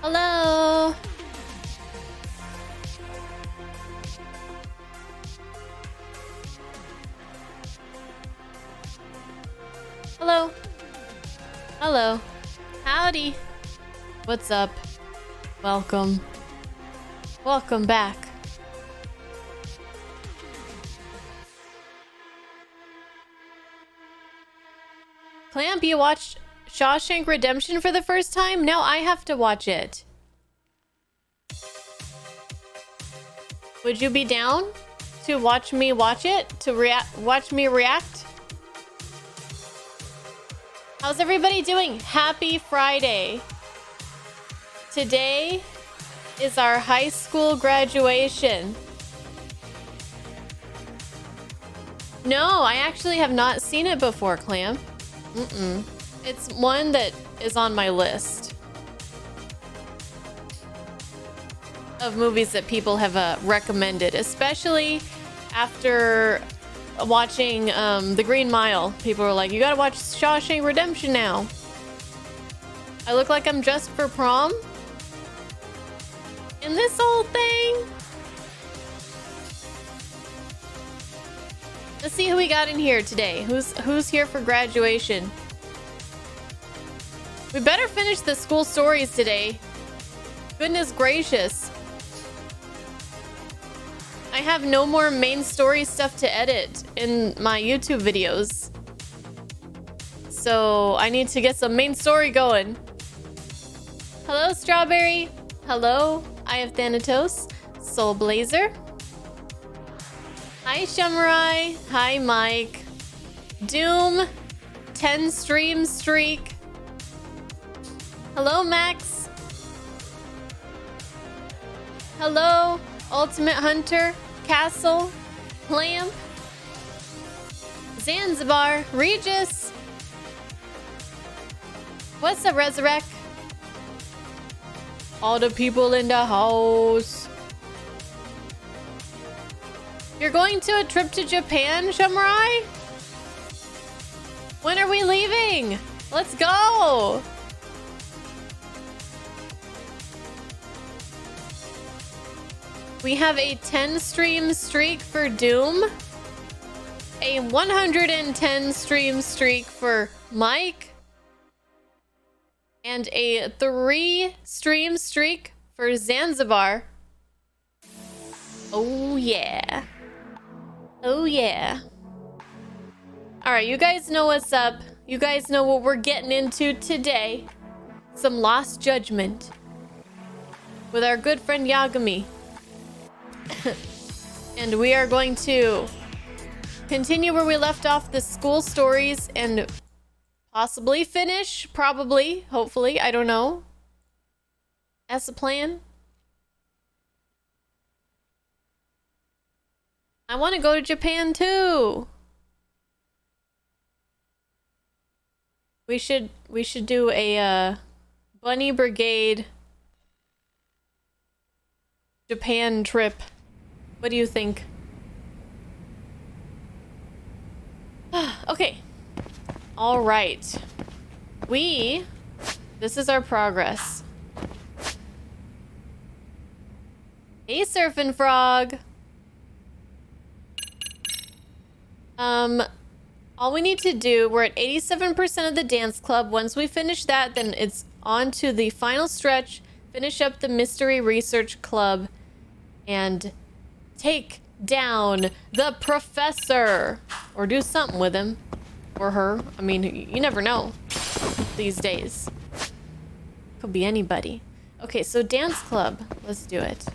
Hello. Hello. Hello. Howdy. What's up? Welcome. Welcome back. Clamp, you watched Shawshank Redemption for the first time? Now I have to watch it. Would you be down to watch me watch it? To watch me react? How's everybody doing? Happy Friday. Today is our high school graduation. No, I actually have not seen it before, Clamp. It's one that is on my list of movies that people have recommended, especially after watching The Green Mile. People were like, you gotta watch Shawshank Redemption now. I look like I'm dressed for prom in this old thing. Let's see who we got in here today. Who's here for graduation? We better finish the school stories today. Goodness gracious. I have no more main story stuff to edit in my YouTube videos. So I need to get some main story going. Hello, Strawberry. Hello, I have Thanatos. Soul Blazer. Hi, Shumrai. Hi, Mike. Doom. 10 stream streak. Hello, Max. Hello, Ultimate Hunter. Castle. Clamp. Zanzibar. Regis. What's up, Resurrect? All the people in the house. You're going to a trip to Japan, Shumrai? When are we leaving? Let's go! We have a 10 stream streak for Doom, a 110 stream streak for Mike, and a 3 stream streak for Zanzibar. Oh yeah. Oh yeah. Alright, you guys know what's up. You guys know what we're getting into today. Some Lost Judgment with our good friend Yagami. And we are going to continue where we left off the school stories and possibly finish, probably, hopefully, I don't know. That's the plan. I want to go to Japan too. We should do a Bunny Brigade Japan trip. What do you think? Okay. All right. This is our progress. Hey, Surfing Frog. All we need to do, we're at 87% of the dance club. Once we finish that, then it's on to the final stretch, finish up the mystery research club, and take down the professor. Or do something with him. Or her. I mean, you never know these days. Could be anybody. Okay, so dance club. Let's do it.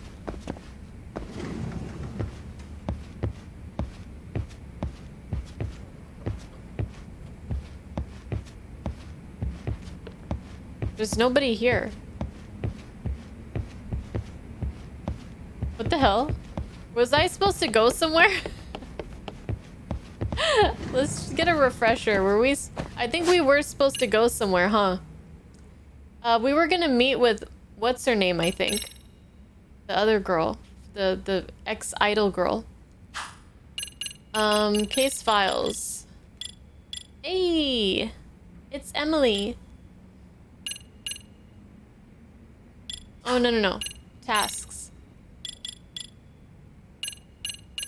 There's nobody here. What the hell? Was I supposed to go somewhere? Let's just get a refresher. Were we? I think we were supposed to go somewhere, huh? We were gonna meet with what's her name? I think the other girl, the ex-idol girl. Case files. Hey, it's Emily. Oh, no. Tasks.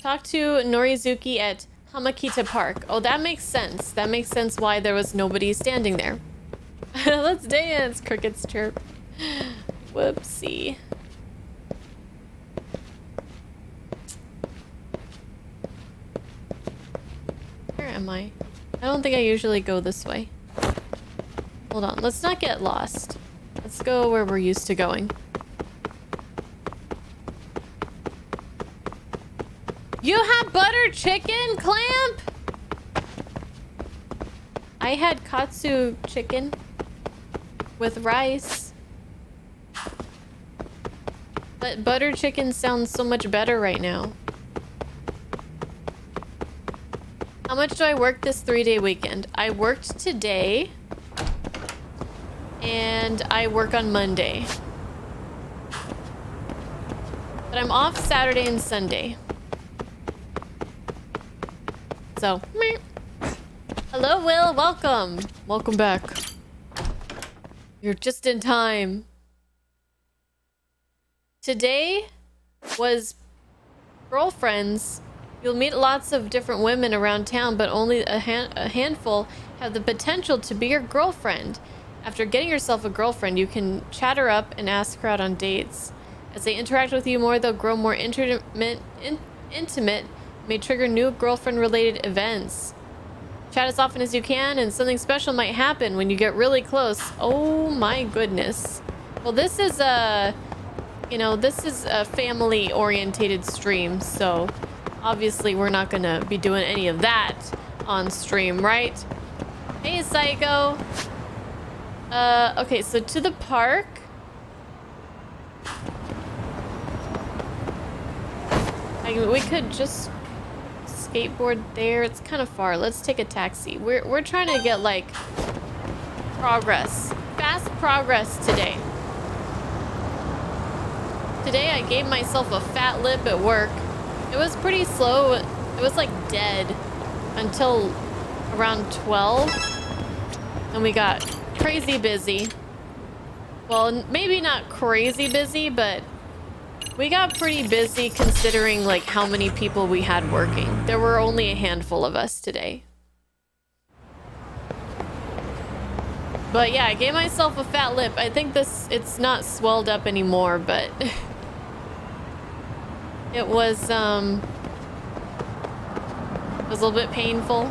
Talk to Norizuki at Hamakita Park. Oh, that makes sense. That makes sense why there was nobody standing there. Let's dance, crickets chirp. Whoopsie. Where am I? I don't think I usually go this way. Hold on, let's not get lost. Let's go where we're used to going. You have butter chicken, Clamp? I had katsu chicken with rice. But butter chicken sounds so much better right now. How much do I work this 3-day weekend? I worked today. And I work on Monday. But I'm off Saturday and Sunday. So, meh. Hello, Will. Welcome. Welcome back. You're just in time. Today was girlfriends. You'll meet lots of different women around town, but only a handful have the potential to be your girlfriend. After getting yourself a girlfriend, you can chat her up and ask her out on dates. As they interact with you more, they'll grow more intimate, may trigger new girlfriend-related events. Chat as often as you can, and something special might happen when you get really close. Oh my goodness. Well, this is a, this is a family-orientated stream, so obviously we're not gonna be doing any of that on stream, right? Hey, Psycho. Okay, so to the park. We could just skateboard there. It's kind of far. Let's take a taxi. We're trying to get like progress. Fast progress today. Today I gave myself a fat lip at work. It was pretty slow. It was like dead until around 12. And we got crazy busy. Well, maybe not crazy busy, but we got pretty busy considering like how many people we had working. There were only a handful of us today. But yeah, I gave myself a fat lip. I think it's not swelled up anymore, but it was a little bit painful.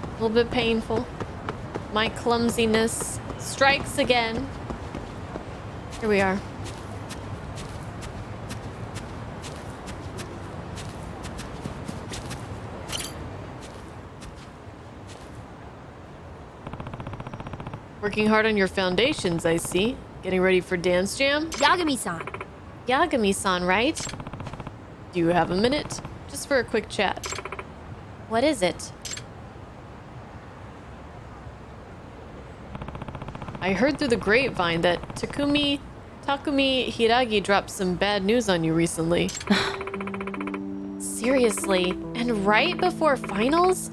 A little bit painful. My clumsiness strikes again. Here we are. Working hard on your foundations, I see. Getting ready for Dance Jam? Yagami-san. Yagami-san, right? Do you have a minute? Just for a quick chat. What is it? I heard through the grapevine that Takumi Hiragi dropped some bad news on you recently. Seriously? And right before finals?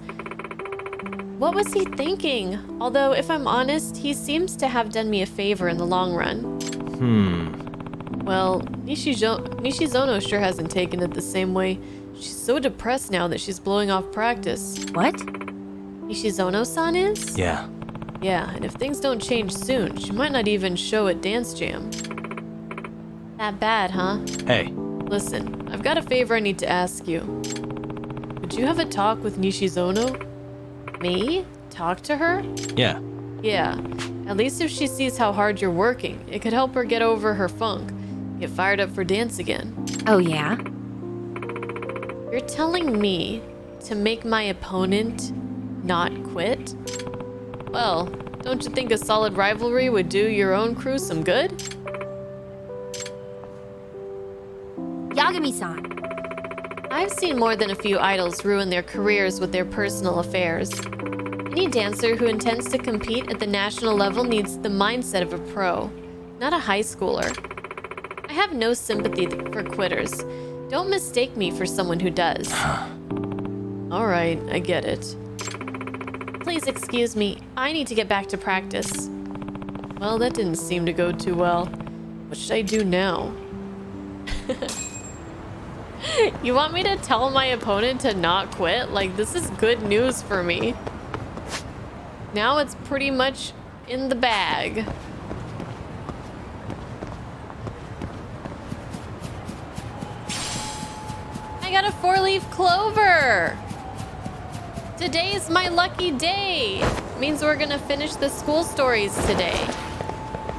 What was he thinking? Although, if I'm honest, he seems to have done me a favor in the long run. Well, Nishizono sure hasn't taken it the same way. She's so depressed now that she's blowing off practice. What? Nishizono-san is? Yeah. Yeah, and if things don't change soon, she might not even show at Dance Jam. That bad, huh? Hey. Listen, I've got a favor I need to ask you. Would you have a talk with Nishizono? Me? Talk to her? Yeah. Yeah. At least if she sees how hard you're working, it could help her get over her funk. Get fired up for dance again. Oh, yeah? You're telling me to make my opponent not quit? Well, don't you think a solid rivalry would do your own crew some good? Yagami-san. I've seen more than a few idols ruin their careers with their personal affairs. Any dancer who intends to compete at the national level needs the mindset of a pro, not a high schooler. I have no sympathy for quitters. Don't mistake me for someone who does. All right, I get it. Please excuse me. I need to get back to practice. Well, that didn't seem to go too well. What should I do now? You want me to tell my opponent to not quit? Like, this is good news for me. Now it's pretty much in the bag. I got a 4-leaf clover! Today's my lucky day! Means we're gonna finish the school stories today.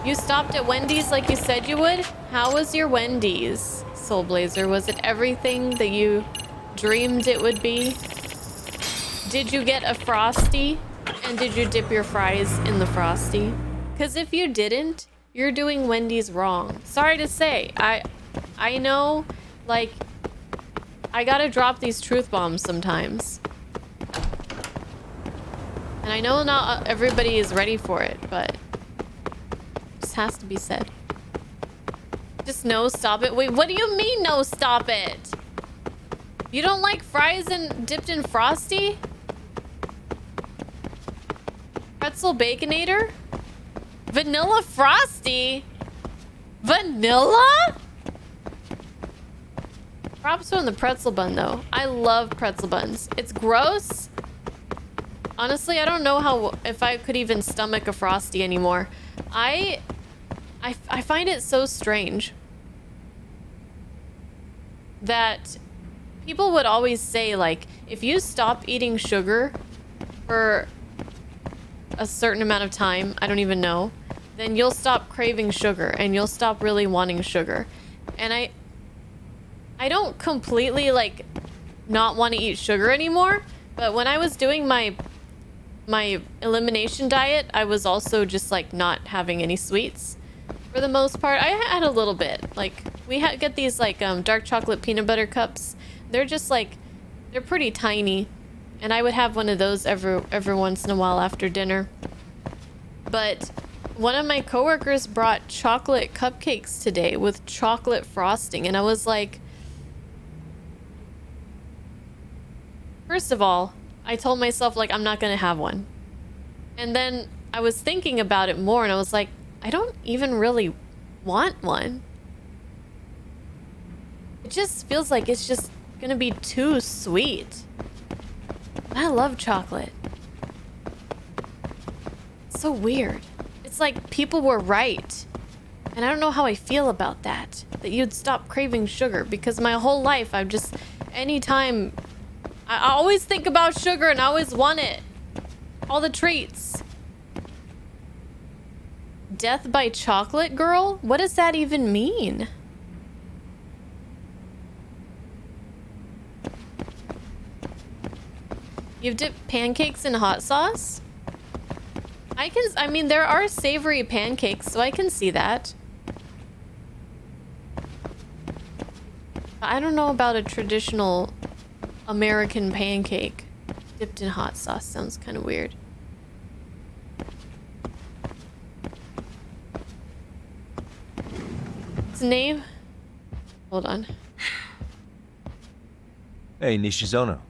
You stopped at Wendy's like you said you would? How was your Wendy's, Soulblazer? Was it everything that you dreamed it would be? Did you get a Frosty? And did you dip your fries in the Frosty? Because if you didn't, you're doing Wendy's wrong. Sorry to say. I know, like, I gotta drop these truth bombs sometimes. And I know not everybody is ready for it, but it just has to be said. Just no, stop it. Wait, what do you mean no, stop it? You don't like fries and dipped in Frosty? Pretzel Baconator? Vanilla Frosty? Vanilla? Props on the pretzel bun, though. I love pretzel buns. It's gross. Honestly, I don't know if I could even stomach a Frosty anymore. I find it so strange that people would always say, like, if you stop eating sugar for a certain amount of time, I don't even know, then you'll stop craving sugar and you'll stop really wanting sugar. And I don't completely, like, not want to eat sugar anymore, but when I was doing my elimination diet, I was also just, like, not having any sweets for the most part. I had a little bit. Like, we get these, like, dark chocolate peanut butter cups. They're just, like, they're pretty tiny, and I would have one of those every once in a while after dinner. But one of my coworkers brought chocolate cupcakes today with chocolate frosting, and I was like, first of all, I told myself, like, I'm not gonna have one. And then I was thinking about it more, and I was like, I don't even really want one. It just feels like it's just gonna be too sweet. I love chocolate. It's so weird. It's like people were right. And I don't know how I feel about that. That you'd stop craving sugar, because my whole life I've just, anytime, I always think about sugar and I always want it. All the treats. Death by chocolate, girl? What does that even mean? You've dipped pancakes in hot sauce? I mean, there are savory pancakes, so I can see that. I don't know about a traditional American pancake dipped in hot sauce. Sounds kind of weird. His name? Hold on. Hey, Nishizono.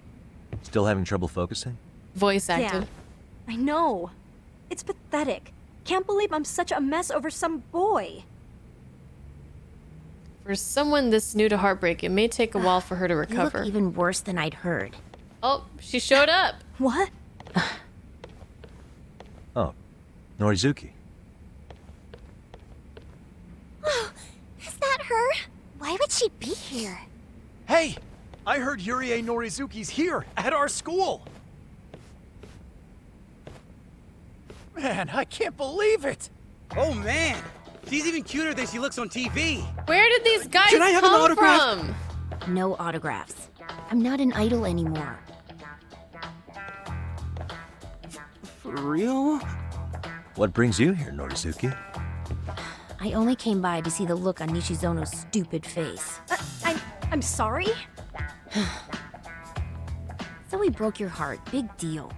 Still having trouble focusing? Voice acted. Yeah, I know. It's pathetic. Can't believe I'm such a mess over some boy. For someone this new to heartbreak, it may take a while for her to recover. You look even worse than I'd heard. Oh, she showed up. What? Oh, Norizuki. Is that her? Why would she be here? Hey! I heard Yurie Norizuki's here, at our school! Man, I can't believe it! Oh man! She's even cuter than she looks on TV! Where did these guys Can I have an come autograph? from? No autographs. I'm not an idol anymore. For real? What brings you here, Norizuki? I only came by to see the look on Nishizono's stupid face. I'm sorry? So he broke your heart. Big deal.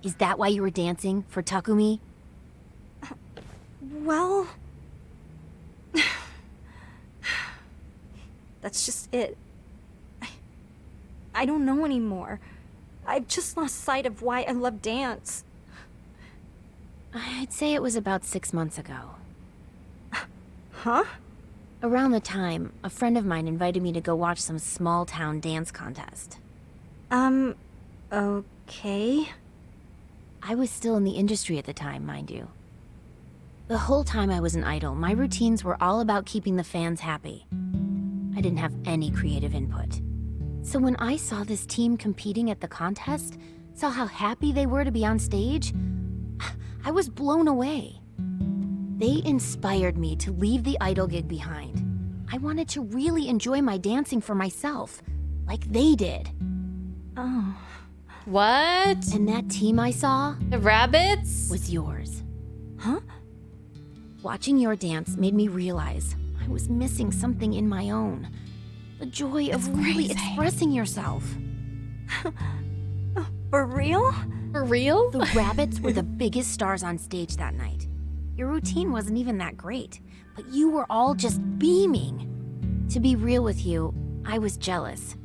Is that why you were dancing? For Takumi? Well... That's just it. I don't know anymore. I've just lost sight of why I love dance. I'd say it was about 6 months ago. Huh? Around the time, a friend of mine invited me to go watch some small-town dance contest. Okay. I was still in the industry at the time, mind you. The whole time I was an idol, my routines were all about keeping the fans happy. I didn't have any creative input. So when I saw this team competing at the contest, saw how happy they were to be on stage, I was blown away. They inspired me to leave the idol gig behind. I wanted to really enjoy my dancing for myself, like they did. Oh. What? And that team I saw The rabbits? was yours. Huh? Watching your dance made me realize I was missing something in my own. The joy of really expressing yourself. For real? For real? The rabbits were the biggest stars on stage that night. Your routine wasn't even that great, but you were all just beaming. To be real with you, I was jealous.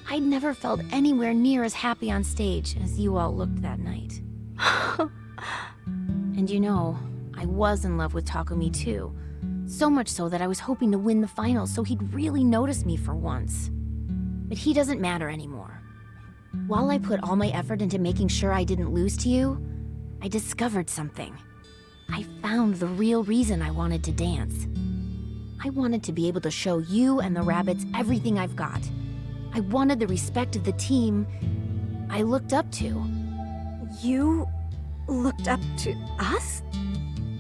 I'd never felt anywhere near as happy on stage as you all looked that night. And you know, I was in love with Takumi too. So much so that I was hoping to win the finals so he'd really notice me for once. But he doesn't matter anymore. While I put all my effort into making sure I didn't lose to you, I discovered something. I found the real reason I wanted to dance. I wanted to be able to show you and the rabbits everything I've got. I wanted the respect of the team I looked up to. You looked up to us?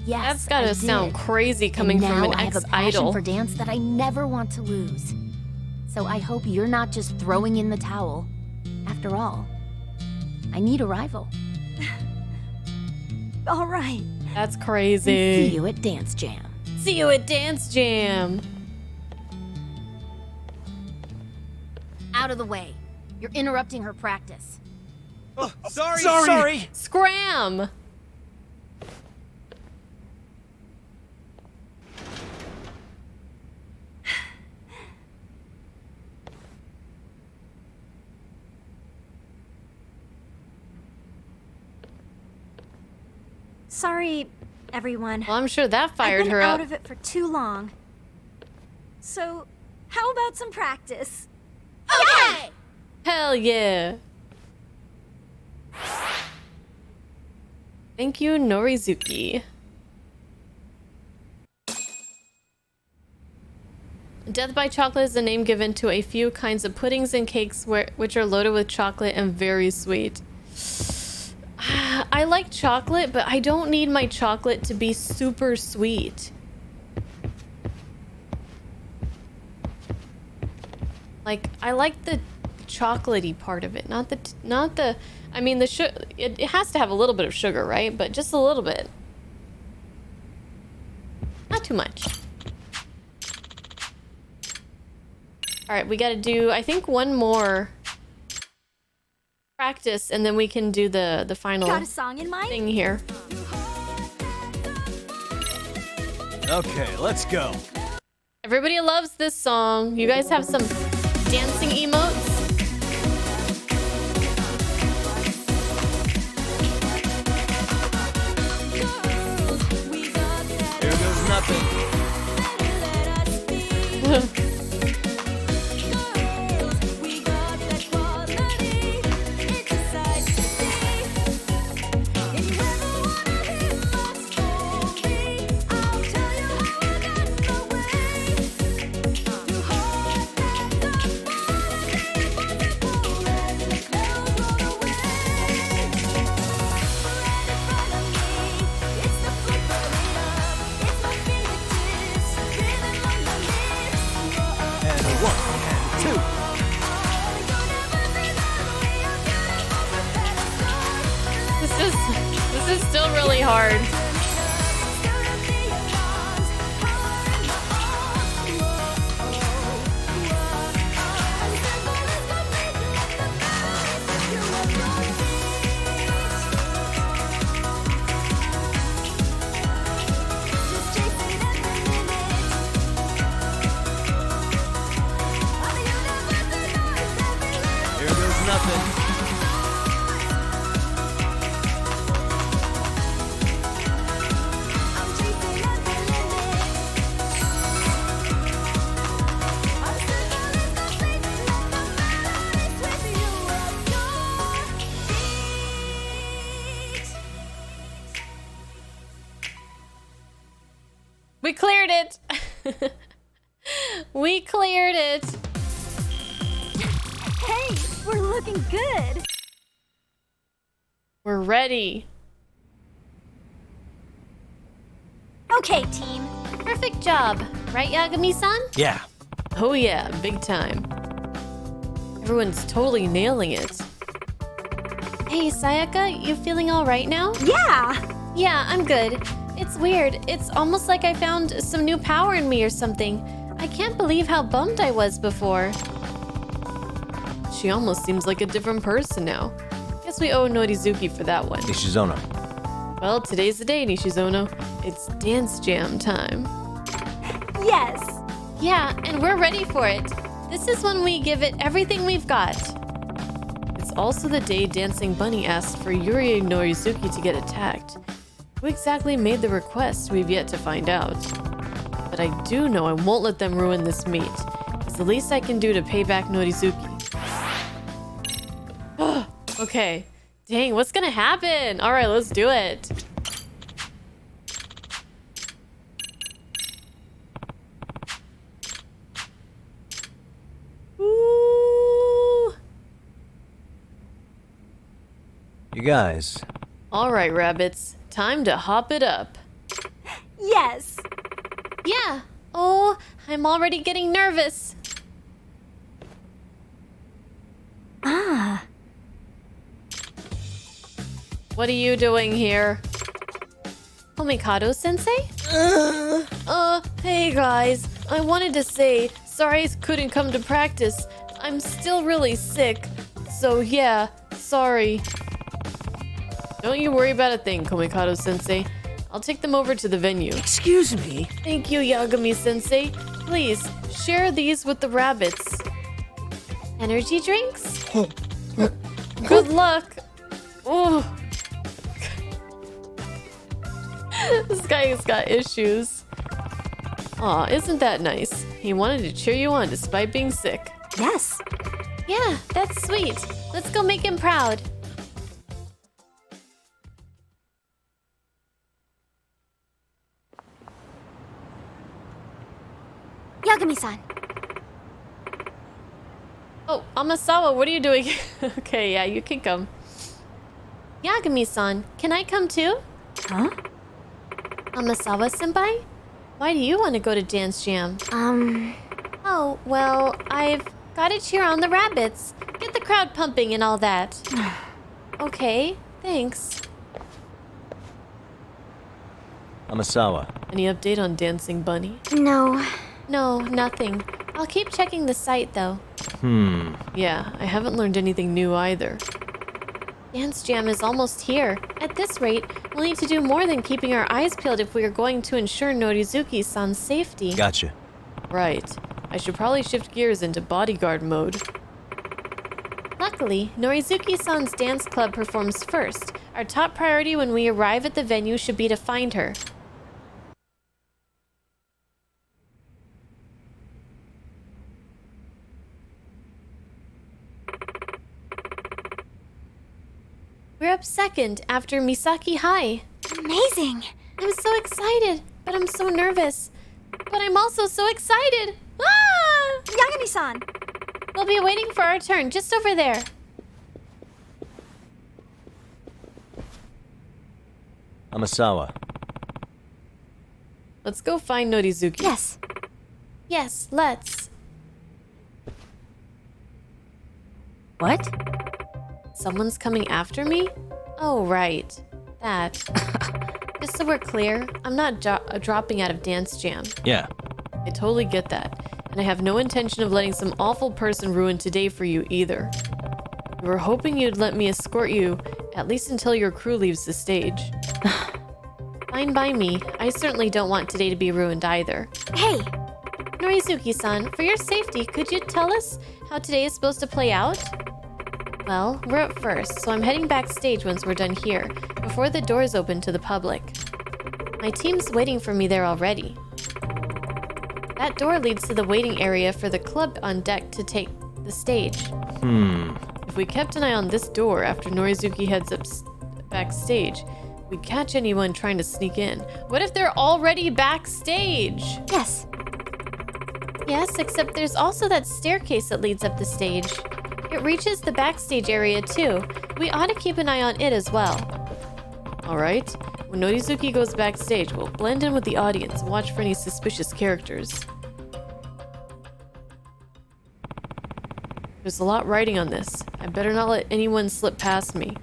Yes, That's gotta I sound did. crazy coming And from now an I have a passion ex-idol. for dance that I never want to lose. So I hope you're not just throwing in the towel. After all, I need a rival. All right. That's And crazy. see you at Dance Jam. See you at Dance Jam. Out of the way. You're interrupting her practice. Oh, sorry. Sorry. Scram! Sorry, everyone. Well, I'm sure that I've fired been her out up. of it for too long. So, how about some practice? Okay! Hell yeah. Thank you, Norizuki. Death by chocolate is the name given to a few kinds of puddings and cakes which are loaded with chocolate and very sweet. I like chocolate, but I don't need my chocolate to be super sweet. Like, I like the chocolatey part of it, not the. I mean, it has to have a little bit of sugar, right? But just a little bit, not too much. All right, we got to do, I think, one more practice, and then we can do the final Got a song in mind? thing here. Okay, let's go. Everybody loves this song. You guys have some dancing emotes? Here goes nothing. And a 1 and 2. This is still really hard. Here goes nothing. We cleared it. We cleared it. Hey, we're looking good. We're ready. Okay, team. Perfect job. Right, Yagami-san? Yeah. Oh yeah, big time. Everyone's totally nailing it. Hey, Sayaka, you feeling all right now? Yeah. Yeah, I'm good. It's weird. It's almost like I found some new power in me or something. I can't believe how bummed I was before. She almost seems like a different person now. Guess we owe Norizuki for that one. Nishizono. Well, today's the day, Nishizono. It's dance jam time. Yes. Yeah, and we're ready for it. This is when we give it everything we've got. It's also the day Dancing Bunny asked for Yuri Norizuki to get attacked. Who exactly made the request, we've yet to find out. But I do know I won't let them ruin this meet. It's the least I can do to pay back Norizuki. Okay. Dang, what's gonna happen? Alright, let's do it. Ooh. You guys. Alright, rabbits. Time to hop it up. Yes. Yeah. Oh, I'm already getting nervous. Ah. What are you doing here? Homikado-sensei? Hey guys. I wanted to say, sorry I couldn't come to practice. I'm still really sick. So yeah, sorry. Don't you worry about a thing, Komikado-sensei. I'll take them over to the venue. Excuse me. Thank you, Yagami-sensei. Please, share these with the rabbits. Energy drinks? Good luck. Oh. This guy's got issues. Aw, isn't that nice? He wanted to cheer you on despite being sick. Yes. Yeah, that's sweet. Let's go make him proud. Yagami-san. Oh, Amasawa, what are you doing? Okay, yeah, you can come. Yagami-san, can I come too? Huh? Amasawa-senpai? Why do you want to go to Dance Jam? Oh, well, I've got to cheer on the rabbits. Get the crowd pumping and all that. Okay, thanks. Amasawa. Any update on Dancing Bunny? No. No, nothing. I'll keep checking the site, though. Yeah, I haven't learned anything new either. Dance Jam is almost here. At this rate, we'll need to do more than keeping our eyes peeled if we are going to ensure Norizuki-san's safety. Gotcha. Right. I should probably shift gears into bodyguard mode. Luckily, Norizuki-san's dance club performs first. Our top priority when we arrive at the venue should be to find her. We're up second after Misaki High. Amazing. I'm so excited, but I'm so nervous. But I'm also so excited. Ah! Yagami-san. We'll be waiting for our turn just over there. Amasawa. Let's go find Norizuki. Yes. Yes, let's. What? Someone's coming after me? Oh, right. That. Just so we're clear, I'm not dropping out of Dance Jam. Yeah. I totally get that. And I have no intention of letting some awful person ruin today for you either. We were hoping you'd let me escort you, at least until your crew leaves the stage. Fine by me. I certainly don't want today to be ruined either. Hey. Norizuki-san, for your safety, could you tell us how today is supposed to play out? Well, we're up first, so I'm heading backstage once we're done here, before the doors open to the public. My team's waiting for me there already. That door leads to the waiting area for the club on deck to take the stage. If we kept an eye on this door after Norizuki heads up backstage, We catch anyone trying to sneak in. What if they're already backstage? Yes. Yes, except there's also that staircase that leads up the stage. It reaches the backstage area too. We ought to keep an eye on it as well. Alright, when Norizuki goes backstage, we'll blend in with the audience and watch for any suspicious characters. There's a lot writing on this. I better not let anyone slip past me.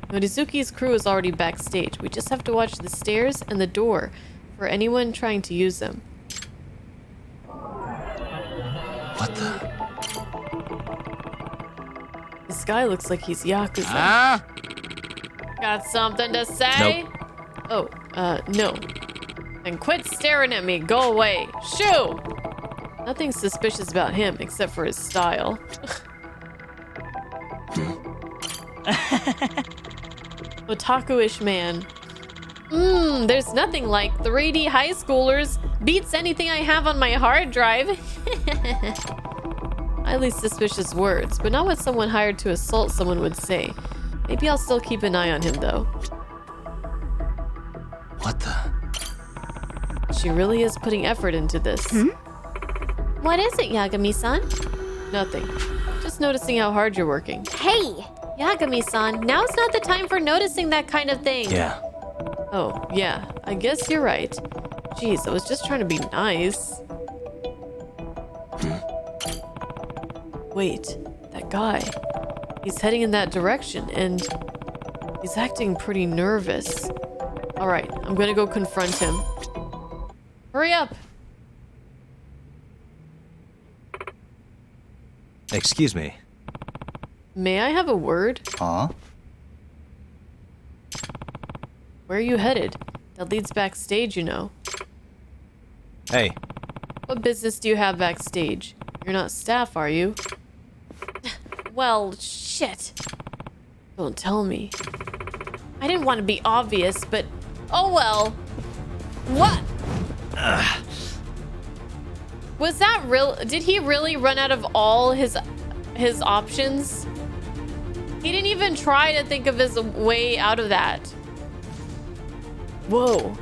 Norizuki's crew is already backstage. We just have to watch the stairs and the door for anyone trying to use them. What the? This guy looks like he's Yakuza. Got something to say? Nope. Oh, no. Then quit staring at me. Go away. Shoo! Nothing suspicious about him except for his style. Otaku-ish man. There's nothing like 3D high schoolers. Beats anything I have on my hard drive. Highly suspicious words, but not what someone hired to assault someone would say. Maybe I'll still keep an eye on him, though. What the? She really is putting effort into this. What is it, Yagami-san? Nothing. Just noticing how hard you're working. Hey! Yagami-san, now's not the time for noticing that kind of thing. Yeah. Oh, yeah. I guess you're right. Jeez, I was just trying to be nice. Wait, that guy. He's heading in that direction, and he's acting pretty nervous. Alright, I'm gonna go confront him. Hurry up! Excuse me. May I have a word? Huh? Where are you headed? That leads backstage, you know. Hey. What business do you have backstage? You're not staff, are you? Well, shit. Don't tell me. I didn't want to be obvious, but oh well. What? Was that real? Did he really run out of all his options? He didn't even try to think of his way out of that. Whoa.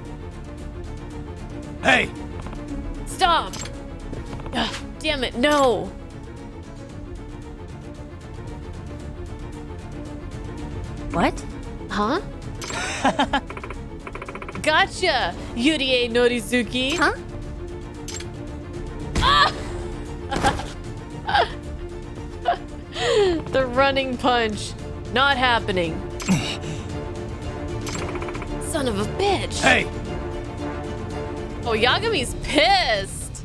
Hey! Stop! Ugh, damn it, no! What? Huh? Gotcha, Yurie Norizuki! Huh? The running punch. Not happening. Son of a bitch. Hey! Oh, Yagami's pissed.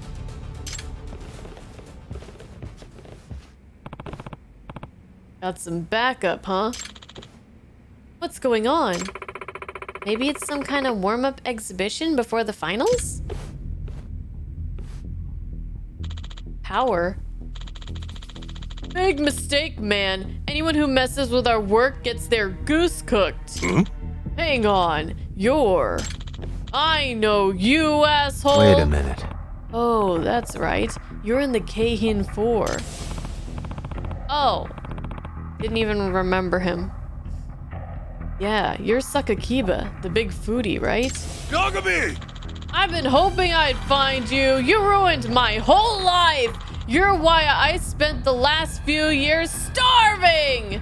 Got some backup, huh? What's going on? Maybe it's some kind of warm-up exhibition before the finals? Power? Big mistake, man. Anyone who messes with our work gets their goose cooked. Hang on. I know you, asshole. Wait a minute. Oh, that's right. You're in the Keihin 4. Oh. Didn't even remember him. Yeah, you're Sakakiba, the big foodie, right? Yagami! I've been hoping I'd find you. You ruined my whole life. You're why I spent the last few years starving.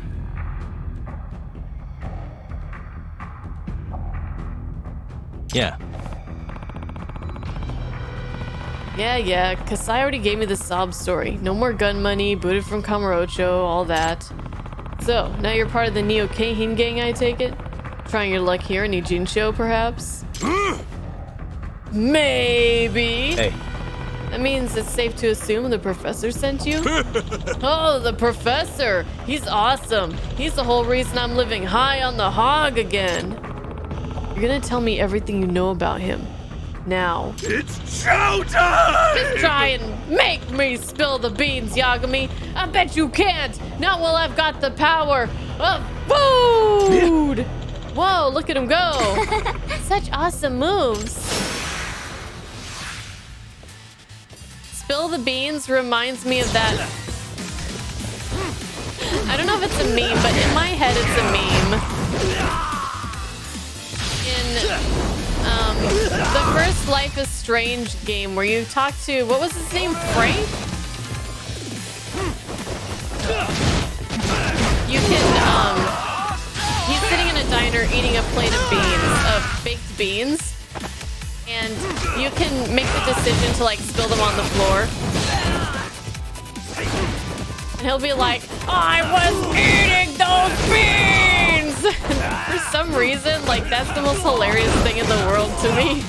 Yeah. Yeah, Kasai already gave me the sob story. No more gun money, booted from Kamurocho, all that. So, now you're part of the Neo Keihin gang, I take it? Trying your luck here in Ijincho, perhaps? Maybe. Hey. That means it's safe to assume the professor sent you? Oh, the professor! He's awesome! He's the whole reason I'm living high on the hog again! You're gonna tell me everything you know about him. Now. It's showtime! Just try and make me spill the beans, Yagami! I bet you can't! Not while I've got the power of food! Whoa, look at him go! Such awesome moves! Spill the beans reminds me of that. I don't know if it's a meme, but in my head it's a meme. the first Life is Strange game where you talk to, what was his name, Frank? You can, he's sitting in a diner eating a plate of beans, of baked beans. And you can make the decision to like spill them on the floor. And he'll be like, I was eating those beans! For some reason, like that's the most hilarious thing in the world to me.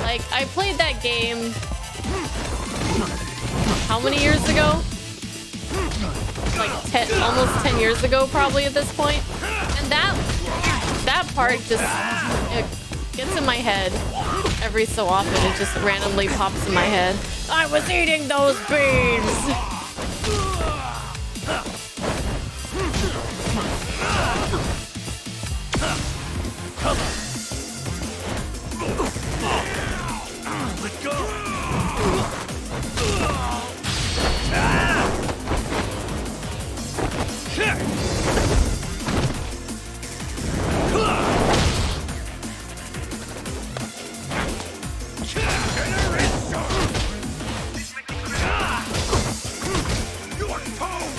Like, I played that game how many years ago? Like almost 10 years ago, probably at this point. And that part just it gets in my head every so often. It just randomly pops in my head. I was eating those beans. Let go.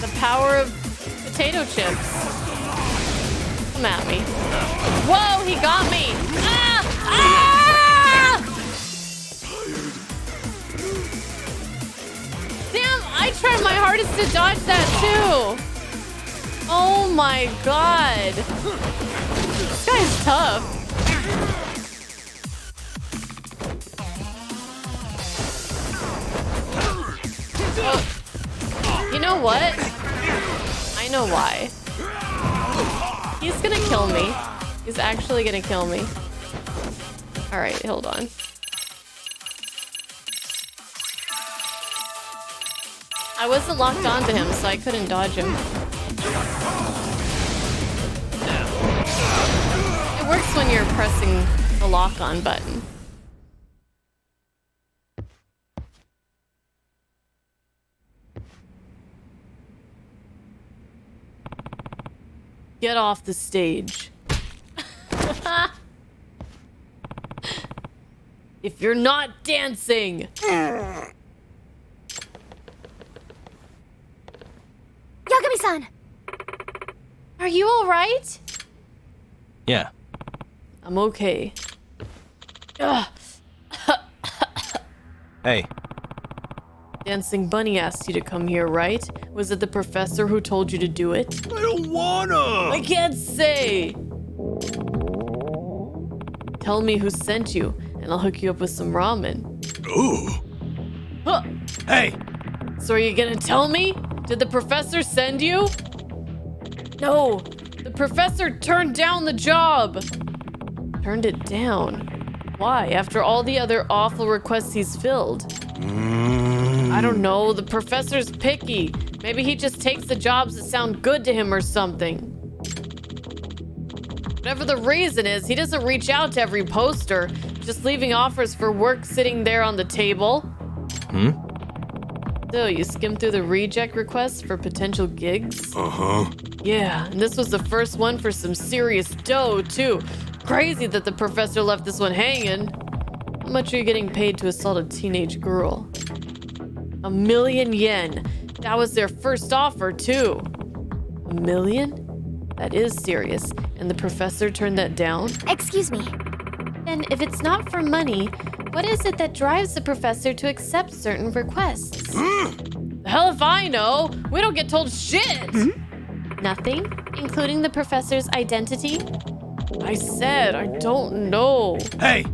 The power of potato chips. Come at me. Whoa, he got me. Ah! Ah! Damn, I tried my hardest to dodge that too. Oh my god. This guy's tough. Oh, you know what? I know why. He's gonna kill me. He's actually gonna kill me. Alright, hold on. I wasn't locked onto him, so I couldn't dodge him. It works when you're pressing the lock-on button. Get off the stage. If you're not dancing. Yagami-san! Are you all right? Yeah. I'm okay. Ugh. Hey, Dancing Bunny asked you to come here, right? Was it the professor who told you to do it? I don't wanna. I can't say. Tell me who sent you, and I'll hook you up with some ramen. Ooh. Huh. Hey. So are you gonna tell me? Did the professor send you? No, the professor turned down the job. Turned it down? Why, after all the other awful requests he's filled? I don't know, the professor's picky. Maybe he just takes the jobs that sound good to him or something. Whatever the reason is, he doesn't reach out to every poster, just leaving offers for work sitting there on the table. So, you skimmed through the reject requests for potential gigs? Uh-huh. Yeah, and this was the first one for some serious dough, too. Crazy that the professor left this one hanging. How much are you getting paid to assault a teenage girl? 1 million yen. That was their first offer, too. 1 million? That is serious. And the professor turned that down? Excuse me. Then, if it's not for money, what is it that drives the professor to accept certain requests? The hell if I know! We don't get told shit! Nothing? Including the professor's identity? I said, I don't know. Hey.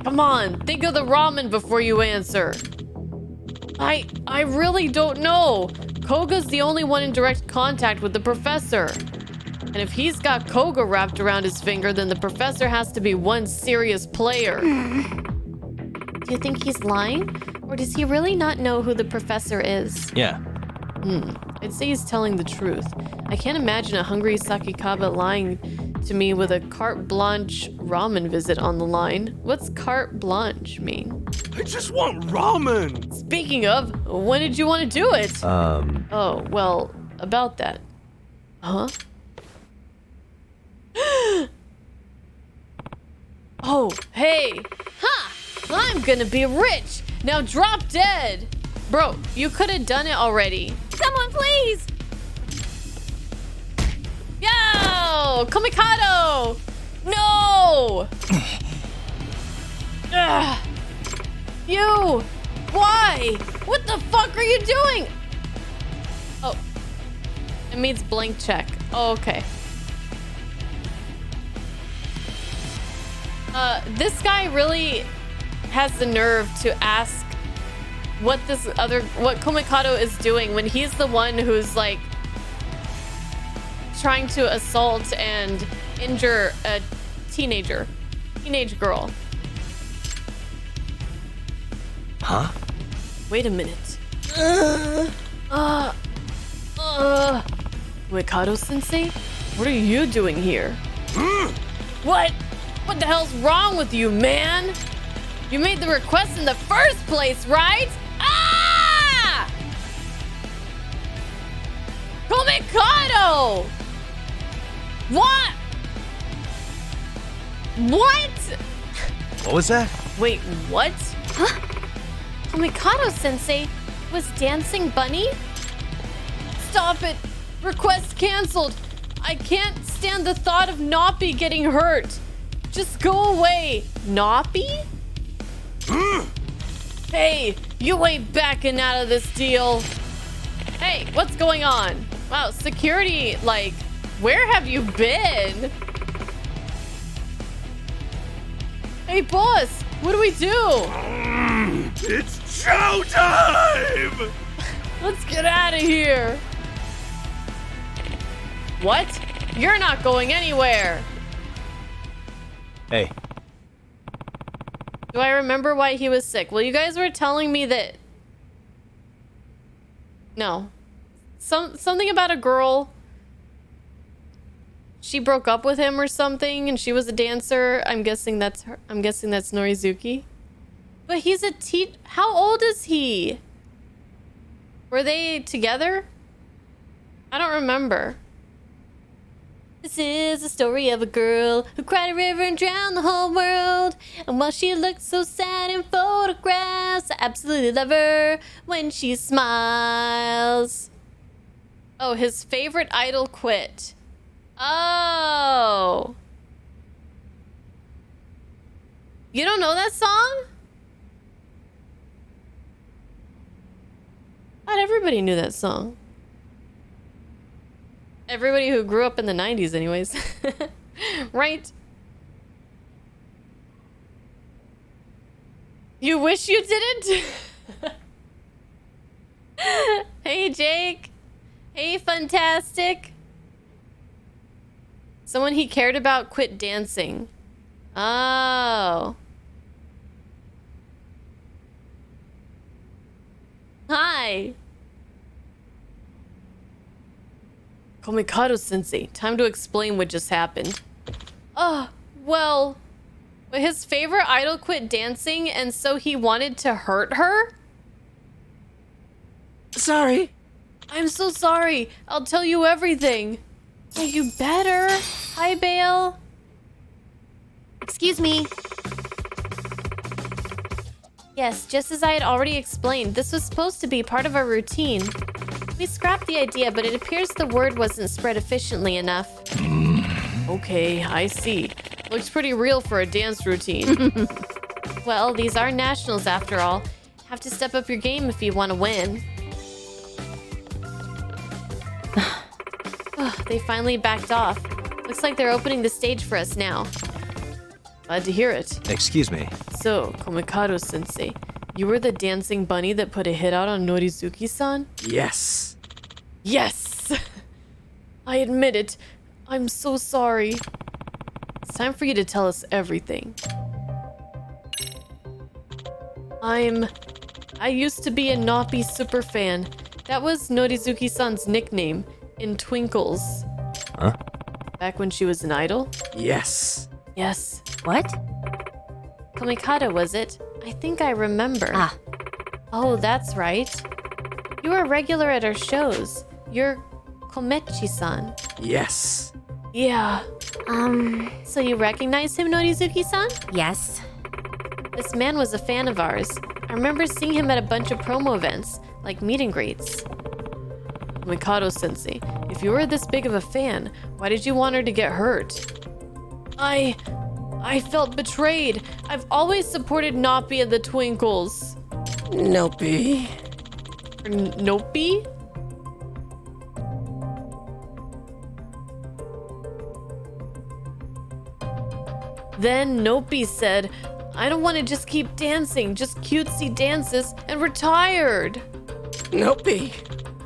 Come on, think of the ramen before you answer. I really don't know. Koga's the only one in direct contact with the professor. And if he's got Koga wrapped around his finger, then the professor has to be one serious player. Do you think he's lying? Or does he really not know who the professor is? yeah. I'd say he's telling the truth. I can't imagine a hungry Sakikawa lying to me with a carte blanche ramen visit on the line. What's carte blanche mean? I just want ramen. Speaking of, when did you want to do it? Oh, well, about that. Huh? Oh, hey. Ha! I'm gonna be rich. Now drop dead. Bro, you could have done it already. Someone, please! Yo! Komikado! No! Ugh. You! Why? What the fuck are you doing? Oh. It means blank check. Oh, okay. This guy really has the nerve to ask what Komikado is doing when he's the one who's like trying to assault and injure a teenage girl. Huh? Wait a minute. Mikado Sensei? What are you doing here? What? What the hell's wrong with you, man? You made the request in the first place, right? Ah! Komikado! What? What? What was that? Wait, what? Huh? Komikado Sensei was dancing bunny? Stop it! Request canceled! I can't stand the thought of Noppy getting hurt! Just go away! Noppy? Hey, you ain't backing out of this deal! Hey, what's going on? Wow, security, like, where have you been? Hey, boss, what do we do? It's showtime! Let's get out of here. What? You're not going anywhere. Hey. Do I remember why he was sick? Well, you guys were telling me that... No. Something about a girl. She broke up with him or something, and she was a dancer. I'm guessing that's her. I'm guessing that's Norizuki. But he's a How old is he? Were they together? I don't remember. This is the story of a girl who cried a river and drowned the whole world. And while she looked so sad in photographs, I absolutely love her when she smiles. Oh, his favorite idol quit. Oh. You don't know that song? Not everybody knew that song. Everybody who grew up in the 90s anyways. Right? You wish you didn't? Hey, Jake. Hey, Fantastic. Someone he cared about quit dancing. Oh. Hi. Komikado Sensei, time to explain what just happened. Oh, well, his favorite idol quit dancing, and so he wanted to hurt her? Sorry. I'm so sorry. I'll tell you everything. Oh, you better. Hi, Bale. Excuse me. Yes, just as I had already explained, this was supposed to be part of our routine. We scrapped the idea, but it appears the word wasn't spread efficiently enough. Okay, I see. Looks pretty real for a dance routine. Well, these are nationals after all. Have to step up your game if you want to win. They finally backed off. Looks like they're opening the stage for us now. Glad to hear it. Excuse me. So, Komikado Sensei, you were the dancing bunny that put a hit out on Norizuki-san? Yes. Yes! I admit it. I'm so sorry. It's time for you to tell us everything. I used to be a Noppy superfan. That was Norizuki-san's nickname in Twinkles. Huh? Back when she was an idol? Yes. Yes. What? Komikado, was it? I think I remember. Ah, Oh, that's right. You were a regular at our shows. You're Komechi-san. Yes. Yeah. So you recognize him, Norizuki-san? yes. This man was a fan of ours. I remember seeing him at a bunch of promo events, like meet and greets. Mikado-sensei, if you were this big of a fan, why did you want her to get hurt? I felt betrayed. I've always supported Noppy and the Twinkles. Nope. Noppy? Then Noppy said, I don't want to just keep dancing, just cutesy dances, and retired. Nope.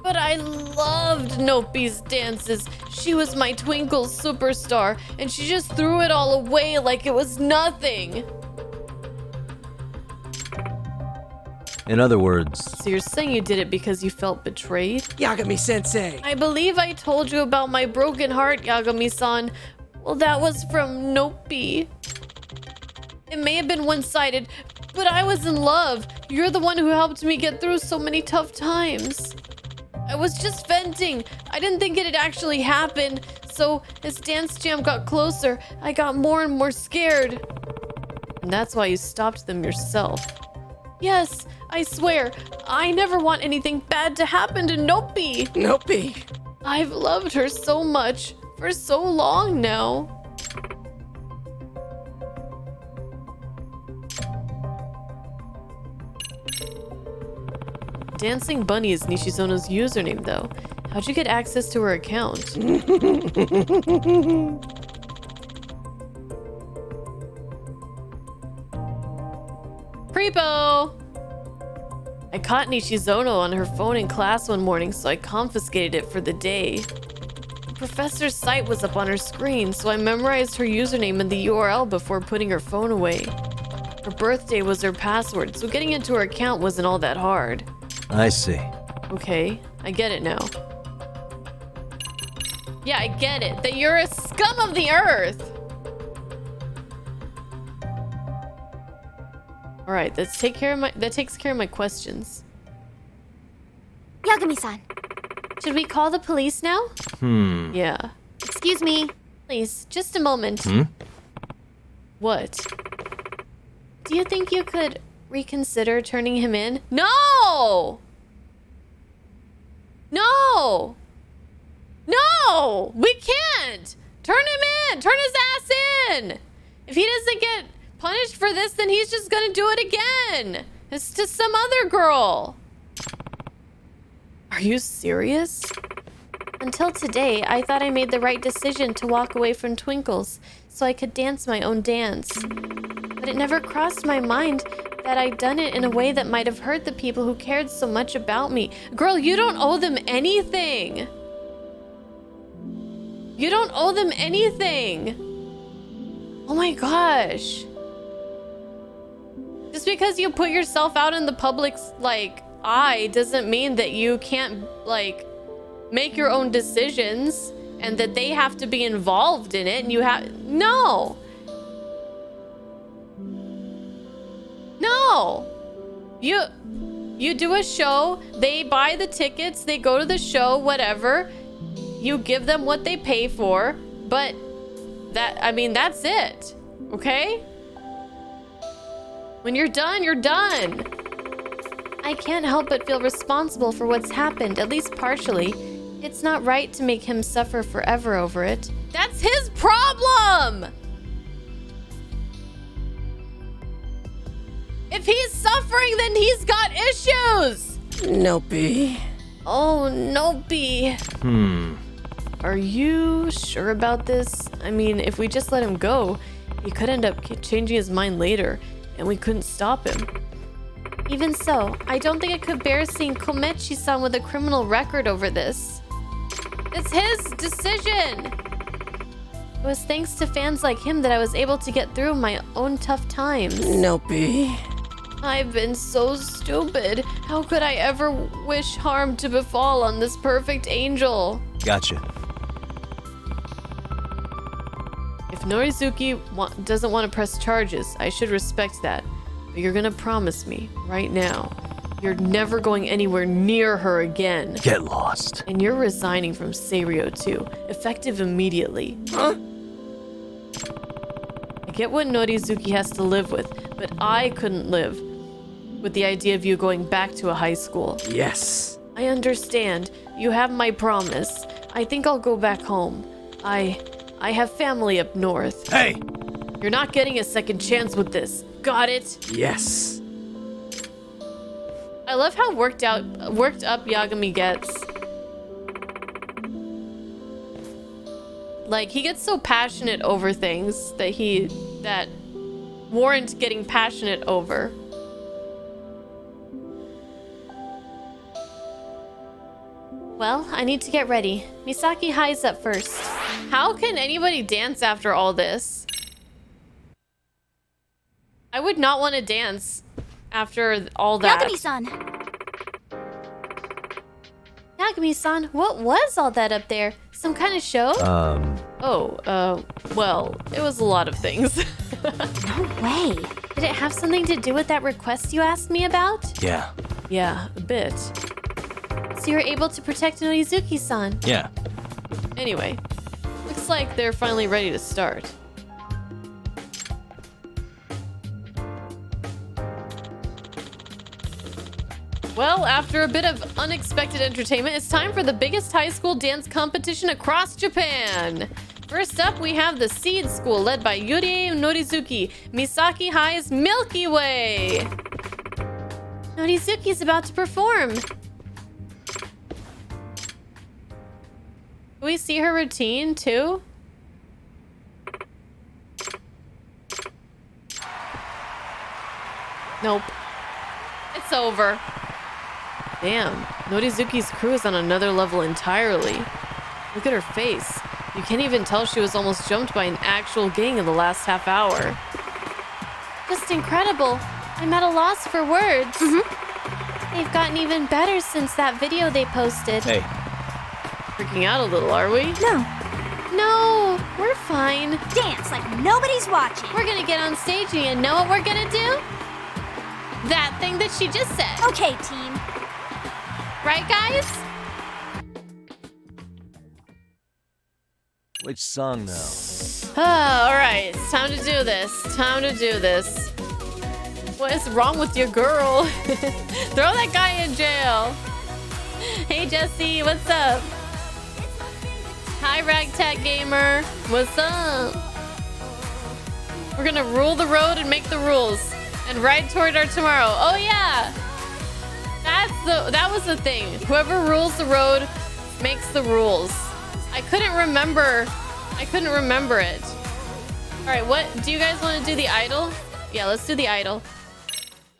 But I loved Noppy's dances. She was my Twinkles superstar, and she just threw it all away like it was nothing. In other words, So you're saying you did it because you felt betrayed? Yagami-sensei. I believe I told you about my broken heart, Yagami-san. Well, that was from Noppy. It may have been one-sided, but I was in love. You're the one who helped me get through so many tough times. I was just venting. I didn't think it had actually happened. So as Dance Jam got closer, I got more and more scared. And that's why you stopped them yourself. Yes, I swear, I never want anything bad to happen to Noppy. Nope. I've loved her so much for so long now. Dancing Bunny is Nishizono's username, though. How'd you get access to her account? Prepo! I caught Nishizono on her phone in class one morning, so I confiscated it for the day. The professor's site was up on her screen, so I memorized her username and the URL before putting her phone away. Her birthday was her password, so getting into her account wasn't all that hard. I see. Okay, I get it now. Yeah, I get it. That you're a scum of the earth. All right, that takes care of my questions. Yagami-san. Should we call the police now? Yeah. Excuse me. Please, just a moment. What? Do you think you could reconsider turning him in? No! No! No! We can't! Turn him in! Turn his ass in! If he doesn't get punished for this, then he's just gonna do it again! It's to some other girl! Are you serious? Until today, I thought I made the right decision to walk away from Twinkles so I could dance my own dance. But it never crossed my mind that I'd done it in a way that might have hurt the people who cared so much about me. Girl, you don't owe them anything. You don't owe them anything. Oh my gosh. Just because you put yourself out in the public's, eye doesn't mean that you can't, make your own decisions and that they have to be involved in it and you have... No. No. You do a show, they buy the tickets, they go to the show, whatever. You give them what they pay for, but that's it. Okay? When you're done, you're done. I can't help but feel responsible for what's happened, at least partially. It's not right to make him suffer forever over it. That's his problem! If he's suffering, then he's got issues! Nope. Oh, Noppy. Are you sure about this? I mean, if we just let him go, he could end up changing his mind later, and we couldn't stop him. Even so, I don't think I could bear seeing Komechi-san with a criminal record over this. It's his decision! It was thanks to fans like him that I was able to get through my own tough times. Nope. I've been so stupid. How could I ever wish harm to befall on this perfect angel? Gotcha. If Norizuki doesn't want to press charges, I should respect that. But you're gonna promise me right now you're never going anywhere near her again. Get lost. And you're resigning from Seirio too, effective immediately. Huh? I get what Norizuki has to live with, but I couldn't live with the idea of you going back to a high school. Yes. I understand. You have my promise. I think I'll go back home. I have family up north. Hey! You're not getting a second chance with this. Got it? Yes. I love how worked up Yagami gets. Like, he gets so passionate over things that warrant getting passionate over. Well, I need to get ready. Misaki High's up first. How can anybody dance after all this? I would not want to dance after all that. Yagami-san! Yagami-san, what was all that up there? Some kind of show? Well, it was a lot of things. No way. Did it have something to do with that request you asked me about? Yeah. Yeah, a bit. So you were able to protect Norizuki-san? Yeah. Anyway, looks like they're finally ready to start. Well, after a bit of unexpected entertainment, it's time for the biggest high school dance competition across Japan. First up, we have the Seed School, led by Yurie Norizuki, Misaki High's Milky Way. Norizuki's about to perform. Can we see her routine, too? Nope. It's over. Damn, Norizuki's crew is on another level entirely. Look at her face. You can't even tell she was almost jumped by an actual gang in the last half hour. Just incredible. I'm at a loss for words. They've gotten even better since that video they posted. Hey, Freaking out a little, are we? No, we're fine. Dance like nobody's watching. We're gonna get on stage and you know what we're gonna do? That thing that she just said. Okay, team. Right, guys? which song though? Alright, it's time to do this. Time to do this. What is wrong with your girl? Throw that guy in jail. Hey, Jesse, what's up? Hi, Ragtag Gamer. What's up? We're gonna rule the road and make the rules and ride toward our tomorrow. Oh yeah, that was the thing. Whoever rules the road makes the rules. I couldn't remember it. All right, what do you guys want to do? The idol? Yeah, let's do the idol.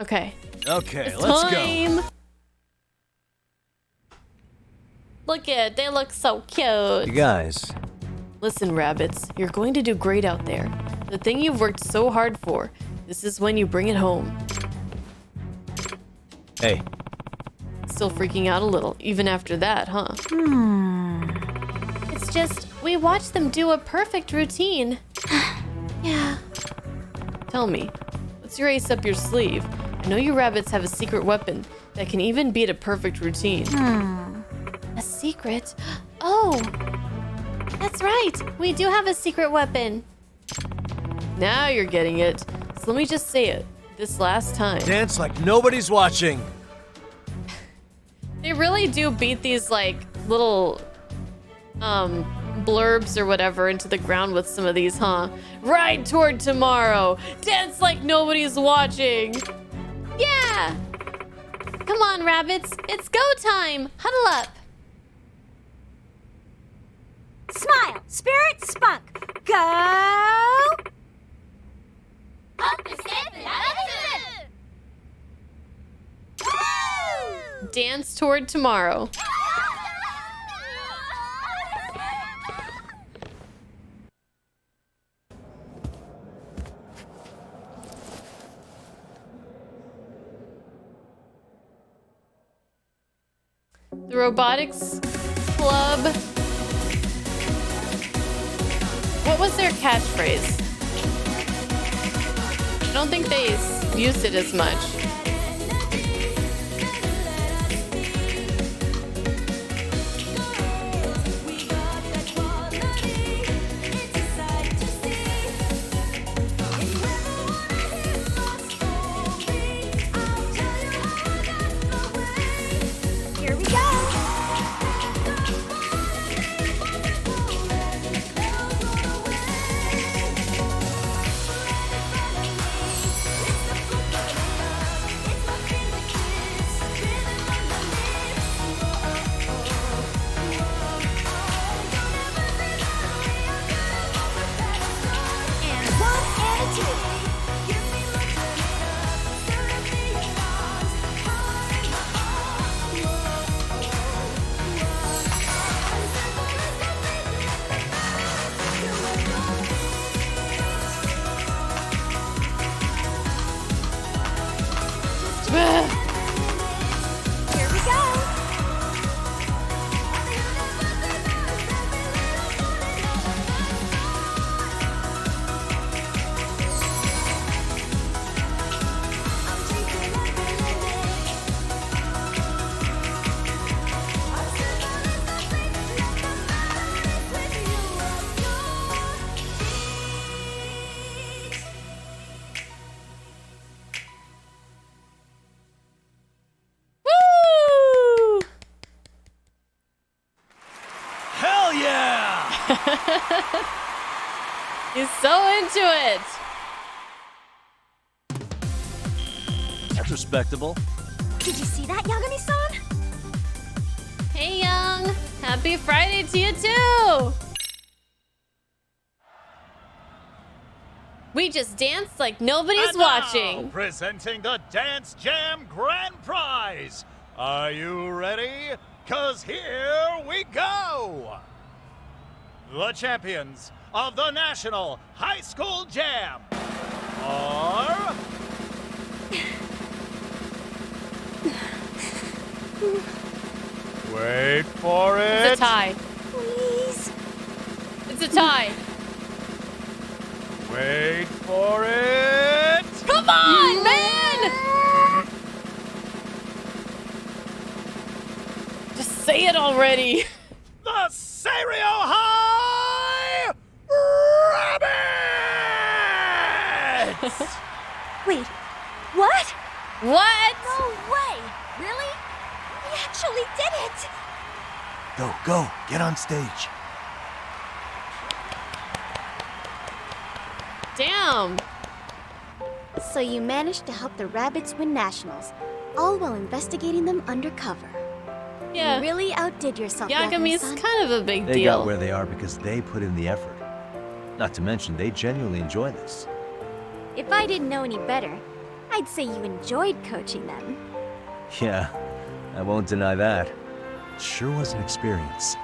Okay. Okay, It's let's time. go. Look at, they look so cute. You guys, Listen, rabbits, you're going to do great out there. The thing you've worked so hard for. This is when you bring it home. hey, Still freaking out a little, even after that, huh? It's just, we watched them do a perfect routine. Yeah. Tell me, what's your ace up your sleeve? I know you rabbits have a secret weapon that can even beat a perfect routine. A secret? Oh! That's right! We do have a secret weapon! Now you're getting it. So let me just say it. This last time. dance like nobody's watching. They really do beat these, like, little, blurbs or whatever into the ground with some of these, huh? Ride toward tomorrow! Dance like nobody's watching! Yeah! Come on, rabbits. It's go time! Huddle up! Smile, spirit, spunk. Go! Dance toward tomorrow. The robotics club. What was their catchphrase? I don't think they used it as much. Here we go. And one and a two. Here we go. Woo! Hell yeah! He's so into it. That's respectable. Did you see that, Yagami-san? Hey, Young. Happy Friday to you, too. We just danced like nobody's And now, watching. presenting the Dance Jam Grand Prize. Are you ready? 'Cause here we go. The champions of the National High School Jam are... Wait for it. It's a tie. Please. It's a tie. Wait for it. Come on, man! Just say it already. The Serio High Rabbits! Wait, what? What? No way! Really? We actually did it! Go, get on stage. Damn. So you managed to help the rabbits win nationals, all while investigating them undercover. Yeah. You really outdid yourself, Yagami's Yagami-san. kind of a big They deal. got where they are because they put in the effort. Not to mention, they genuinely enjoy this. If I didn't know any better, I'd say you enjoyed coaching them. Yeah, I won't deny that. It sure was an experience.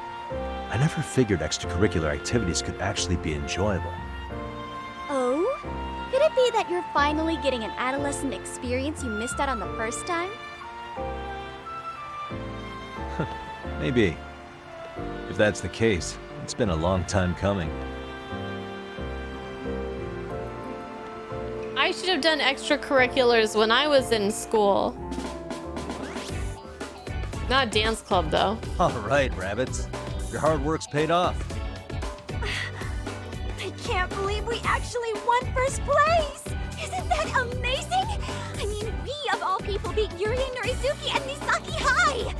I never figured extracurricular activities could actually be enjoyable. Oh? Could it be that you're finally getting an adolescent experience you missed out on the first time? Maybe. If that's the case, it's been a long time coming. I should have done extracurriculars when I was in school. Not dance club, though. All right, rabbits. Your hard work's paid off. I can't believe we actually won first place! Isn't that amazing? I mean, we of all people beat Yurie Norizuki and Misaki High!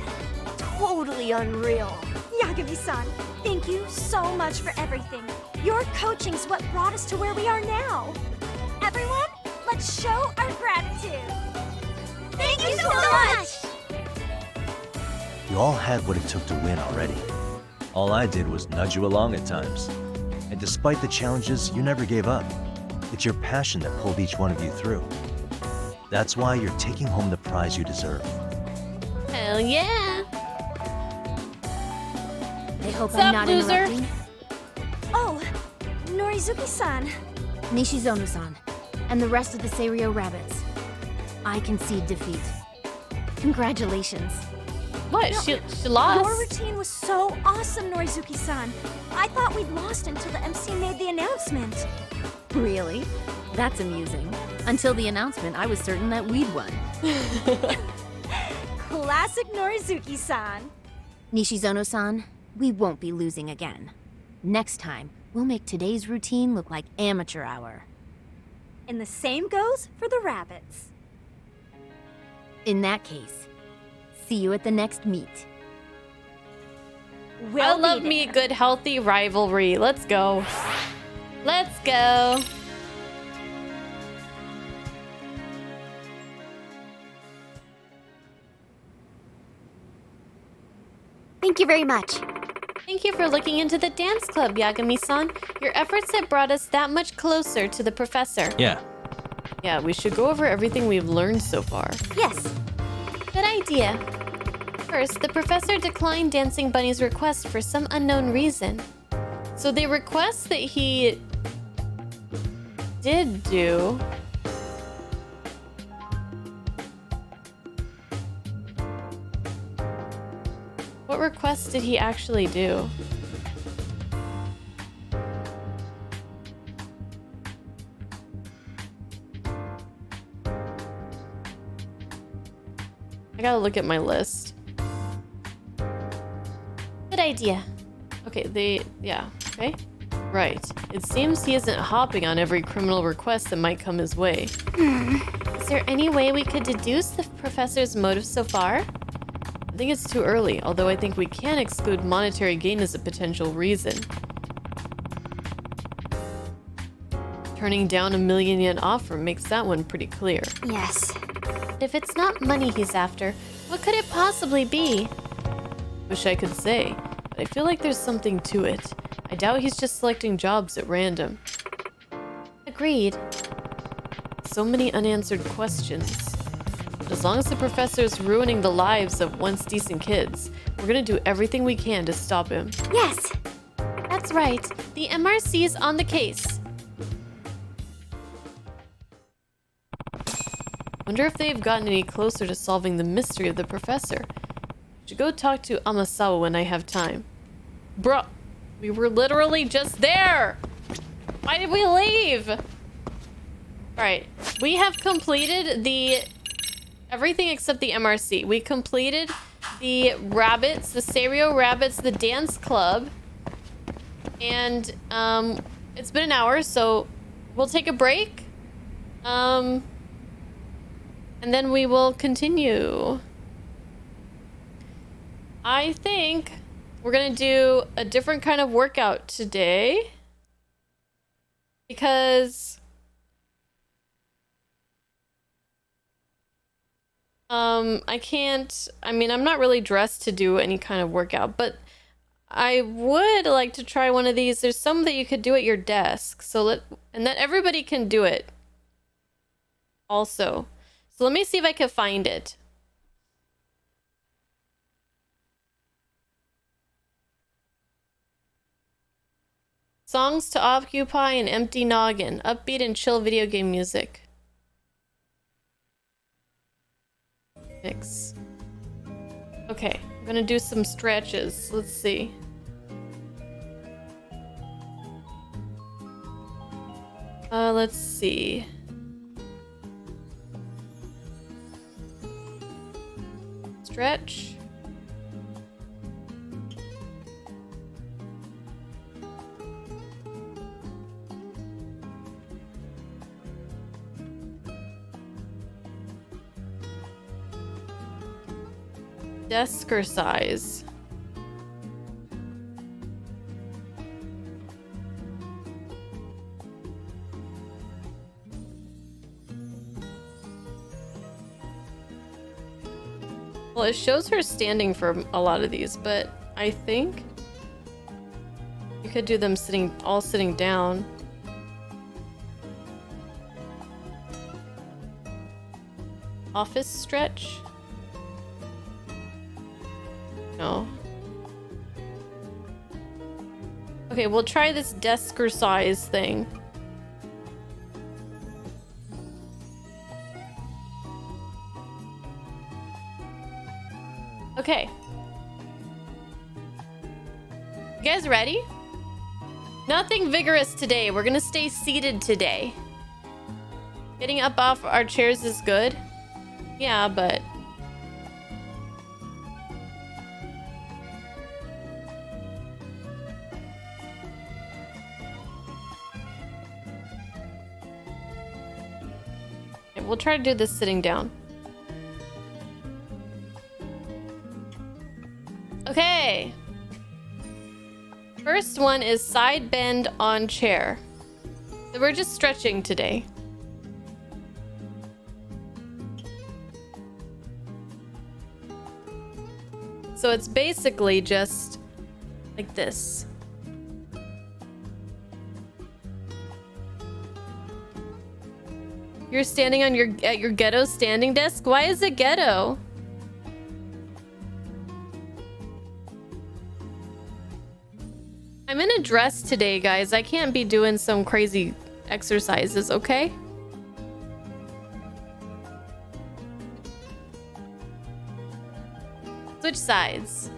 Totally unreal. Yagami-san, thank you so much for everything. Your coaching's what brought us to where we are now. Everyone, let's show our gratitude. Thank you so much! You all had what it took to win already. All I did was nudge you along at times. And despite the challenges, you never gave up. It's your passion that pulled each one of you through. That's why you're taking home the prize you deserve. Hell yeah. I hope Sup, I'm not loser? interrupting. Oh, Norizuki-san. Nishizono-san, and the rest of the Seiryo rabbits. I concede defeat. Congratulations. What? She lost? Your routine was so awesome, Norizuki-san. I thought we'd lost until the MC made the announcement. Really? That's amusing. Until the announcement, I was certain that we'd won. Classic Norizuki-san. Nishizono-san, we won't be losing again. Next time, we'll make today's routine look like amateur hour. And the same goes for the rabbits. In that case, see you at the next meet. I love me a good, healthy rivalry. Let's go. Let's go. Thank you very much. Thank you for looking into the dance club, Yagami-san. Your efforts have brought us that much closer to the professor. Yeah. Yeah, we should go over everything we've learned so far. Yes. Good idea. First, the professor declined Dancing Bunny's request for some unknown reason. So the request that he did do... What request did he actually do? I gotta look at my list. Good idea. Okay, okay. Right. It seems he isn't hopping on every criminal request that might come his way. Is there any way we could deduce the professor's motive so far? I think it's too early, although I think we can exclude monetary gain as a potential reason. Turning down a 1,000,000 yen offer makes that one pretty clear. Yes. If it's not money he's after, what could it possibly be? Wish I could say, but I feel like there's something to it. I doubt he's just selecting jobs at random. Agreed. So many unanswered questions. But as long as the professor's ruining the lives of once decent kids, we're gonna do everything we can to stop him. Yes. That's right. The MRC's on the case. Wonder if they've gotten any closer to solving the mystery of the professor. Should go talk to Amasawa when I have time. Bruh, we were literally just there! Why did we leave? Alright, we have completed everything except the MRC. We completed the rabbits, the Serio rabbits, the dance club. And, it's been an hour, so we'll take a break. And then we will continue. I think we're gonna do a different kind of workout today. Because... I'm not really dressed to do any kind of workout, but I would like to try one of these. There's some that you could do at your desk, and that everybody can do it also. So let me see if I can find it. Songs to occupy an empty noggin, upbeat and chill video game music. Mix. Okay, I'm gonna do some stretches. Let's see. Let's see. Stretch. Desker size. Well, it shows her standing for a lot of these, but I think you could do them all sitting down. Office stretch? No. Okay, we'll try this desker size thing. Okay. You guys ready? Nothing vigorous today. We're gonna stay seated today. Getting up off our chairs is good. Yeah, but... Okay, we'll try to do this sitting down. Okay. First one is side bend on chair. So we're just stretching today. So it's basically just like this. You're standing on at your ghetto standing desk? Why is it ghetto? I'm in a dress today, guys. I can't be doing some crazy exercises, okay? Switch sides.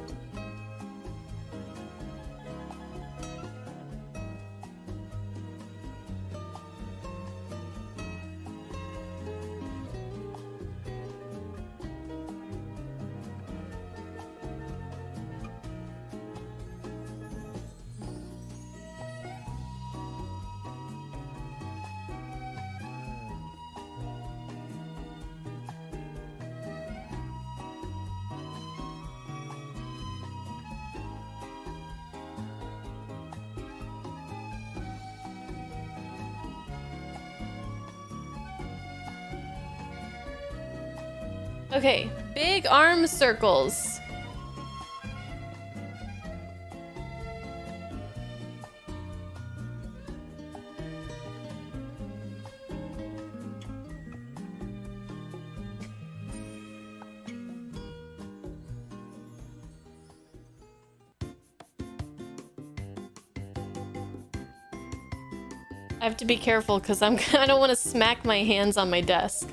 Okay, big arm circles. I have to be careful because I don't want to smack my hands on my desk.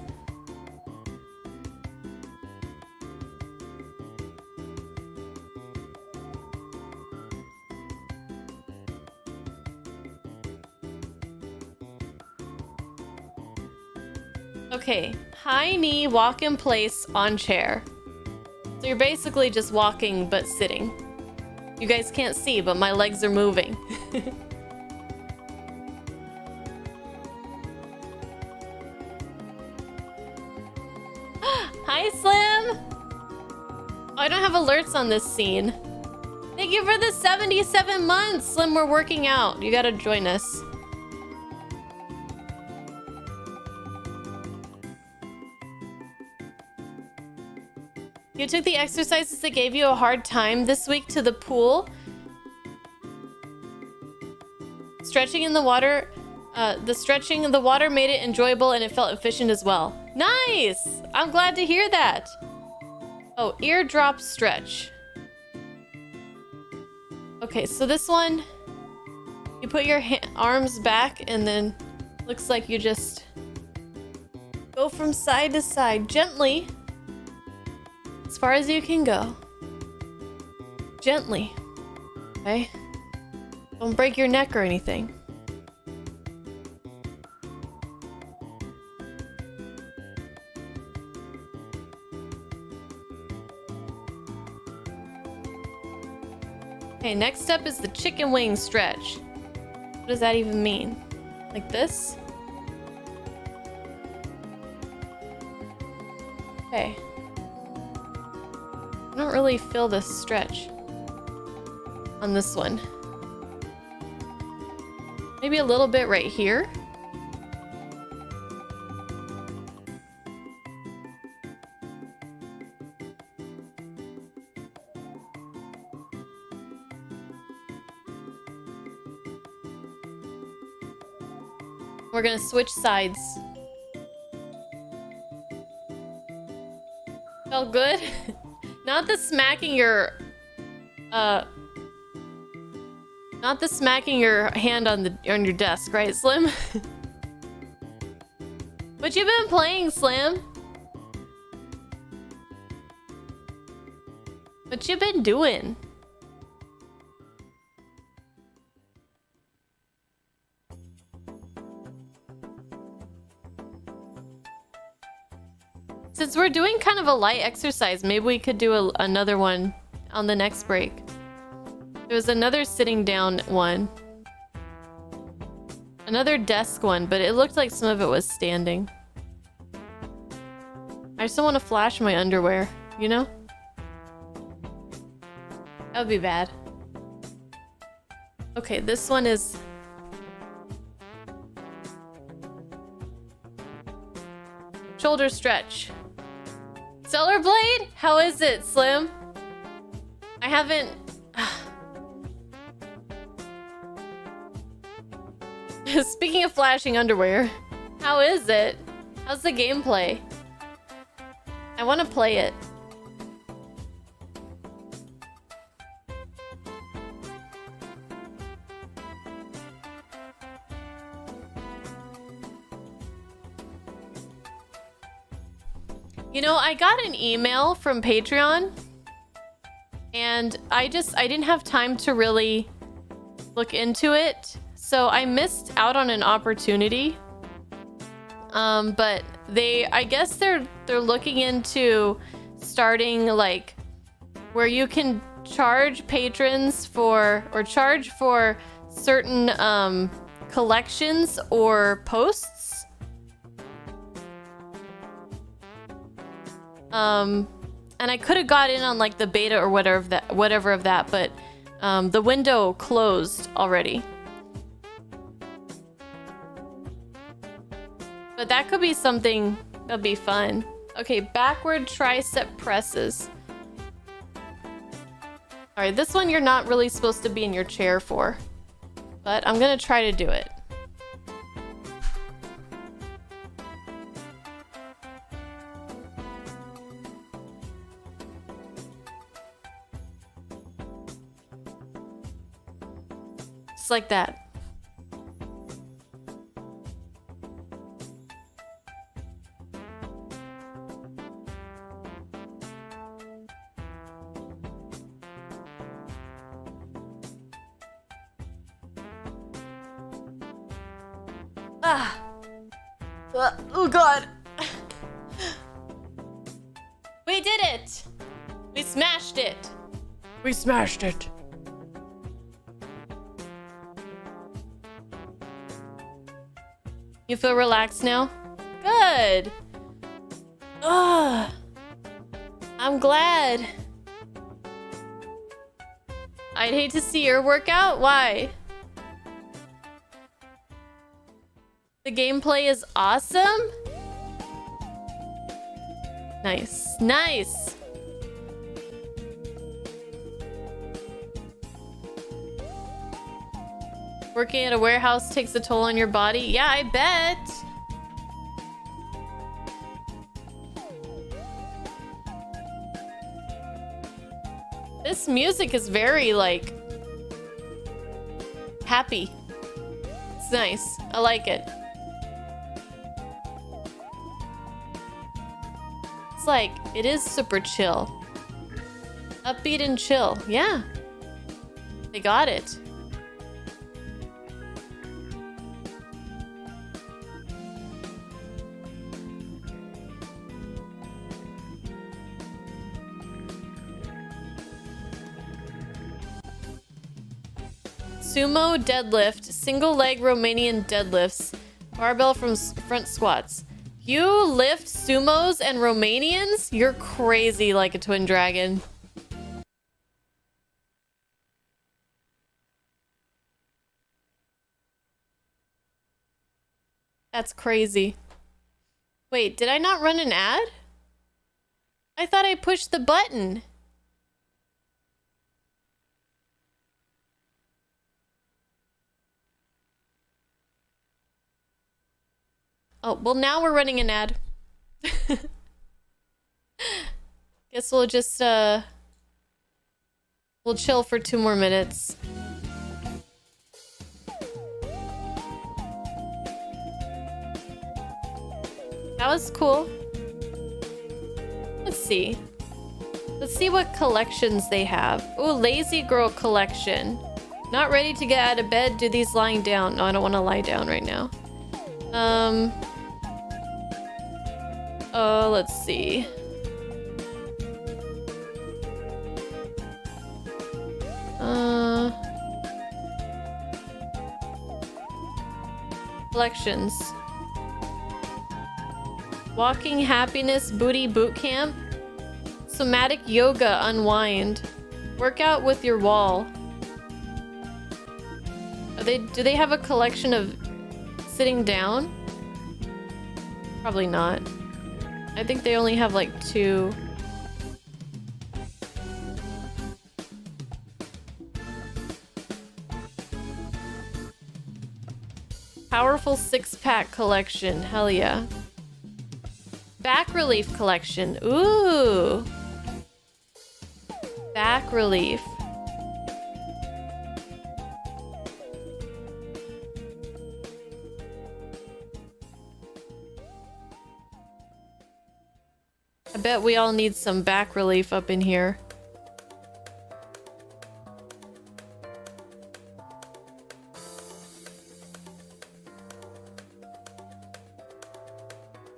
Okay, high knee walk in place on chair. So you're basically just walking but sitting. You guys can't see, but my legs are moving. Hi, Slim! Oh, I don't have alerts on this scene. Thank you for the 77 months! Slim, we're working out. You gotta join us. You took the exercises that gave you a hard time this week to the pool. Stretching in the water, the stretching in the water made it enjoyable and it felt efficient as well. Nice! I'm glad to hear that. Oh, eardrop stretch. Okay, so this one, you put your arms back and then looks like you just go from side to side gently. As far as you can go. Gently. Okay? Don't break your neck or anything. Okay, next up is the chicken wing stretch. What does that even mean? Like this? Okay. I don't really feel this stretch on this one. Maybe a little bit right here. We're gonna switch sides. Felt good? Not the smacking your not the smacking your hand on your desk, right, Slim? What you been playing, Slim? What you been doing? Since we're doing kind of a light exercise, maybe we could do another one on the next break. There was another sitting down one. Another desk one, but it looked like some of it was standing. I just don't want to flash my underwear, you know? That would be bad. Okay, this one is... shoulder stretch. Stellar Blade? How is it, Slim? I haven't... Speaking of flashing underwear, how is it? How's the gameplay? I want to play it. You know, I got an email from Patreon and I didn't have time to really look into it. So I missed out on an opportunity. But I guess they're looking into starting like where you can charge patrons for or charge for certain collections or posts. And I could have got in on like the beta or whatever of that, but the window closed already. But that could be something that'd be fun. Okay, backward tricep presses. All right, this one you're not really supposed to be in your chair for, but I'm gonna try to do it. Just like that. Oh god. We did it. We smashed it. We smashed it. You feel relaxed now? Good. Ugh. I'm glad. I'd hate to see your workout. Why? The gameplay is awesome. Nice. Nice. Working at a warehouse takes a toll on your body. Yeah, I bet. This music is very, like, happy. It's nice. I like it. It's like, it is super chill. Upbeat and chill. Yeah. They got it. Sumo deadlift, single leg Romanian deadlifts, barbell from front squats. You lift sumos and Romanians? You're crazy like a twin dragon. That's crazy. Wait, did I not run an ad? I thought I pushed the button. Oh, well now we're running an ad. Guess we'll just, we'll chill for 2 more minutes. That was cool. Let's see. Let's see what collections they have. Oh, Lazy Girl collection. Not ready to get out of bed. Do these lying down. No, I don't want to lie down right now. Let's see. Collections. Walking Happiness Booty Boot Camp. Somatic Yoga Unwind. Workout with your wall. Do they have a collection of sitting down? Probably not. I think they only have like 2. Powerful 6-pack collection. Hell yeah. Back relief collection. Ooh. Back relief. I bet we all need some back relief up in here.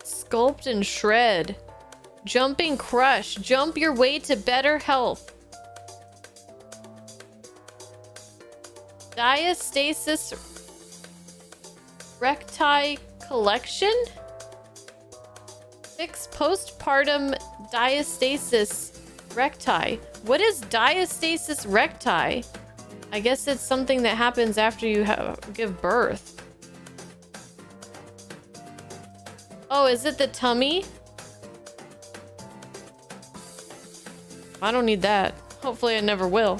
Sculpt and shred. Jumping crush. Jump your way to better health. Diastasis recti collection? Fix postpartum diastasis recti. What is diastasis recti? I guess it's something that happens after you give birth. Oh, is it the tummy? I don't need that. Hopefully I never will.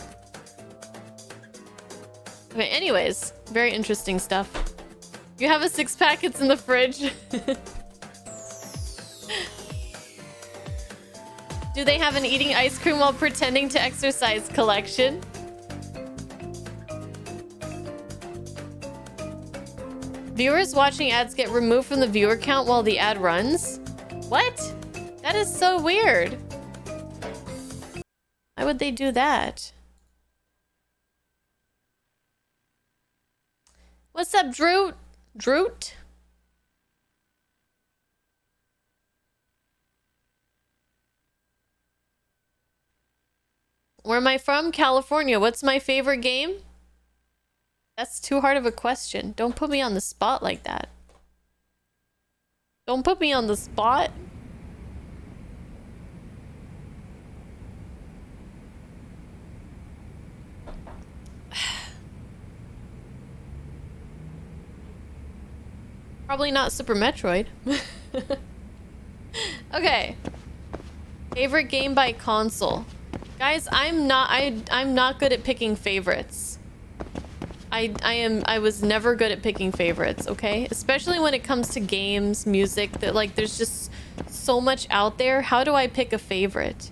Okay, anyways, very interesting stuff. You have a 6-pack, it's in the fridge. Do they have an eating ice cream while pretending to exercise collection? Viewers watching ads get removed from the viewer count while the ad runs? What? That is so weird. Why would they do that? What's up, Droot? Droot? Where am I from? California. What's my favorite game? That's too hard of a question. Don't put me on the spot like that. Don't put me on the spot. Probably not Super Metroid. Okay. Favorite game by console. Guys, I'm not good at picking favorites. I was never good at picking favorites, okay? Especially when it comes to games, music, that like there's just so much out there. How do I pick a favorite?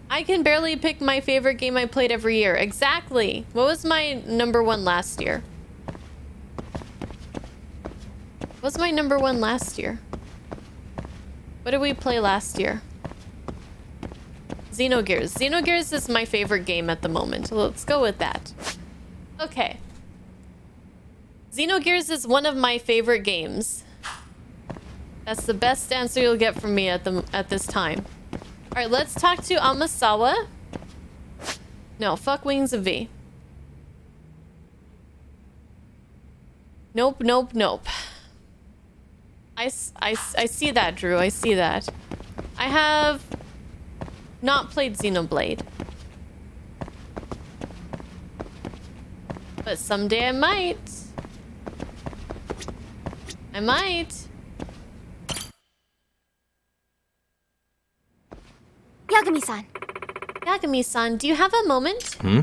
I can barely pick my favorite game I played every year. Exactly. What was my #1 last year? What was my #1 last year? What did we play last year? Xenogears. Xenogears is my favorite game at the moment. Let's go with that. Okay. Xenogears is one of my favorite games. That's the best answer you'll get from me at this time. All right, let's talk to Amasawa. No, fuck Wings of V. Nope, nope, nope. I see that, Drew. I see that. I have not played Xenoblade. But someday I might. I might. Yagami-san. Yagami-san, do you have a moment? Hmm?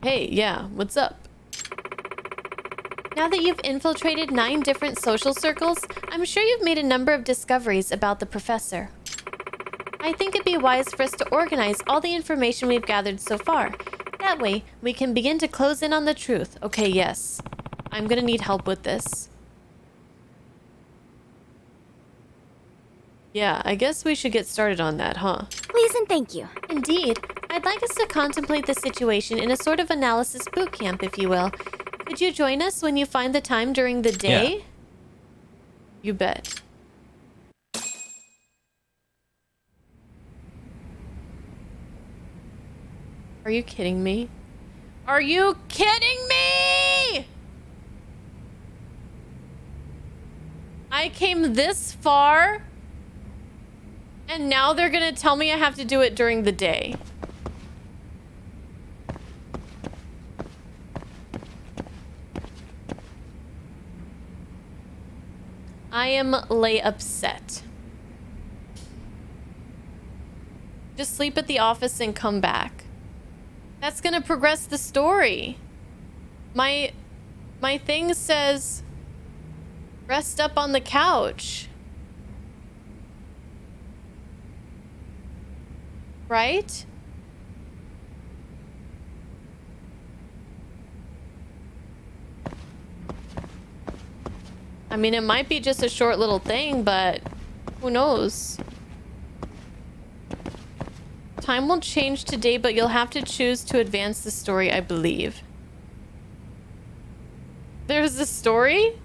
Hey, yeah, what's up? Now that you've infiltrated 9 different social circles, I'm sure you've made a number of discoveries about the professor. I think it'd be wise for us to organize all the information we've gathered so far. That way, we can begin to close in on the truth. Okay, yes. I'm gonna need help with this. Yeah, I guess we should get started on that, huh? Please and thank you. Indeed. I'd like us to contemplate the situation in a sort of analysis boot camp, if you will. Could you join us when you find the time during the day? Yeah. You bet. Are you kidding me? Are you kidding me? I came this far, and now they're gonna tell me I have to do it during the day. I am lay upset. Just sleep at the office and come back. That's gonna progress the story. My thing says rest up on the couch. Right? I mean, it might be just a short little thing, but who knows? Time will change today, but you'll have to choose to advance the story, I believe. There's a story?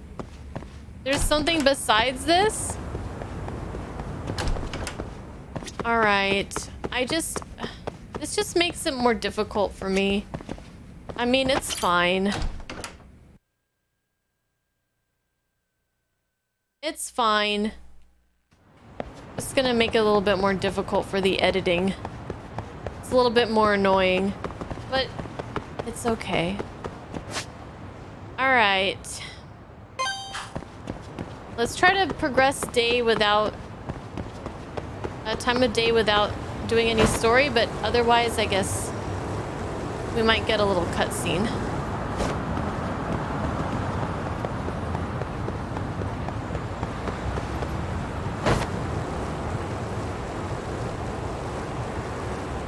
There's something besides this? Alright. This just makes it more difficult for me. I mean, it's fine. It's fine. It's gonna make it a little bit more difficult for the editing. It's a little bit more annoying, but it's okay. Alright. Let's try to progress day without... time of day without doing any story, but otherwise, I guess we might get a little cutscene.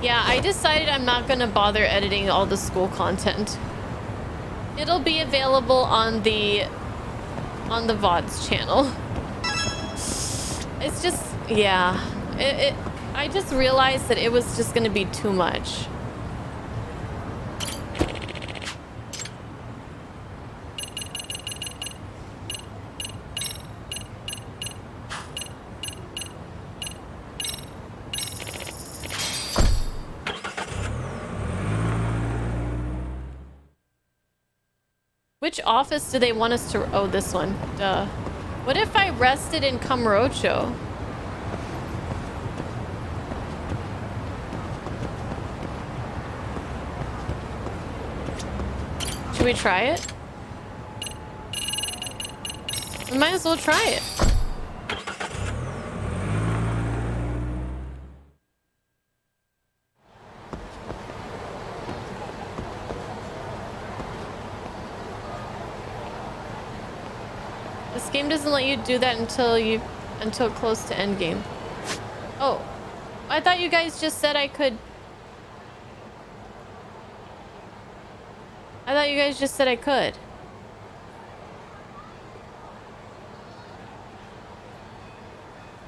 Yeah, I decided I'm not gonna bother editing all the school content. It'll be available on the VODs channel. It's just, yeah. I just realized that it was just gonna be too much. Which office do they want us to... Oh, this one. Duh. What if I rested in Kamurocho? Should we try it? We might as well try it. This game doesn't let you do that until close to endgame. Oh, I thought you guys just said I could. I thought you guys just said I could.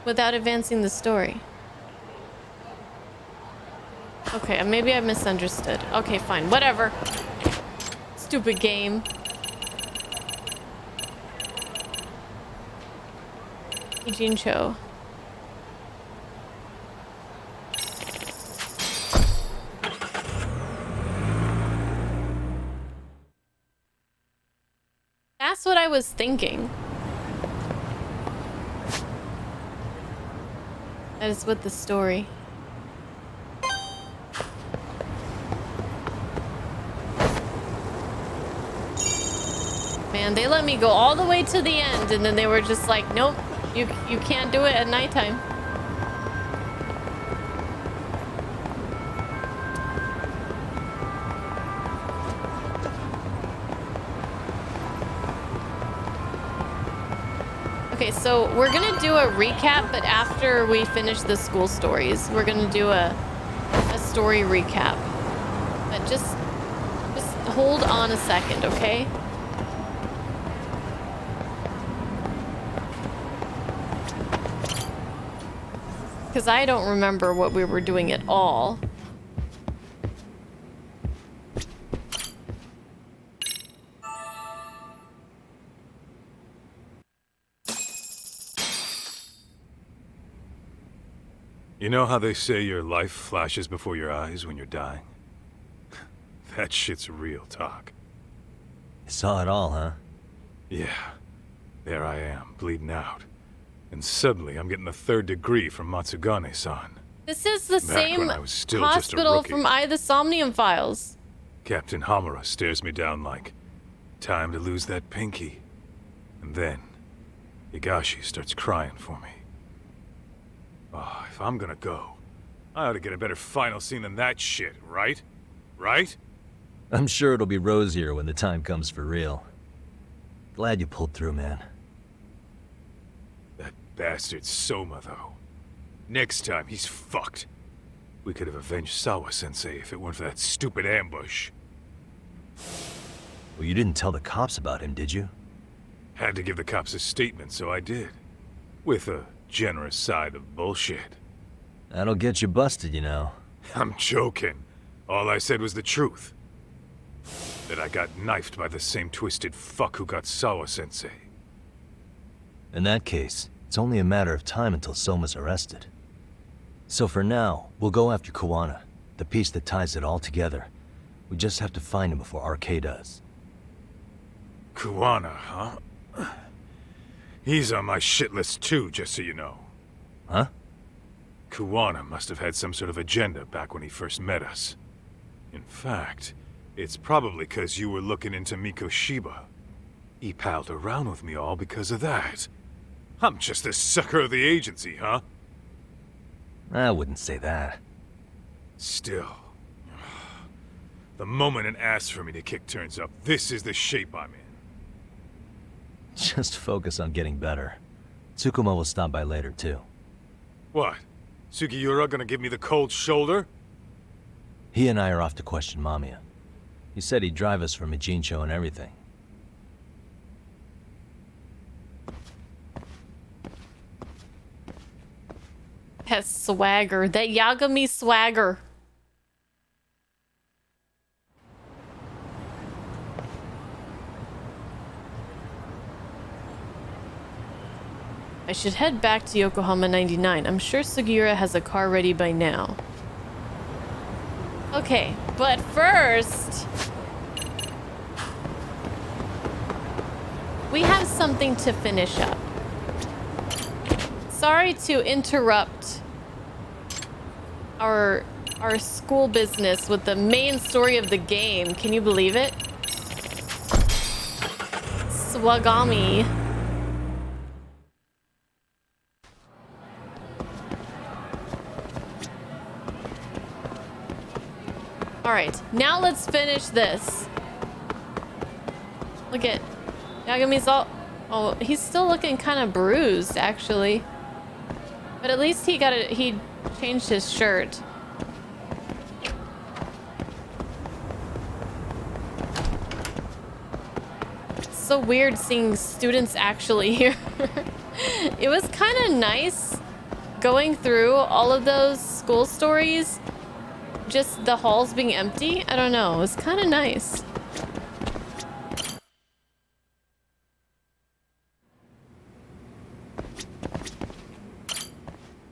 Without advancing the story. Okay, maybe I misunderstood. Okay, fine, whatever. Stupid game. Jincho. That's what I was thinking. That is with the story. Man, they let me go all the way to the end, and then they were just like, nope, you can't do it at nighttime. Okay, so we're gonna do a recap, but after we finish the school stories, we're gonna do a story recap. But just hold on a second, okay? Because I don't remember what we were doing at all. You know how they say your life flashes before your eyes when you're dying? That shit's real talk. You saw it all, huh? Yeah. There I am, bleeding out. And suddenly I'm getting the 3rd degree from Matsugane-san. This is the Back same when I was still just a hospital rookie. from the Somnium Files. Captain Hamura stares me down like, time to lose that pinky. And then, Higashi starts crying for me. Oh, if I'm gonna go, I ought to get a better final scene than that shit, right? Right? I'm sure it'll be rosier when the time comes for real. Glad you pulled through, man. That bastard Soma, though. Next time, he's fucked. We could have avenged Sawa-sensei if it weren't for that stupid ambush. Well, you didn't tell the cops about him, did you? Had to give the cops a statement, so I did. With a generous side of bullshit. That'll get you busted, you know. I'm joking. All I said was the truth. That I got knifed by the same twisted fuck who got Sawa-sensei. In that case, it's only a matter of time until Soma's arrested. So for now, we'll go after Kuwana, the piece that ties it all together. We just have to find him before RK does. Kuwana, huh? He's on my shit list too, just so you know. Huh? Kuwana must have had some sort of agenda back when he first met us. In fact, it's probably because you were looking into Mikoshiba. He palled around with me all because of that. I'm just a sucker of the agency, huh? I wouldn't say that. Still. The moment it asks for me to kick turns up, this is the shape I'm in. Just focus on getting better. Tsukuma will stop by later, too. What? Sugiura gonna give me the cold shoulder? He and I are off to question Mamiya. He said he'd drive us from Mijincho and everything. That swagger. That Yagami swagger. I should head back to Yokohama 99. I'm sure Sugiura has a car ready by now. Okay, but first... we have something to finish up. Sorry to interrupt our school business with the main story of the game. Can you believe it? Swagami. Alright, now let's finish this. Look at Yagami's all... oh, he's still looking kind of bruised, actually. But at least he changed his shirt. It's so weird seeing students actually here. It was kind of nice going through all of those school stories. Just the halls being empty. I don't know. It was kind of nice.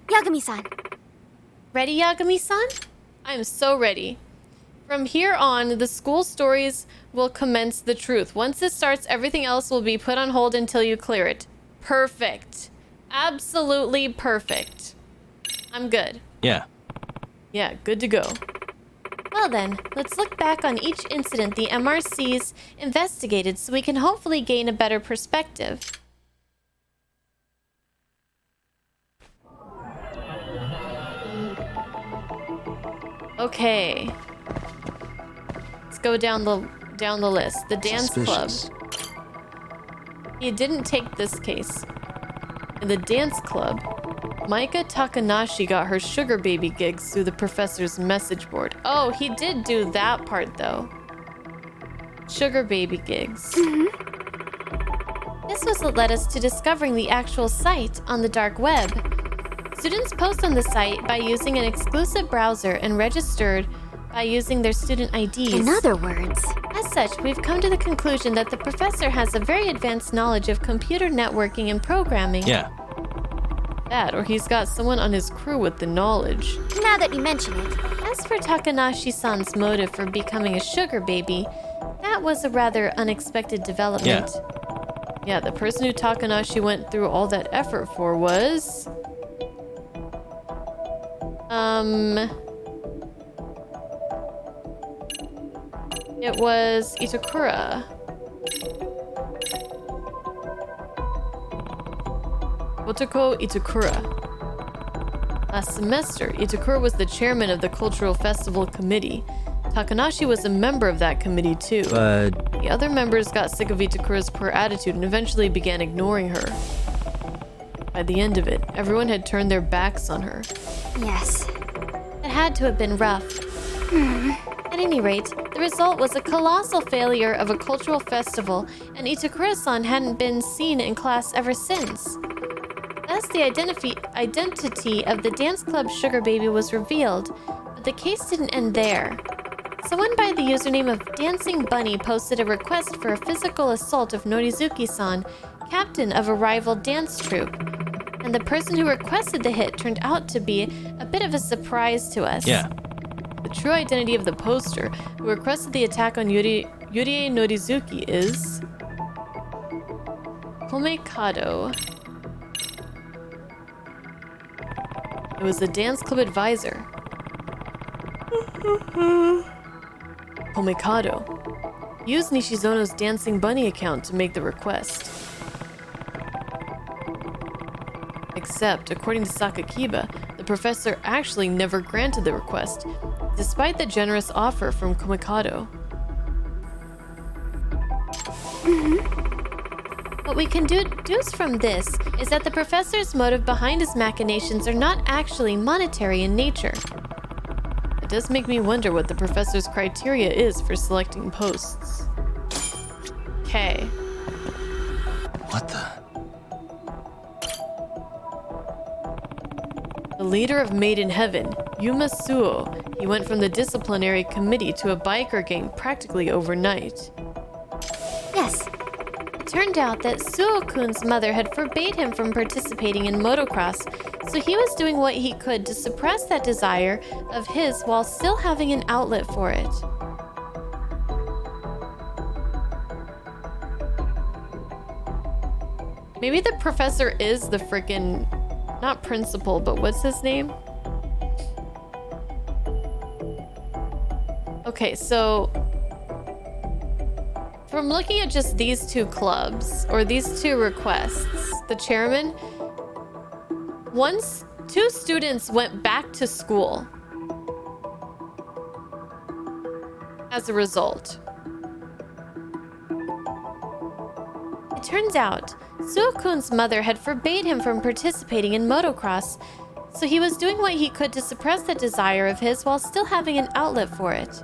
Yagami-san. Ready, Yagami-san? I'm so ready. From here on, the school stories will commence the truth. Once it starts, everything else will be put on hold until you clear it. Perfect. Absolutely perfect. I'm good. Yeah. Yeah, good to go. Well then, let's look back on each incident the MRC's investigated so we can hopefully gain a better perspective. Okay. Let's go down the list. The dance club. He didn't take this case. In the dance club, Maika Takanashi got her sugar baby gigs through the professor's message board. Oh, he did do that part though. Sugar baby gigs. This was what led us to discovering the actual site on the dark web. Students post on the site by using an exclusive browser and registered by using their student IDs. In other words, As such, we've come to the conclusion that the professor has a very advanced knowledge of computer networking and programming. Yeah. That, or he's got someone on his crew with the knowledge. Now that you mention it. As for Takanashi-san's motive for becoming a sugar baby, that was a rather unexpected development. Yeah, the person who Takanashi went through all that effort for was... It was Itakura. Otoko Itakura. Last semester, Itakura was the chairman of the Cultural Festival Committee. Takanashi was a member of that committee too. But The other members got sick of Itakura's poor attitude and eventually began ignoring her. By the end of it, everyone had turned their backs on her. Yes. It had to have been rough. At any rate, the result was a colossal failure of a cultural festival, and Itakura-san hadn't been seen in class ever since. Thus, the identity of the dance club Sugar Baby was revealed, but the case didn't end there. Someone by the username of Dancing Bunny posted a request for a physical assault of Norizuki-san, captain of a rival dance troupe. And the person who requested the hit turned out to be a bit of a surprise to us. yeah, The true identity of the poster who requested the attack on Yurie Norizuki is... Komekado. It was the dance club advisor. Komekado used Nishizono's Dancing Bunny account to make the request. Except, according to Sakakiba, the professor actually never granted the request, despite the generous offer from Komekado. What we can deduce from this is that the professor's motive behind his machinations are not actually monetary in nature. It does make me wonder what the professor's criteria is for selecting posts. Okay. what the? The leader of Made in Heaven, Yuma Suo, he went from the disciplinary committee to a biker gang practically overnight. Yes. It turned out that Suo-kun's mother had forbade him from participating in motocross, so he was doing what he could to suppress that desire of his while still having an outlet for it. Maybe the professor is the frickin', not principal, but what's his name? Okay, so from looking at just these two clubs, or these two requests, the chairman, two students went back to school as a result. It turns out, Suo-kun's mother had forbade him from participating in motocross, so he was doing what he could to suppress that desire of his while still having an outlet for it.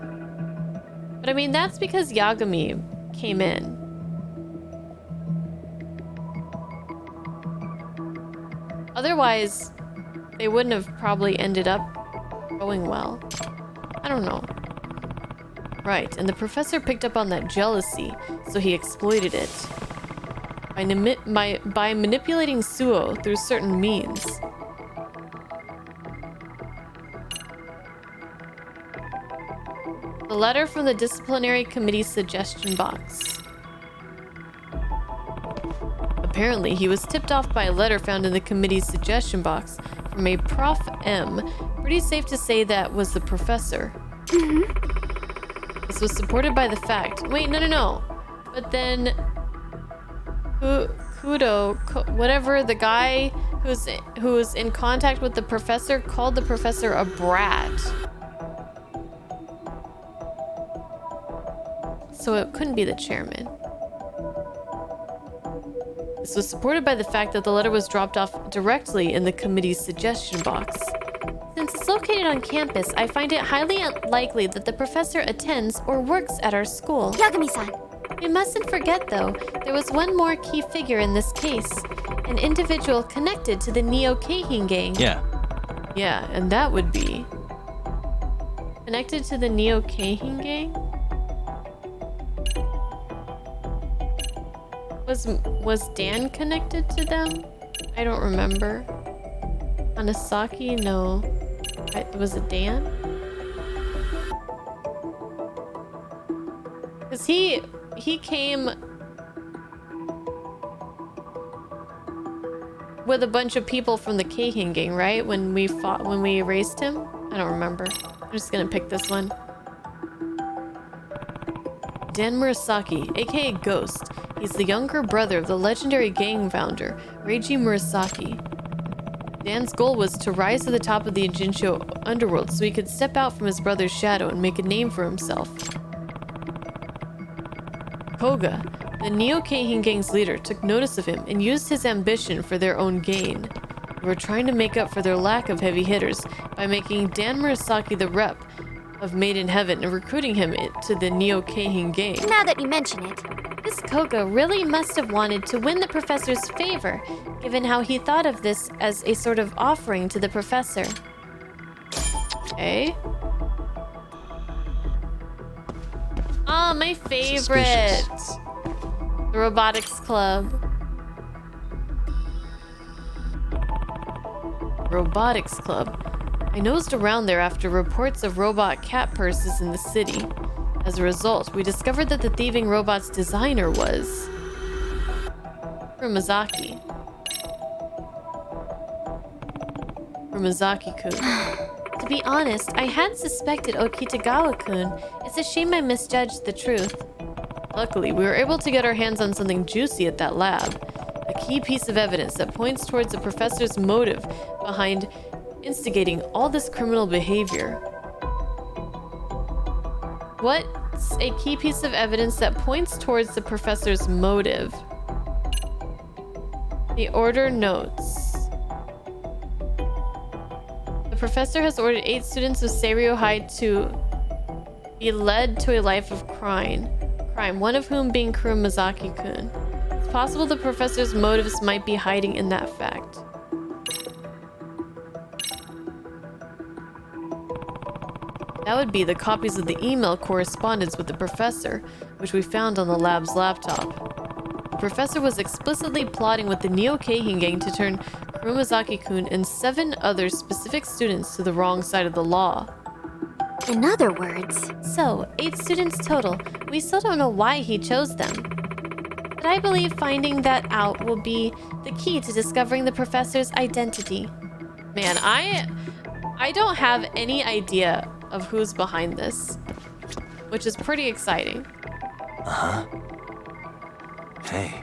But I mean, that's because Yagami came in. Otherwise, they wouldn't have probably ended up going well. I don't know. Right, and the professor picked up on that jealousy, so he exploited it. By manipulating Suo through certain means. The letter from the disciplinary committee's suggestion box. Apparently, he was tipped off by a letter found in the committee's suggestion box from a Prof. M. Pretty safe to say that was the professor. This was supported by the fact... Wait, no. But then... whatever, the guy who's in contact with the professor called the professor a brat. So it couldn't be the chairman. This was supported by the fact that the letter was dropped off directly in the committee's suggestion box. Since it's located on campus, I find it highly unlikely that the professor attends or works at our school. Yagami-san. We mustn't forget, though, there was one more key figure in this case. An individual connected to the Neo-Keihin gang. Yeah. Yeah, and that would be... Connected to the Neo-Keihin gang? Was Dan connected to them? I don't remember. Hanasaki? No. Was it Dan? Because he came with a bunch of people from the Keihin gang, right? When we erased him? I don't remember. I'm just gonna pick this one. Dan Murasaki, aka Ghost. He's the younger brother of the legendary gang founder, Reiji Murasaki. Dan's goal was to rise to the top of the Ijincho underworld so he could step out from his brother's shadow and make a name for himself. Koga, the Neo-Keihin gang's leader, took notice of him and used his ambition for their own gain. They were trying to make up for their lack of heavy hitters by making Dan Murasaki the rep of Made in Heaven and recruiting him to the Neo-Keihin gang. Now that you mention it, This Koga really must have wanted to win the professor's favor, given how he thought of this as a sort of offering to the professor. Okay. Oh, my favorite. Suspicious. The Robotics Club. Robotics Club. I nosed around there after reports of robot cat purses in the city. As a result, we discovered that the thieving robot's designer was Kurumazaki. Kurumazaki-kun. To be honest, I had suspected Okitagawa-kun. It's a shame I misjudged the truth. Luckily, we were able to get our hands on something juicy at that lab. A key piece of evidence that points towards the professor's motive behind instigating all this criminal behavior. What's a key piece of evidence that points towards the professor's motive? The order notes. The professor has ordered 8 students of Seiryo High to be led to a life of crime, one of whom being Kurumazaki-kun. It's possible the professor's motives might be hiding in that fact. That would be the copies of the email correspondence with the professor, which we found on the lab's laptop. The professor was explicitly plotting with the Neo-Keihin gang to turn Kurumazaki-kun and 7 other specific students to the wrong side of the law. in other words, So, 8 students total. We still don't know why he chose them. But I believe finding that out will be the key to discovering the professor's identity. Man, I don't have any idea of who's behind this, which is pretty exciting. Uh-huh. Hey.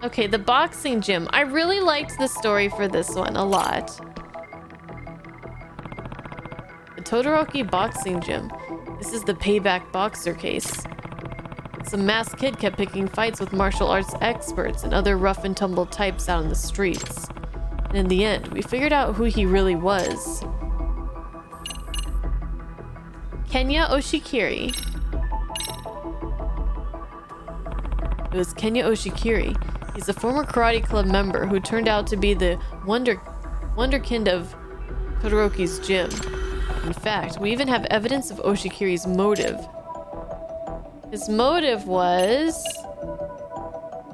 Okay, the boxing gym. I really liked the story for this one a lot. The Todoroki boxing gym. This is the payback boxer case. Some masked kid kept picking fights with martial arts experts and other rough and tumble types out in the streets. And in the end, we figured out who he really was. Kenya Oshikiri. It was Kenya Oshikiri. He's a former karate club member who turned out to be the wonderkind of Todoroki's gym. In fact, we even have evidence of Oshikiri's motive. His motive was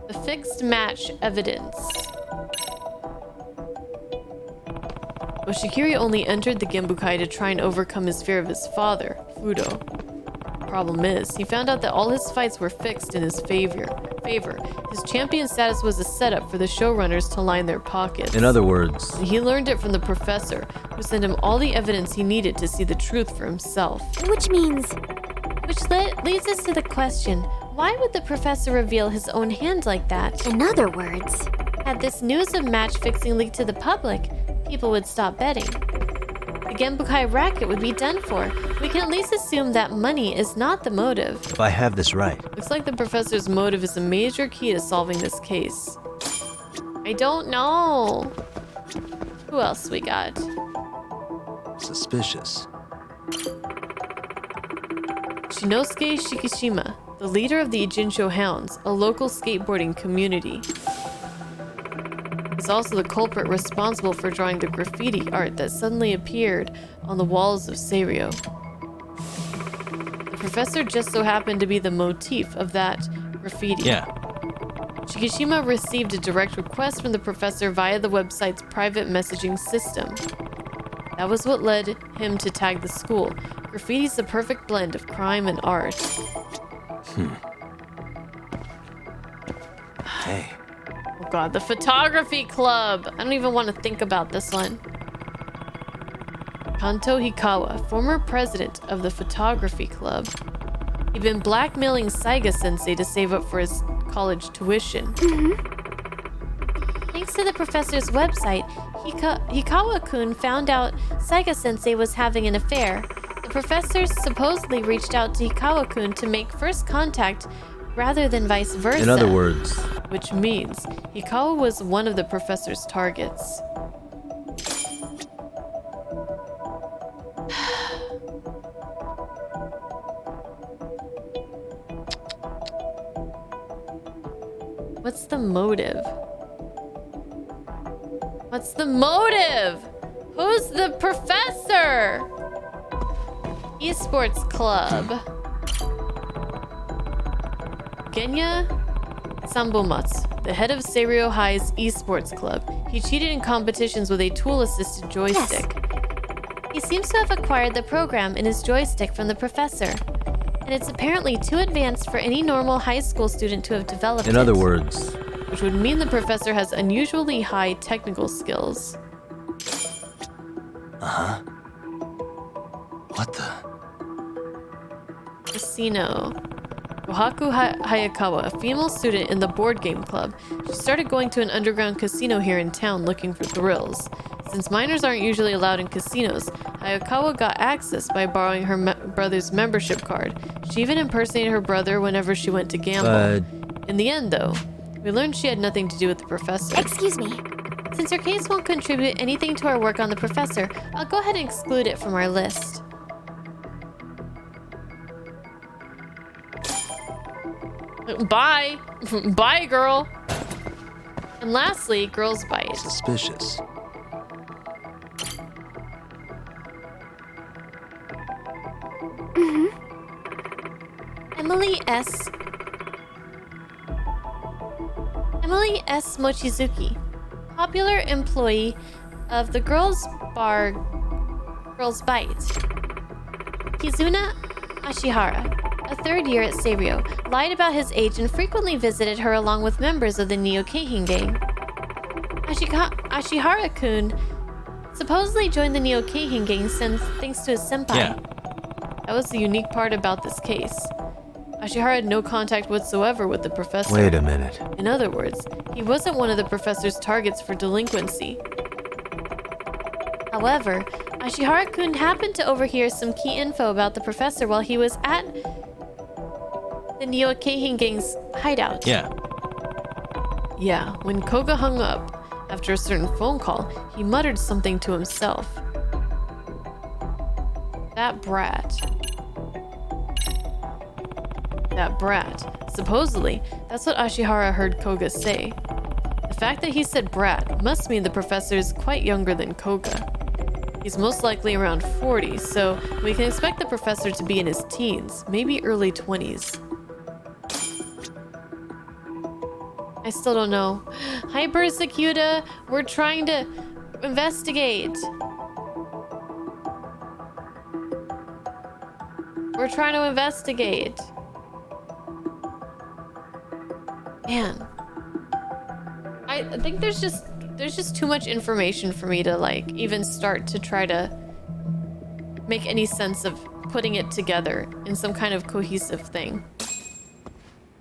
the fixed match evidence. Oshikiri only entered the Genbukai to try and overcome his fear of his father, Fudo. Problem is, he found out that all his fights were fixed in his favor. His champion status was a setup for the showrunners to line their pockets. In other words, And he learned it from the professor, who sent him all the evidence he needed to see the truth for himself. which means Which leads us to the question, why would the professor reveal his own hand like that? in other words, Had this news of match fixing leaked to the public, people would stop betting. The Genbukai racket would be done for. We can at least assume that money is not the motive. if I have this right, Looks like the professor's motive is a major key to solving this case. I don't know. Who else we got? suspicious. Shinosuke Shikishima, the leader of the Ijincho Hounds, a local skateboarding community. He's also the culprit responsible for drawing the graffiti art that suddenly appeared on the walls of Seiryo. The professor just so happened to be the motif of that graffiti. Yeah. Chikishima received a direct request from the professor via the website's private messaging system. That was what led him to tag the school. Graffiti's the perfect blend of crime and art. Hey. Oh god, the photography club! I don't even want to think about this one. Kanto Hikawa, former president of the photography club. He'd been blackmailing Saiga-sensei to save up for his college tuition. Thanks to the professor's website, Hikawa-kun found out Saiga-sensei was having an affair. The professor supposedly reached out to Hikawa-kun to make first contact rather than vice versa. In other words, which means Hikawa was one of the professor's targets. What's the motive? What's the motive? Who's the professor? Esports club. Genya Sambomatsu, the head of Seiryo High's esports club. He cheated in competitions with a tool-assisted joystick. Yes. He seems to have acquired the program in his joystick from the professor. And it's apparently too advanced for any normal high school student to have developed in other words, which would mean the professor has unusually high technical skills. What the? Casino. Kohaku Hayakawa, a female student in the board game club. She started going to an underground casino here in town looking for thrills. Since minors aren't usually allowed in casinos, Hayakawa got access by borrowing her brother's membership card. She even impersonated her brother whenever she went to gamble. In the end, though, we learned she had nothing to do with the professor. Excuse me. Since her case won't contribute anything to our work on the professor, I'll go ahead and exclude it from our list. Bye. Bye, girl. And lastly, Girls Bite. Suspicious. Emily S. Mochizuki, popular employee of the girls' bar Girls Bite. Kizuna Ashihara, a third year at Seiryo, lied about his age and frequently visited her along with members of the Neo-Keihin gang. Ashihara-kun supposedly joined the Neo-Keihin gang thanks to his senpai. Yeah. That was the unique part about this case. Ashihara had no contact whatsoever with the professor. Wait a minute. In other words, he wasn't one of the professor's targets for delinquency. However, Ashihara-kun happened to overhear some key info about the professor while he was at the Neo-Keihin gang's hideout. Yeah, when Koga hung up after a certain phone call, he muttered something to himself. That brat. Supposedly, that's what Ashihara heard Koga say. The fact that he said brat must mean the professor is quite younger than Koga. He's most likely around 40, so we can expect the professor to be in his teens, maybe early 20s. I still don't know. Hi, Persecuta. We're trying to investigate. Man, I think there's just too much information for me to like even start to try to make any sense of putting it together in some kind of cohesive thing. I'm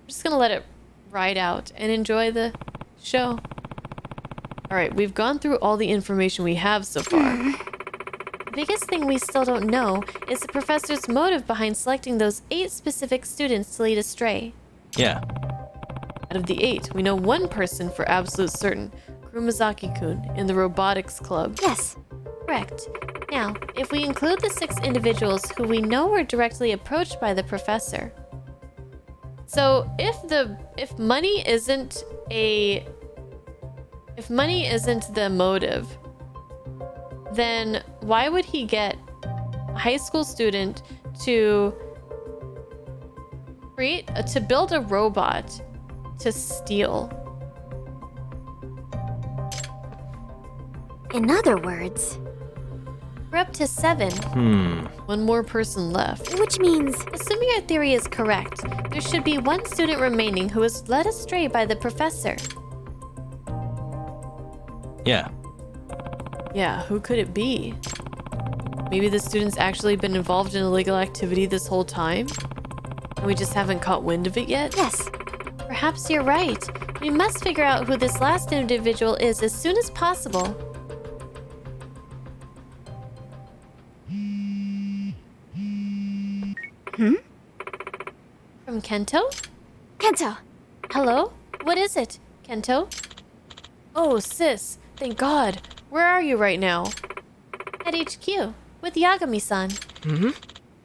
just gonna let it ride out and enjoy the show. All right, we've gone through all the information we have so far. The biggest thing we still don't know is the professor's motive behind selecting those 8 specific students to lead astray. Yeah. Out of the 8, we know one person for absolute certain, Kurumazaki-kun in the robotics club. Yes. Correct. Now, if we include the 6 individuals who we know were directly approached by the professor. So, if money isn't the motive, then why would he get a high school student to build a robot to steal? In other words, We're up to 7. One more person left. which means Assuming our theory is correct, there should be one student remaining who was led astray by the professor. Yeah. Yeah, who could it be? Maybe the student's actually been involved in illegal activity this whole time? And we just haven't caught wind of it yet? yes. Perhaps you're right. We must figure out who this last individual is as soon as possible. From Kento? Kento, Hello? What is it, Kento? Oh, sis. Thank God. Where are you right now? At HQ, with Yagami-san.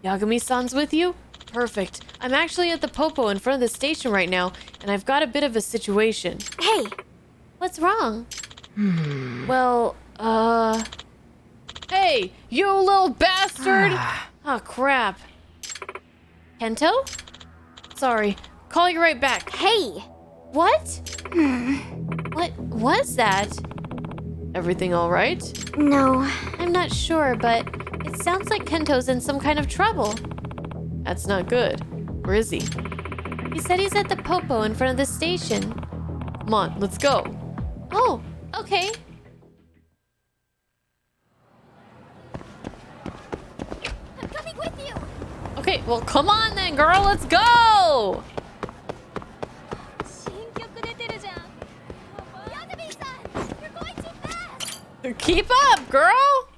Yagami-san's with you? Perfect. I'm actually at the Popo in front of the station right now, and I've got a bit of a situation. hey, What's wrong? Well, Hey, you little bastard! Oh, crap. Kento? Sorry. Call you right back. hey. What? What was that? Everything all right? No, I'm not sure, but it sounds like Kento's in some kind of trouble. That's not good. Where is he? He said he's at the Popo in front of the station. Come on, let's go. Oh, okay. I'm coming with you. Okay, well, come on then, girl, let's go! Yagami-san, you're going too fast. Keep up, girl!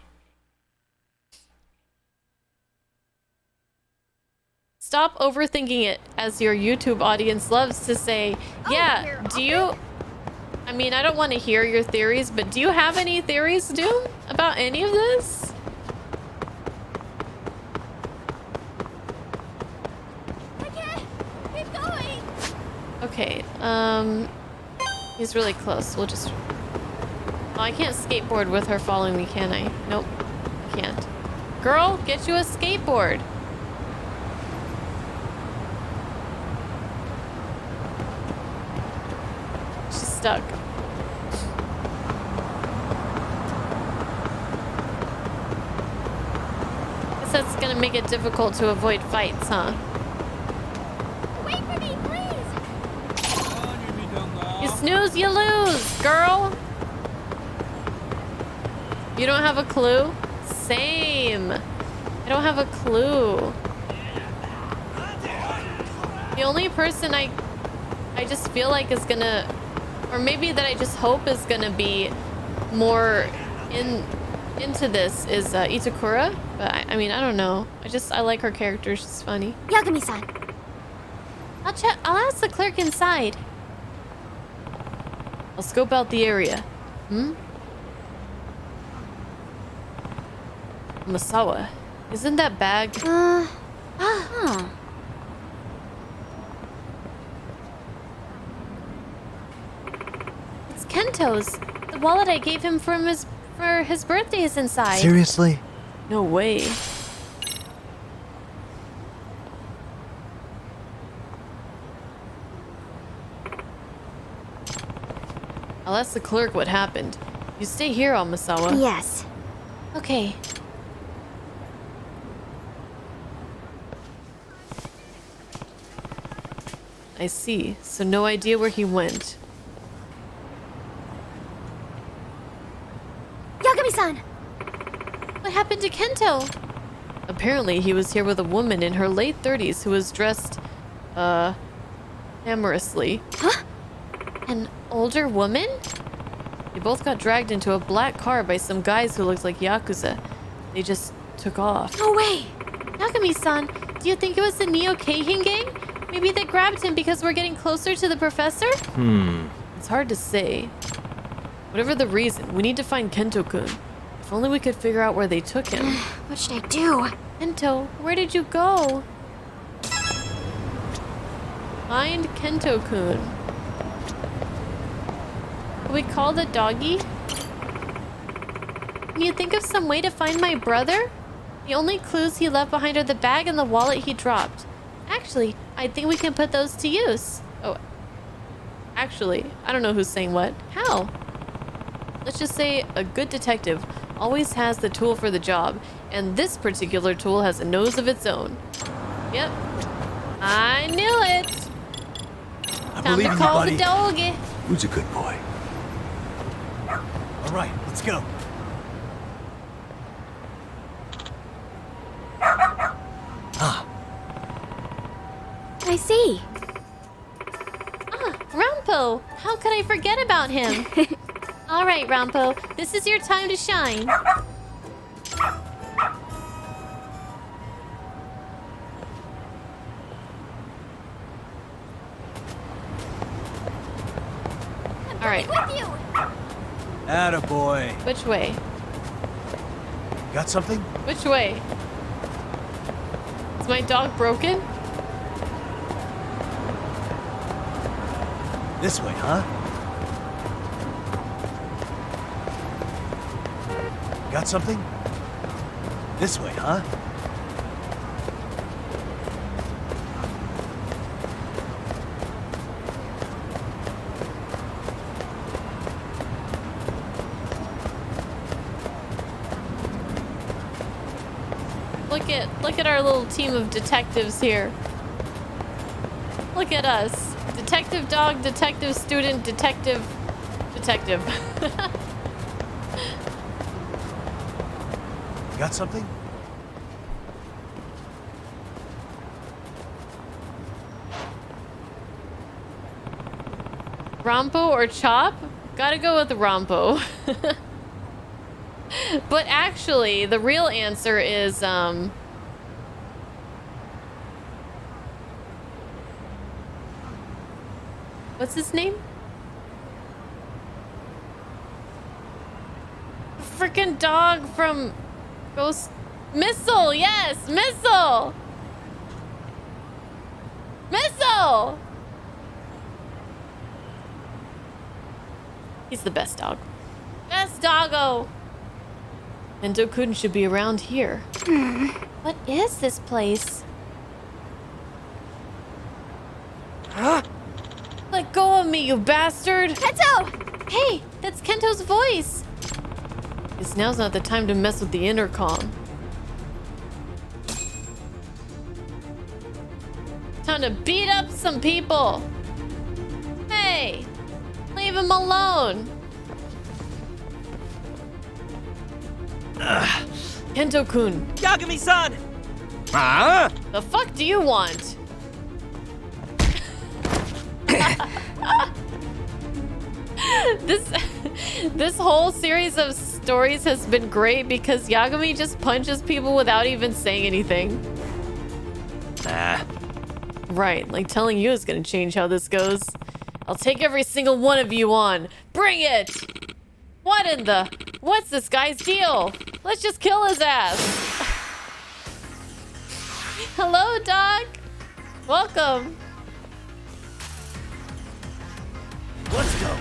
Stop overthinking it, as your YouTube audience loves to say. Yeah, you're do you... I mean, I don't want to hear your theories, but do you have any theories, Doom, about any of this? I can't. Keep going. Okay, he's really close. We'll just... Oh, I can't skateboard with her following me, can I? Nope, I can't. Girl, get you a skateboard. She's stuck. Guess that's gonna make it difficult to avoid fights, huh? Wait for me, please. You snooze, you lose, girl. You don't have a clue? Same. I don't have a clue. The only person I just feel like is gonna, or maybe that I just hope is gonna be more into this is Itakura. But I mean, I don't know. I like her character. She's funny. Yagami-san, I'll ask the clerk inside. I'll scope out the area. Masawa, isn't that bag? It's Kento's. The wallet I gave him for his birthday is inside. Seriously? No way. I'll ask the clerk what happened. You stay here, Masawa. yes. Okay. I see. So no idea where he went. Yagami-san, What happened to Kento? Apparently, he was here with a woman in her late 30s who was dressed, amorously. Huh? An older woman? They both got dragged into a black car by some guys who looked like Yakuza. They just took off. no way. Yagami-san, do you think it was the Neo Keihin gang? Maybe they grabbed him because we're getting closer to the professor? It's hard to say. Whatever the reason, we need to find Kento-kun. If only we could figure out where they took him. What should I do? Kento, where did you go? Find Kento-kun. Can we call the doggy? Can you think of some way to find my brother? The only clues he left behind are the bag and the wallet he dropped. Actually, I think we can put those to use. Oh, actually, I don't know who's saying what. How? Let's just say a good detective always has the tool for the job, and this particular tool has a nose of its own. Yep. I knew it! I Time believe to in you, call buddy. the doggy. Who's a good boy? All right, let's go. Ah, I see. Ah, Rampo! How could I forget about him? All right, Rampo, this is your time to shine. All right, With you! attaboy. which way? Got something? Which way? Is my dog broken? This way, huh? Got something? This way, huh? Look at our little team of detectives here. Look at us. Detective dog, detective student, detective. Got something? Rompo or Chop? Gotta go with Rompo. But actually, the real answer is, what's his name? Freaking dog from Ghost... Missile! Yes! Missile! Missile! He's the best dog. Best doggo! Endo-kun should be around here. What is this place? Let go of me, you bastard! Kento! Hey, that's Kento's voice! Guess now's not the time to mess with the intercom. Time to beat up some people! Hey! Leave him alone! Kento-kun, Yagami-san! the fuck do you want? This whole series of stories has been great because Yagami just punches people without even saying anything. Nah. Right, like telling you is gonna change how this goes. I'll take every single one of you on. Bring it! What in the... What's this guy's deal? Let's just kill his ass. Hello, Doc. Welcome. Let's go.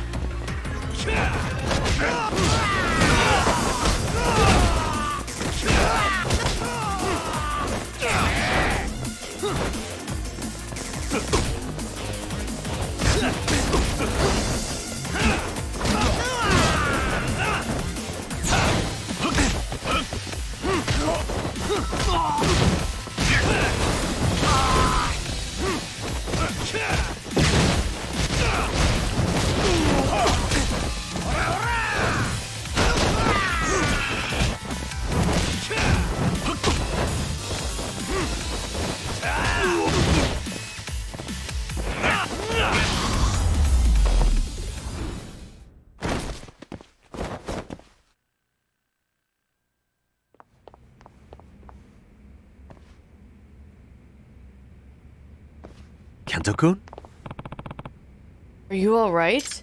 Kento-kun? Are you all right?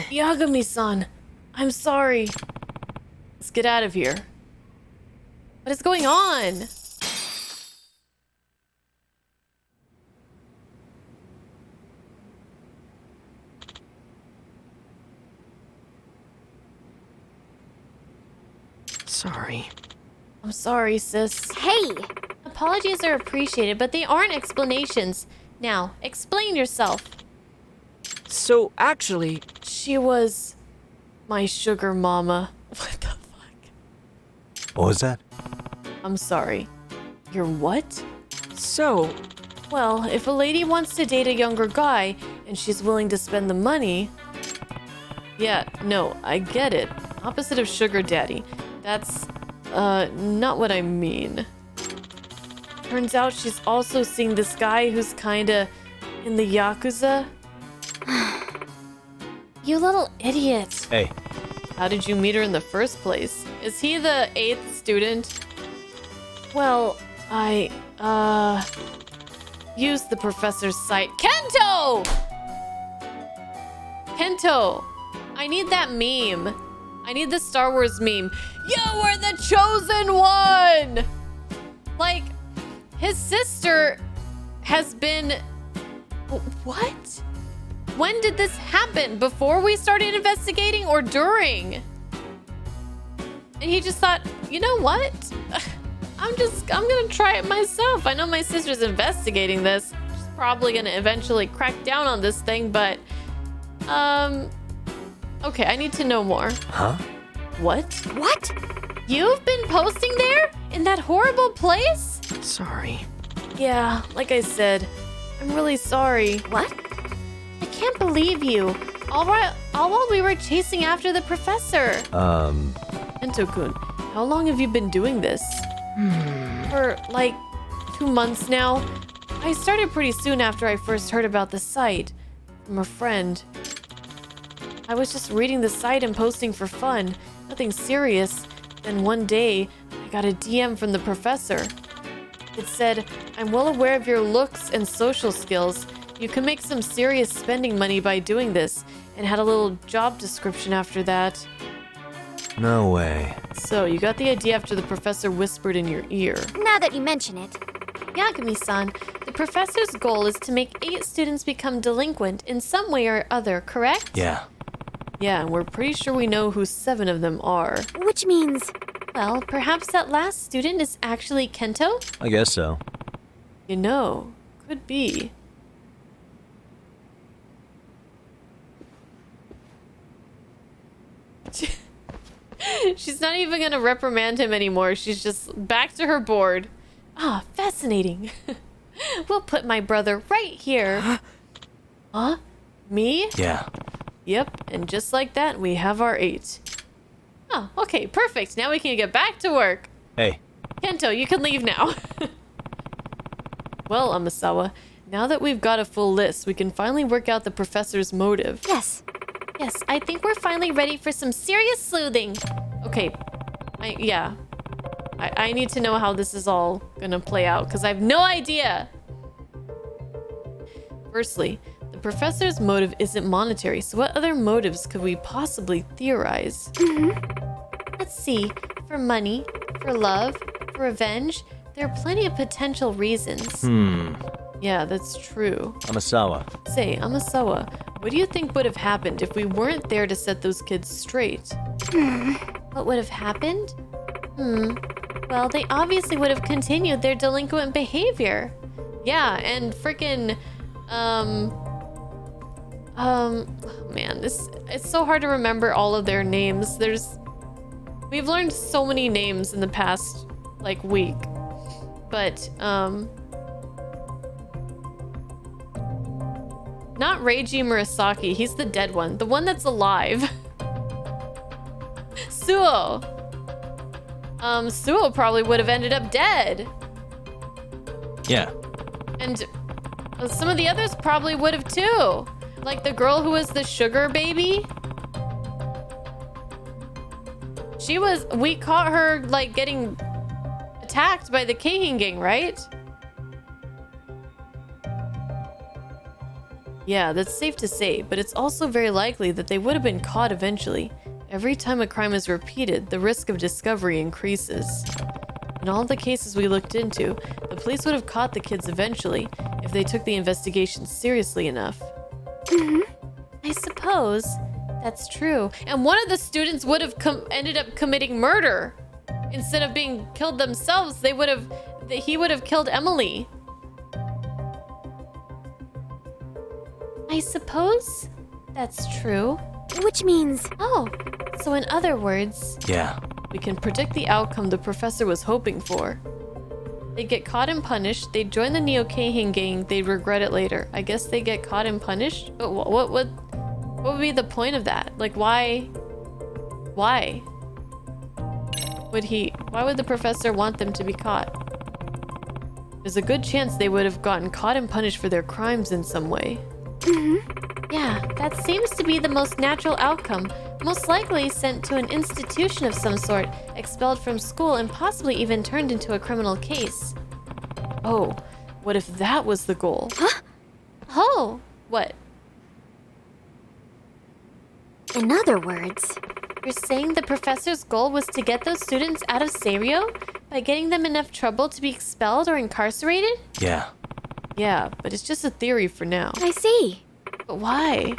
Yagami-san, I'm sorry. Let's get out of here. What is going on? Sorry. I'm sorry, sis. Hey! apologies are appreciated, but they aren't explanations. Now, explain yourself. So, actually, She was my sugar mama. What the fuck? What was that? I'm sorry. Your what? so, Well, if a lady wants to date a younger guy and she's willing to spend the money... Yeah, no, I get it. Opposite of sugar daddy. That's, not what I mean. Turns out she's also seeing this guy who's kinda in the Yakuza. You little idiot. Hey, How did you meet her in the first place? Is he the 8th student? Well, I, used the professor's site. Kento! Kento! I need that meme. I need the Star Wars meme. You were the chosen one! Like, his sister has been... What? When did this happen? Before we started investigating or during? And he just thought, you know what? I'm gonna try it myself. I know my sister's investigating this. She's probably gonna eventually crack down on this thing, but, okay, I need to know more. huh? What? What? You've been posting there? In that horrible place? sorry. Yeah, like I said, I'm really sorry. What? I can't believe you. All while we were chasing after the professor. Ento-kun, how long have you been doing this? For like 2 months now. I started pretty soon after I first heard about the site from a friend. I was just reading the site and posting for fun, nothing serious. Then one day, I got a DM from the professor. It said, I'm well aware of your looks and social skills. You can make some serious spending money by doing this, and had a little job description after that. No way. So, you got the idea after the professor whispered in your ear. Now that you mention it. Yagami-san, the professor's goal is to make 8 students become delinquent in some way or other, correct? Yeah. Yeah, and we're pretty sure we know who 7 of them are. Which means... Well, perhaps that last student is actually Kento? I guess so. You know, could be. She's not even gonna reprimand him anymore. She's just back to her board. Ah, fascinating. We'll put my brother right here. Huh? Me? Yeah. Yep, and just like that, we have our 8. Oh, okay, perfect. Now we can get back to work. Hey, Kento, you can leave now. Well, Amasawa, now that we've got a full list, we can finally work out the professor's motive. Yes. Yes, I think we're finally ready for some serious sleuthing. Okay, I need to know how this is all gonna play out, because I have no idea. Firstly, the professor's motive isn't monetary, so what other motives could we possibly theorize? Let's see. For money, for love, for revenge, there are plenty of potential reasons. Yeah, that's true. Amasawa. Say, Amasawa, what do you think would have happened if we weren't there to set those kids straight? What would have happened? Well, they obviously would have continued their delinquent behavior. Yeah, and freaking, man, it's so hard to remember all of their names. We've learned so many names in the past, like, week. But, not Reiji Murasaki, he's the dead one. The one that's alive. Suo. Suo probably would have ended up dead. Yeah. And some of the others probably would have too. Like the girl who was the sugar baby. We caught her like getting attacked by the Keihin gang, right? Yeah, that's safe to say, but it's also very likely that they would have been caught eventually. Every time a crime is repeated, the risk of discovery increases. In all the cases we looked into, the police would have caught the kids eventually if they took the investigation seriously enough. I suppose that's true. And one of the students would have ended up committing murder. Instead of being killed themselves, they would have that he would have killed Emily. I suppose that's true. Which means... Oh, so in other words, Yeah. we can predict the outcome the professor was hoping for. They get caught and punished, they join the Neo-Kahan gang, they'd regret it later. I guess they get caught and punished? But what would be the point of that? Like, why? Why? Why would the professor want them to be caught? There's a good chance they would have gotten caught and punished for their crimes in some way. Yeah, that seems to be the most natural outcome. Most likely sent to an institution of some sort, expelled from school, and possibly even turned into a criminal case. Oh, what if that was the goal? Huh? Oh, what? In other words... You're saying the professor's goal was to get those students out of Serio by getting them enough trouble to be expelled or incarcerated? Yeah. Yeah, but it's just a theory for now. I see. But why?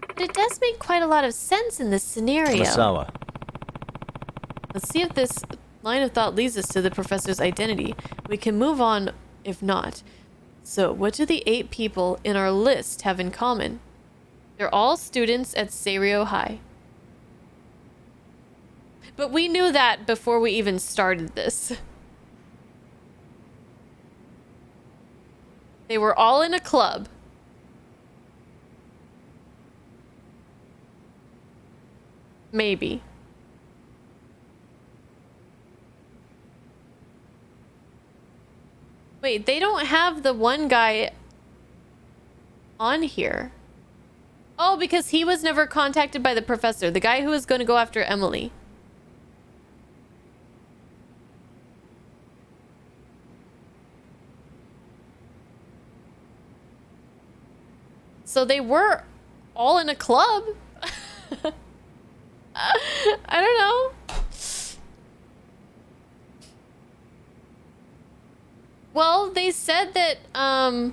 But it does make quite a lot of sense in this scenario. Masawa. Let's see if this line of thought leads us to the professor's identity. We can move on if not. So, what do the 8 people in our list have in common? They're all students at Serio High. But we knew that before we even started this. They were all in a club. Maybe. Wait, they don't have the one guy on here. Oh, because he was never contacted by the professor, the guy who was going to go after Emily. So they were all in a club. I don't know. Well, they said that, I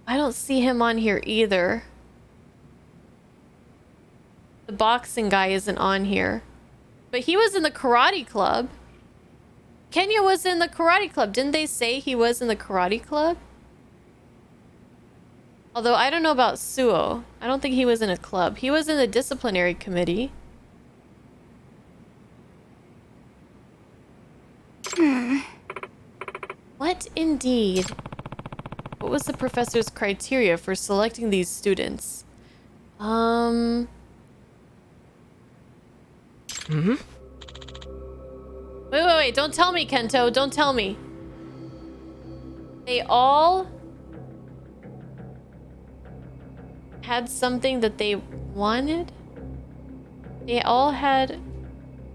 don't see him on here either. The boxing guy isn't on here. But he was in the karate club. Kenya was in the karate club. Didn't they say he was in the karate club? Although I don't know about Suo. I don't think he was in a club. He was in the disciplinary committee. What indeed? What was the professor's criteria for selecting these students? Wait. Don't tell me, Kento. Don't tell me. They all had something that they wanted? They all had...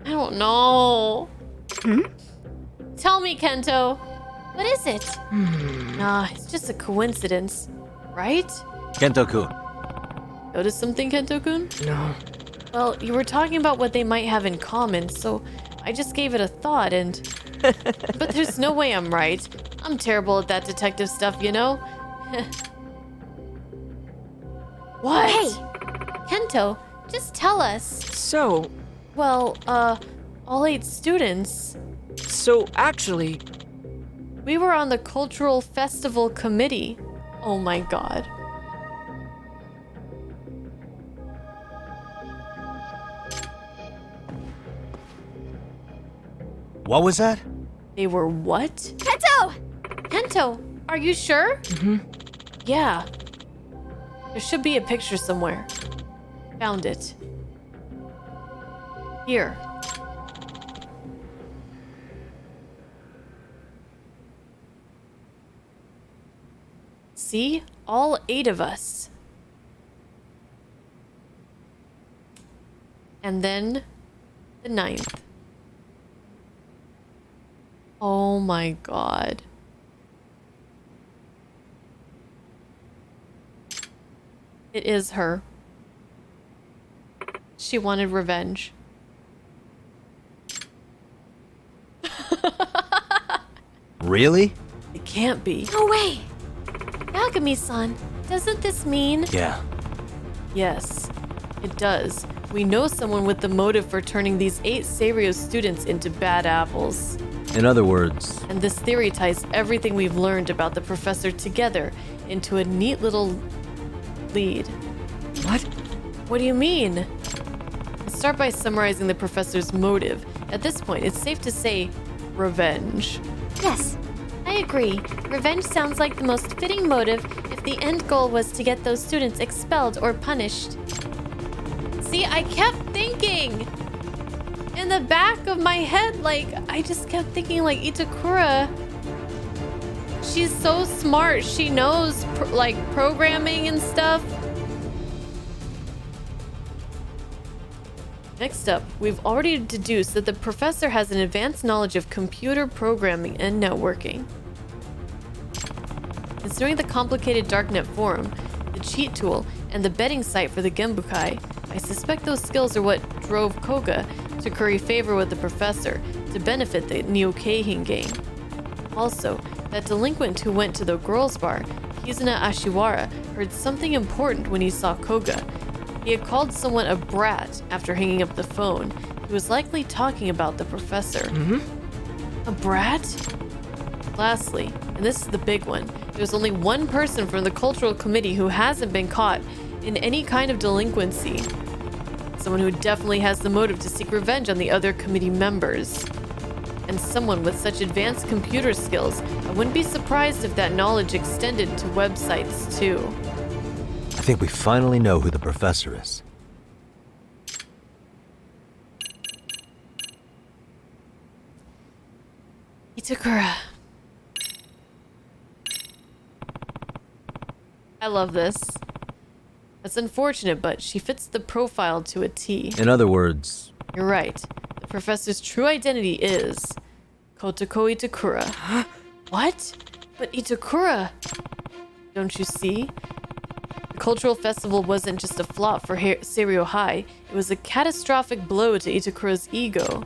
I don't know. Tell me, Kento. What is it? Nah, it's just a coincidence. Right? Kento-kun. Notice something, Kento-kun? No. Well, you were talking about what they might have in common, so I just gave it a thought and... But there's no way I'm right. I'm terrible at that detective stuff, you know? What? Hey! Kento, just tell us. So, Well, all 8 students. so actually, We were on the cultural festival committee. Oh my god. What was that? They were what? Kento! Kento, are you sure? Yeah. There should be a picture somewhere. Found it. Here. See? All 8 of us. And then the 9th. Oh my god. It is her. She wanted revenge. Really? It can't be. No way! Yagami-san, doesn't this mean... Yeah. Yes, it does. We know someone with the motive for turning these 8 Serio students into bad apples. In other words, And this theory ties everything we've learned about the professor together into a neat little lead. What? What do you mean? Let's start by summarizing the professor's motive. At this point, it's safe to say revenge. Yes, I agree. Revenge sounds like the most fitting motive if the end goal was to get those students expelled or punished. See, I kept thinking in the back of my head, like, I just kept thinking, like, Itakura, she's so smart. She knows, programming and stuff. Next up, we've already deduced that the professor has an advanced knowledge of computer programming and networking. Considering the complicated darknet forum, the cheat tool, and the betting site for the Genbukai, I suspect those skills are what drove Koga to curry favor with the professor to benefit the Neo-Keihin gang. Also, that delinquent who went to the girls' bar, Kizuna Ashiwara, heard something important when he saw Koga. He had called someone a brat after hanging up the phone. He was likely talking about the professor. A brat? Lastly, and this is the big one, there's only one person from the cultural committee who hasn't been caught in any kind of delinquency. Someone who definitely has the motive to seek revenge on the other committee members. And someone with such advanced computer skills, I wouldn't be surprised if that knowledge extended to websites too. I think we finally know who the professor is. Itakura. I love this. That's unfortunate, but she fits the profile to a T. In other words, You're right. The professor's true identity is Kotoko Itakura. What? But Itakura! Don't you see? The cultural festival wasn't just a flop for Serio High. It was a catastrophic blow to Itakura's ego.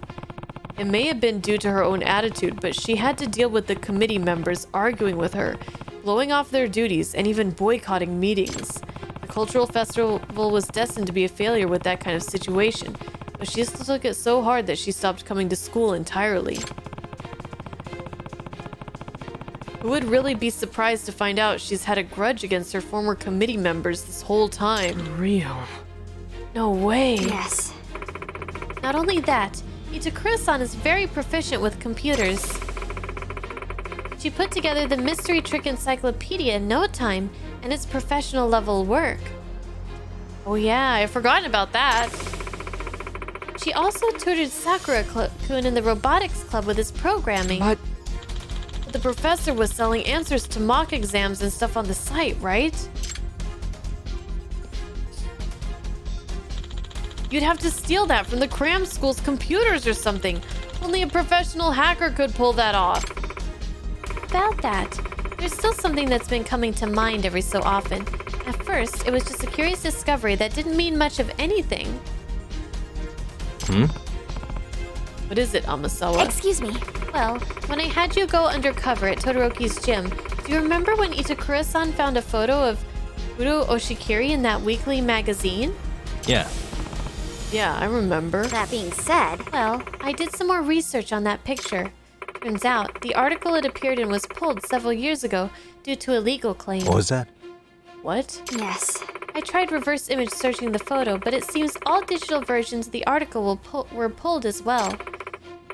It may have been due to her own attitude, but she had to deal with the committee members arguing with her, blowing off their duties, and even boycotting meetings. The cultural festival was destined to be a failure with that kind of situation, but she still took it so hard that she stopped coming to school entirely. Who would really be surprised to find out she's had a grudge against her former committee members this whole time? Real. No way. yes. Not only that, Itakura-san is very proficient with computers. She put together the Mystery Trick Encyclopedia in no time, and it's professional level work. Oh yeah, I've forgotten about that. She also tutored Sakura-kun in the robotics club with his programming. But The professor was selling answers to mock exams and stuff on the site, right? You'd have to steal that from the cram school's computers or something. Only a professional hacker could pull that off. About that, there's still something that's been coming to mind every so often. At first, it was just a curious discovery that didn't mean much of anything. What is it, Amasawa? Excuse me. Well, when I had you go undercover at Todoroki's gym, do you remember when Itakura-san found a photo of Fudo Oshikiri in that weekly magazine? yeah, Yeah, I remember. That being said, Well, I did some more research on that picture. Turns out, the article it appeared in was pulled several years ago due to a legal claim. what was that? What? yes. I tried reverse image searching the photo, but it seems all digital versions of the article were pulled as well.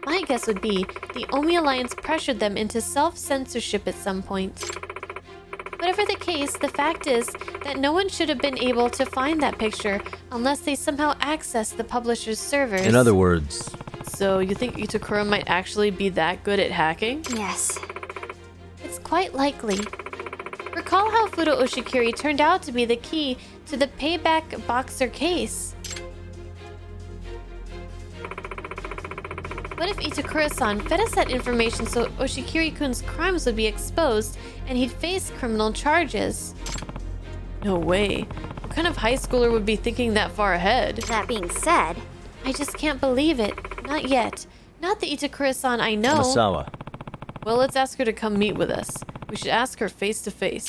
My guess would be the Omi Alliance pressured them into self-censorship at some point. Whatever the case, the fact is that no one should have been able to find that picture unless they somehow accessed the publisher's servers. In other words, So you think Itakura might actually be that good at hacking? Yes. It's quite likely. Recall how Fudo Oshikiri turned out to be the key to the payback boxer case. What if Itakura-san fed us that information so Oshikiri-kun's crimes would be exposed and he'd face criminal charges? No way. What kind of high schooler would be thinking that far ahead? That being said, I just can't believe it. Not yet. Not the Itakura-san I know. Amasawa, Well, let's ask her to come meet with us. We should ask her face to face.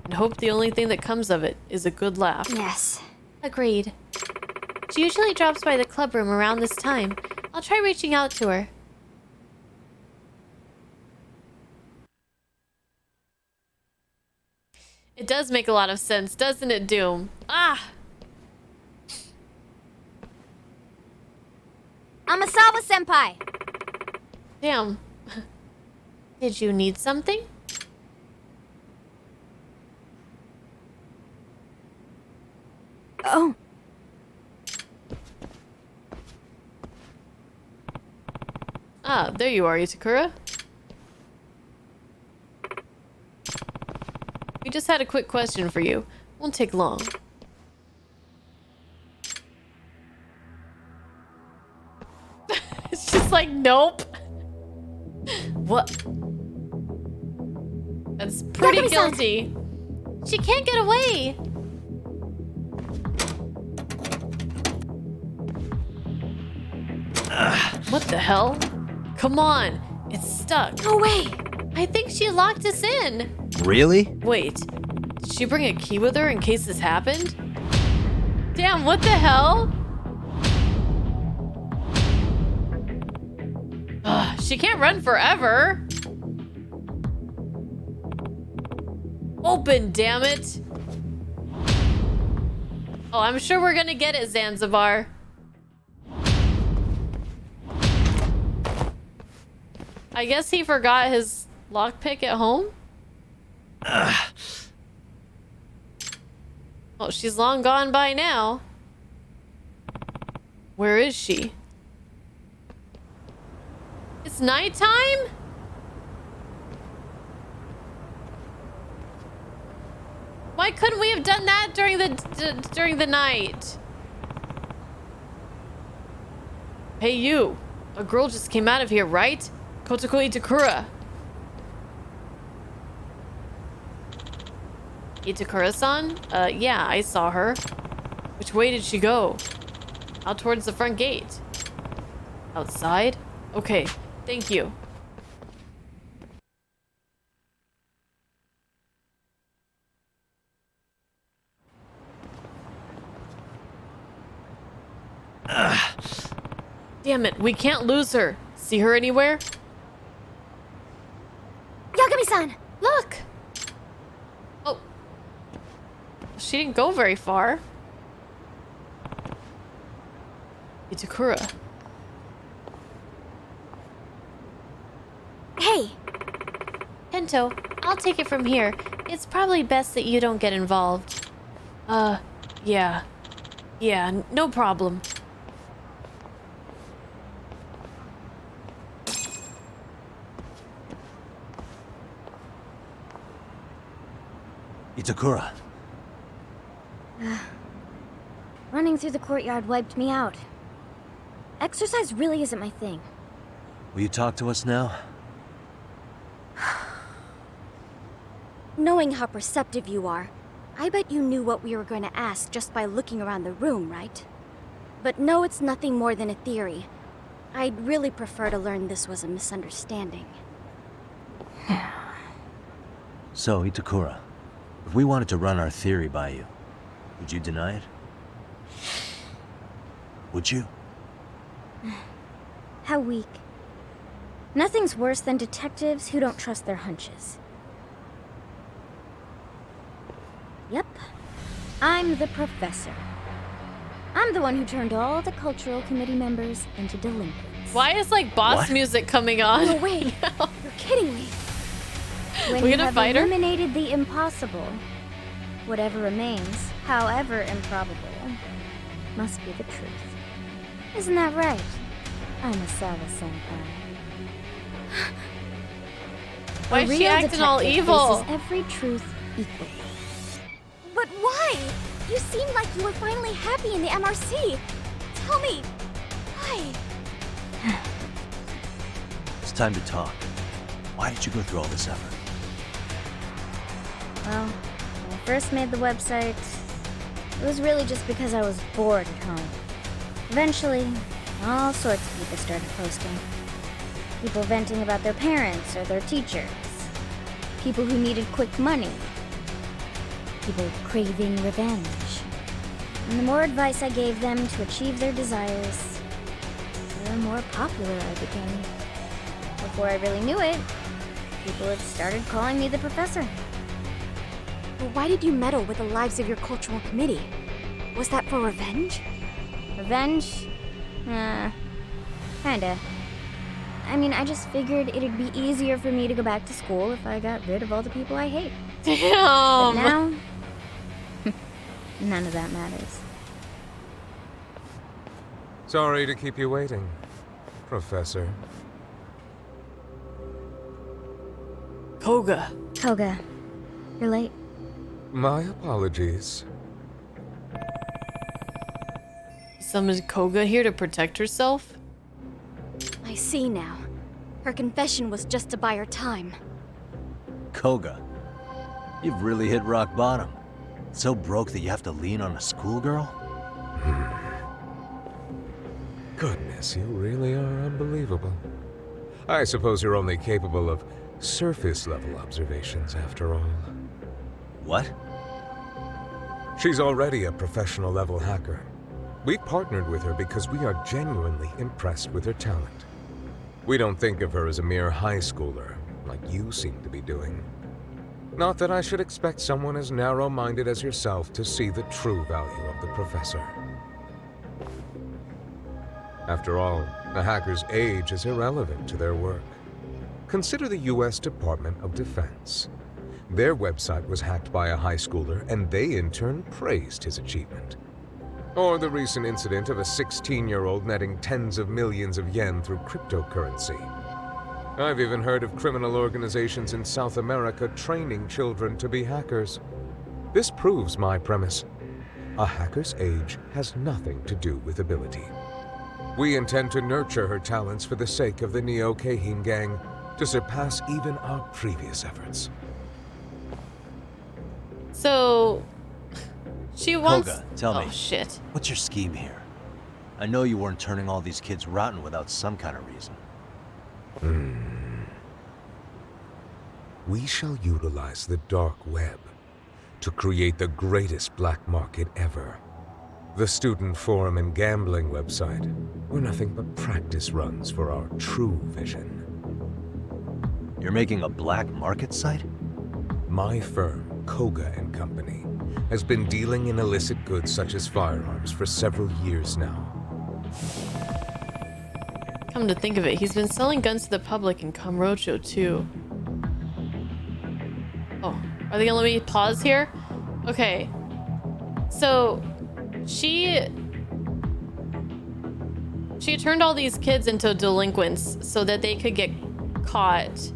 And hope the only thing that comes of it is a good laugh. yes. Agreed. She usually drops by the club room around this time. I'll try reaching out to her. It does make a lot of sense, doesn't it, Doom? Ah! Amasawa-senpai! Damn. Did you need something? Oh. Ah, there you are, Itakura. We just had a quick question for you. Won't take long. It's just like, nope. What? That's pretty guilty. She can't get away. What the hell? Come on. It's stuck. No way! I think she locked us in. Really? Wait. Did she bring a key with her in case this happened? Damn, what the hell? Ugh, she can't run forever. Open, damn it. Oh, I'm sure we're gonna get it, Zanzibar. I guess he forgot his lockpick at home? Well, she's long gone by now. Where is she? It's nighttime? Why couldn't we have done that during the night? Hey, you. A girl just came out of here, right? Kotoko Itakura. Itakura-san? Yeah, I saw her. Which way did she go? Out towards the front gate. Outside? Okay, thank you. Damn it, we can't lose her. See her anywhere? Yagami-san! Look! Oh. She didn't go very far. Itakura. Hey! Hento, I'll take it from here. It's probably best that you don't get involved. Yeah. Yeah, no problem. Itakura. Running through the courtyard wiped me out. Exercise really isn't my thing. Will you talk to us now? Knowing how perceptive you are, I bet you knew what we were going to ask just by looking around the room, right? But no, it's nothing more than a theory. I'd really prefer to learn this was a misunderstanding. So, Itakura, if we wanted to run our theory by you, would you deny it? Would you? How weak. Nothing's worse than detectives who don't trust their hunches. Yep. I'm the professor. I'm the one who turned all the cultural committee members into delinquents. Why is like boss What? music coming on? No way! You're kidding me! When We you gonna have fight her? eliminated the impossible, whatever remains, however improbable, must be the truth. Isn't that right? I'm a Sawa-senpai. Why A is she real acting all detective evil? faces every truth equally. But why? You seemed like you were finally happy in the MRC. Tell me, why? It's time to talk. Why did you go through all this effort? Well, when I first made the website, it was really just because I was bored at home. Eventually, all sorts of people started posting. People venting about their parents or their teachers. People who needed quick money. People craving revenge. And the more advice I gave them to achieve their desires, the more popular I became. Before I really knew it, people had started calling me the professor. But why did you meddle with the lives of your cultural committee? Was that for revenge? Revenge? Kinda. I mean, I just figured it'd be easier for me to go back to school if I got rid of all the people I hate. But Damn. now, none of that matters. Sorry to keep you waiting, Professor. Koga. Koga, you're late. My apologies. Summoned Koga here to protect herself? I see now. Her confession was just to buy her time. Koga, you've really hit rock bottom. So broke that you have to lean on a schoolgirl? Goodness, you really are unbelievable. I suppose you're only capable of surface-level observations after all. What? She's already a professional-level hacker. We partnered with her because we are genuinely impressed with her talent. We don't think of her as a mere high schooler, like you seem to be doing. Not that I should expect someone as narrow-minded as yourself to see the true value of the professor. After all, a hacker's age is irrelevant to their work. Consider the US Department of Defense. Their website was hacked by a high schooler, and they in turn praised his achievement. Or the recent incident of a 16-year-old netting tens of millions of yen through cryptocurrency. I've even heard of criminal organizations in South America training children to be hackers. This proves my premise. A hacker's age has nothing to do with ability. We intend to nurture her talents for the sake of the Neo Keihin gang, to surpass even our previous efforts. So, she wants... Koga, tell me. Oh, shit. What's your scheme here? I know you weren't turning all these kids rotten without some kind of reason. We shall utilize the dark web to create the greatest black market ever. The student forum and gambling website were nothing but practice runs for our true vision. You're making a black market site? My firm, Koga and Company, has been dealing in illicit goods such as firearms for several years now. Come to think of it, he's been selling guns to the public in Kamurocho too. Oh, are they gonna let me pause here? Okay. So, she turned all these kids into delinquents so that they could get caught.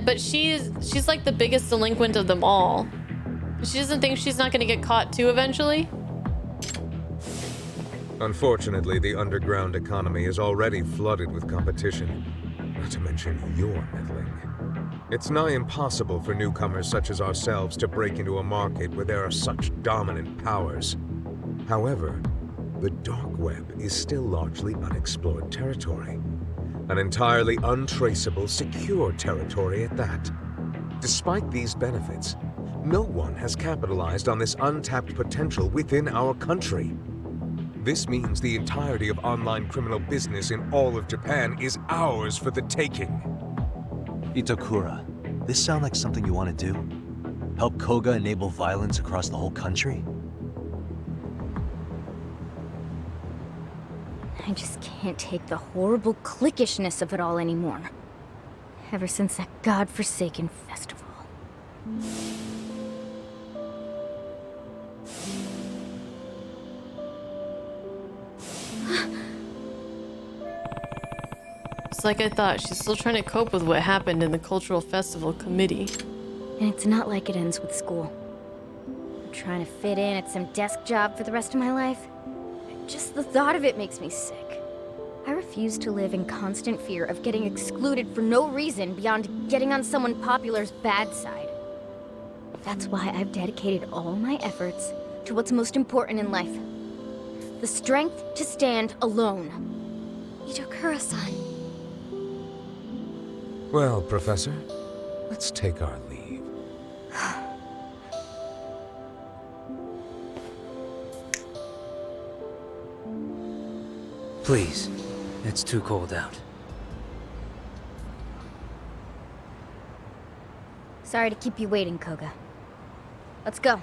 But she's like the biggest delinquent of them all. She doesn't think she's not gonna get caught too eventually? Unfortunately, the underground economy is already flooded with competition, not to mention your meddling. It's nigh impossible for newcomers such as ourselves to break into a market where there are such dominant powers. However, the dark web is still largely unexplored territory. An entirely untraceable, secure territory at that. Despite these benefits, no one has capitalized on this untapped potential within our country. This means the entirety of online criminal business in all of Japan is ours for the taking. Itokura, this sound like something you want to do? Help Koga enable violence across the whole country? I just can't take the horrible cliquishness of it all anymore. Ever since that godforsaken festival. Just like I thought, she's still trying to cope with what happened in the cultural festival committee. And it's not like it ends with school. I'm trying to fit in at some desk job for the rest of my life. Just the thought of it makes me sick. I refuse to live in constant fear of getting excluded for no reason beyond getting on someone popular's bad side. That's why I've dedicated all my efforts to what's most important in life. The strength to stand alone. Itokura-san. Well, Professor, let's take our leave. Please. It's too cold out. Sorry to keep you waiting, Koga. Let's go.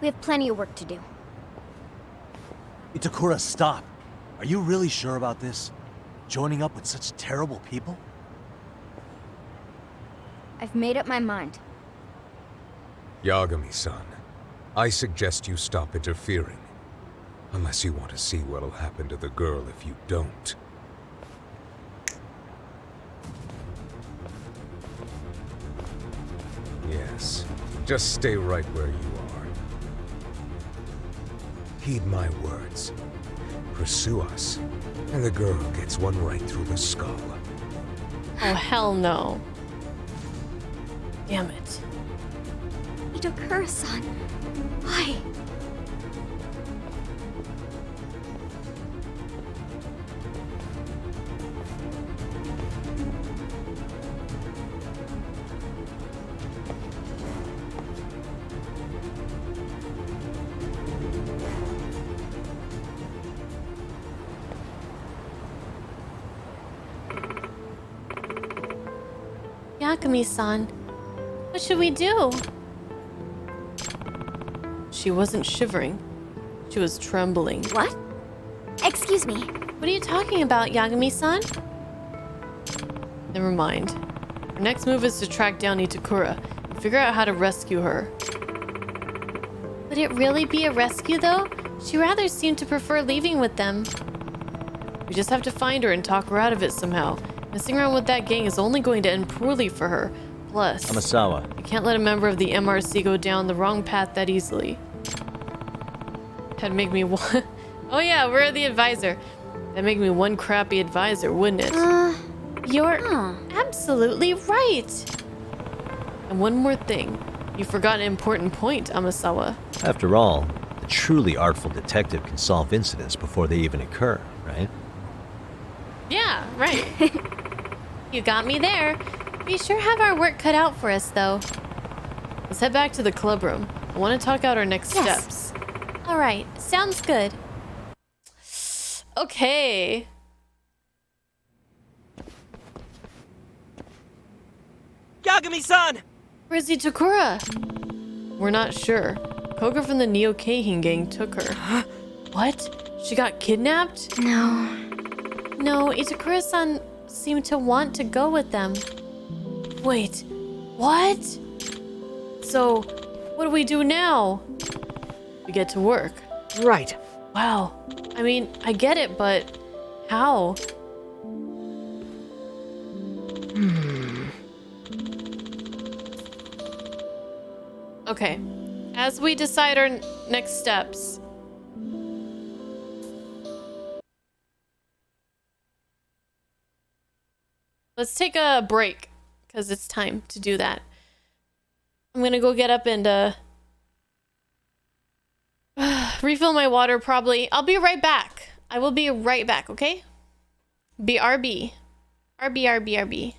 We have plenty of work to do. Itakura, stop. Are you really sure about this? Joining up with such terrible people? I've made up my mind. Yagami-san, I suggest you stop interfering. Unless you want to see what'll happen to the girl if you don't. Yes, just stay right where you are. Heed my words. Pursue us, and the girl gets one right through the skull. Oh, hell no. Damn it. Itakura-san, why? Yakami-san, what should we do? She wasn't shivering. She was trembling. What? Excuse me. What are you talking about, Yagami-san? Never mind. Our next move is to track down Itakura and figure out how to rescue her. Would it really be a rescue, though? She rather seemed to prefer leaving with them. We just have to find her and talk her out of it somehow. Messing around with that gang is only going to end poorly for her. Plus, Amasawa. you can't let a member of the MRC go down the wrong path that easily. That'd make me one... Oh yeah, we're the advisor. That'd make me one crappy advisor, wouldn't it? You're absolutely right. And one more thing. You forgot an important point, Amasawa. After all, a truly artful detective can solve incidents before they even occur, right? Yeah, right. You got me there. We sure have our work cut out for us, though. Let's head back to the club room. I want to talk out our next steps. All right, sounds good. Okay. Yagami-san! Where's Itakura? We're not sure. Koga from the Neo Keihin gang took her. What? She got kidnapped? No. No, Itakura-san seemed to want to go with them. Wait, what? So, what do we do now? We get to work. Right. Wow. I mean, I get it, but how? Okay. As we decide our next steps. Let's take a break, because it's time to do that. I'm gonna go get up and refill my water, probably. I'll be right back. I will be right back, okay? BRB. RB.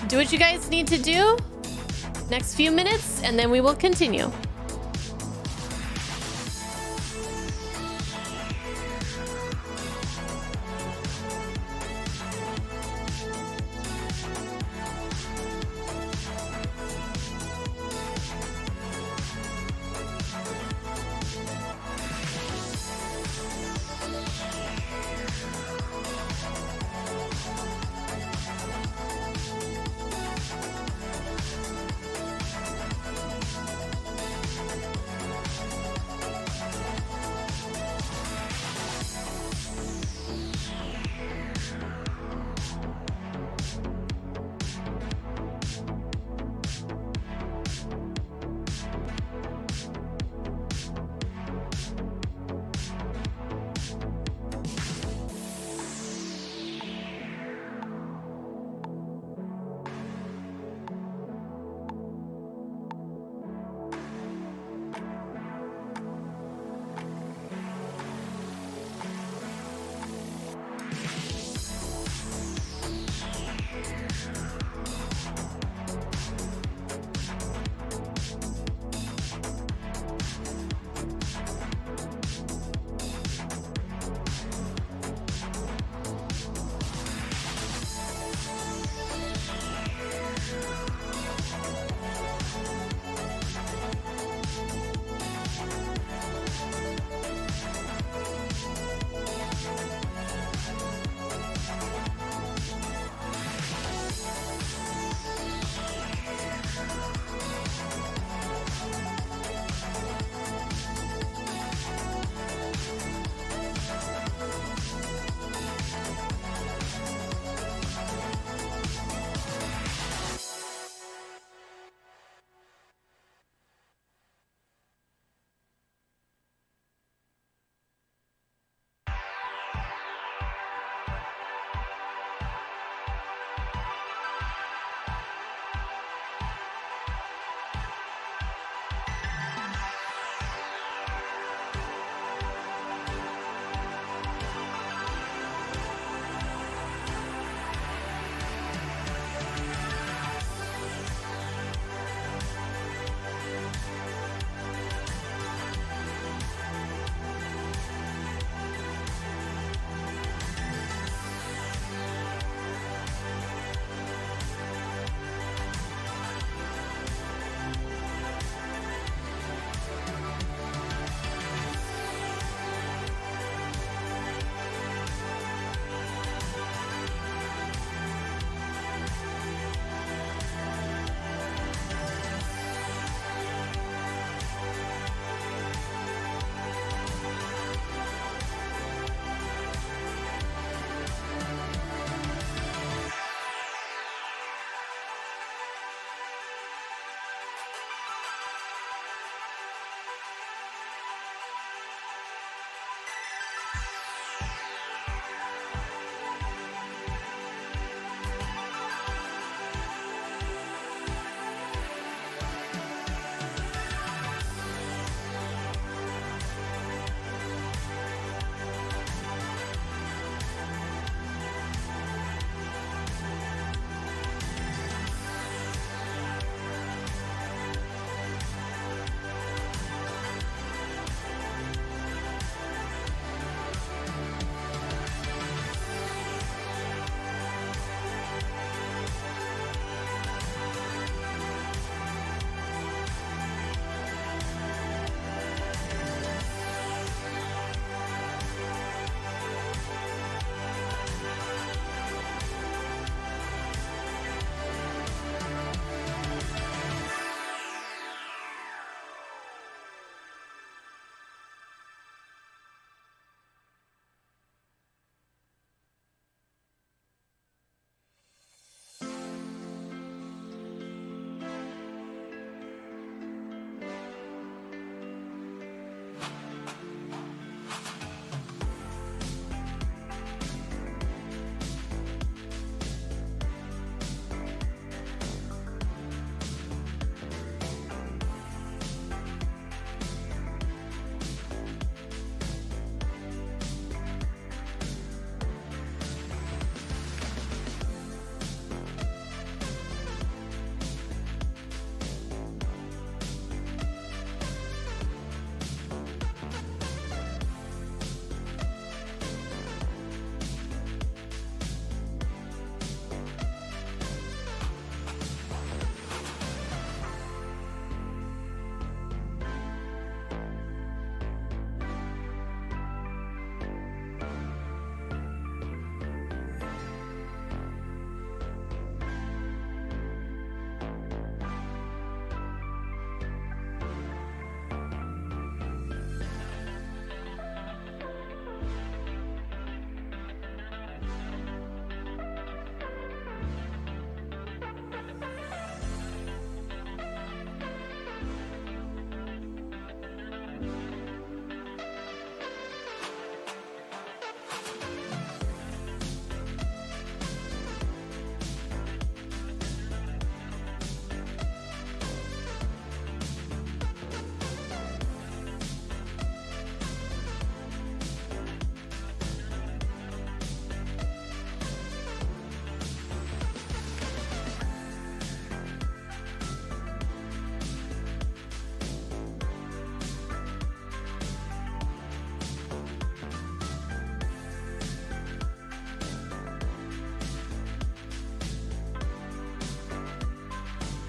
Do what you guys need to do. Next few minutes, and then we will continue.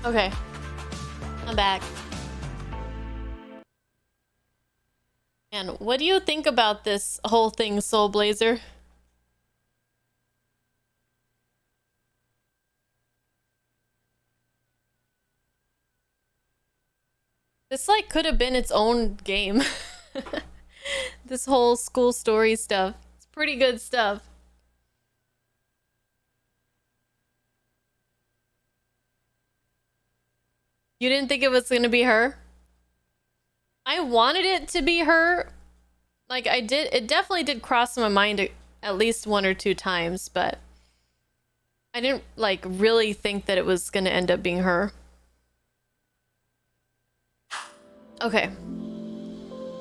Okay. I'm back. And what do you think about this whole thing, Soul Blazer? This like could have been its own game. This whole school story stuff. It's pretty good stuff. You didn't think it was gonna be her? I wanted it to be her. Like I did, it definitely did cross my mind at least 1 or 2 times, but I didn't like really think that it was gonna end up being her. Okay.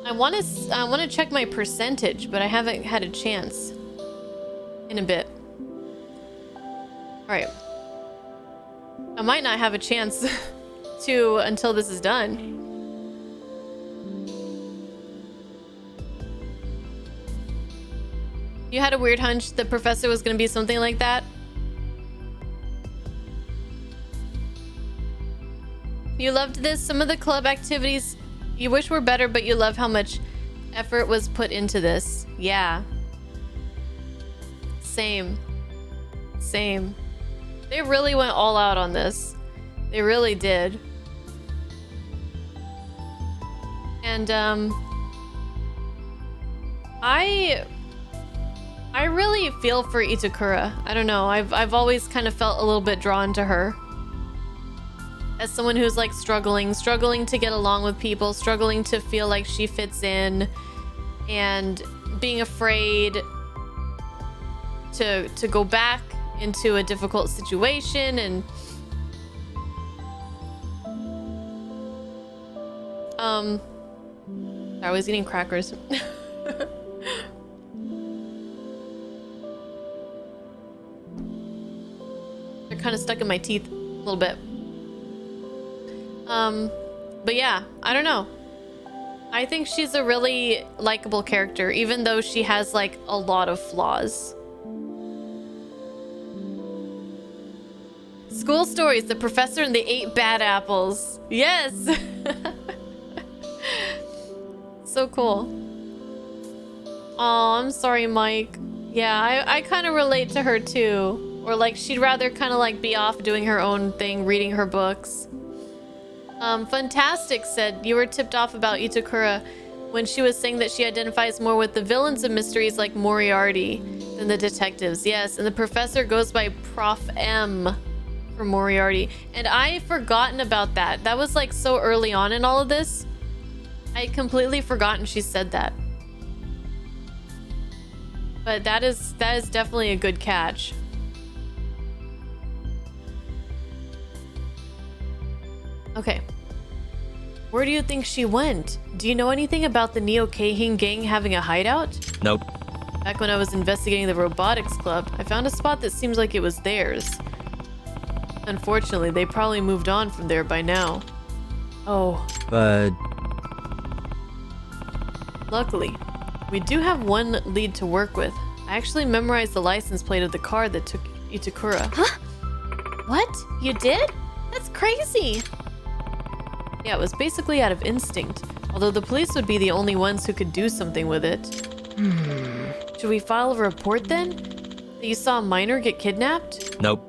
I want to check my percentage, but I haven't had a chance in a bit. All right. I might not have a chance to until this is done. You had a weird hunch the professor was going to be something like that? You loved this. Some of the club activities you wish were better, but you love how much effort was put into this. Yeah. Same. Same. They really went all out on this. They really did. And I really feel for Itakura. I don't know. I've always kind of felt a little bit drawn to her. As someone who's like struggling to get along with people, struggling to feel like she fits in, and being afraid to go back into a difficult situation, and I was eating crackers. They're kind of stuck in my teeth a little bit. But yeah, I don't know. I think she's a really likable character, even though she has like a lot of flaws. School stories, the professor and the 8 bad apples. Yes. So cool. Oh, I'm sorry, Mike. Yeah, I kind of relate to her too. Or like she'd rather kind of like be off doing her own thing, reading her books. Fantastic said you were tipped off about Itakura when she was saying that she identifies more with the villains of mysteries like Moriarty than the detectives. Yes, and the professor goes by Prof M for Moriarty. And I forgotten about that. That was like so early on in all of this. I had completely forgotten she said that. But that is definitely a good catch. Okay. Where do you think she went? Do you know anything about the Neo Keihin gang having a hideout? Nope. Back when I was investigating the robotics club, I found a spot that seems like it was theirs. Unfortunately, they probably moved on from there by now. Oh. But Luckily, we do have one lead to work with. I actually memorized the license plate of the car that took Itakura. Huh? What? You did? That's crazy! Yeah, it was basically out of instinct, although the police would be the only ones who could do something with it. Should we file a report then? That you saw a minor get kidnapped? nope.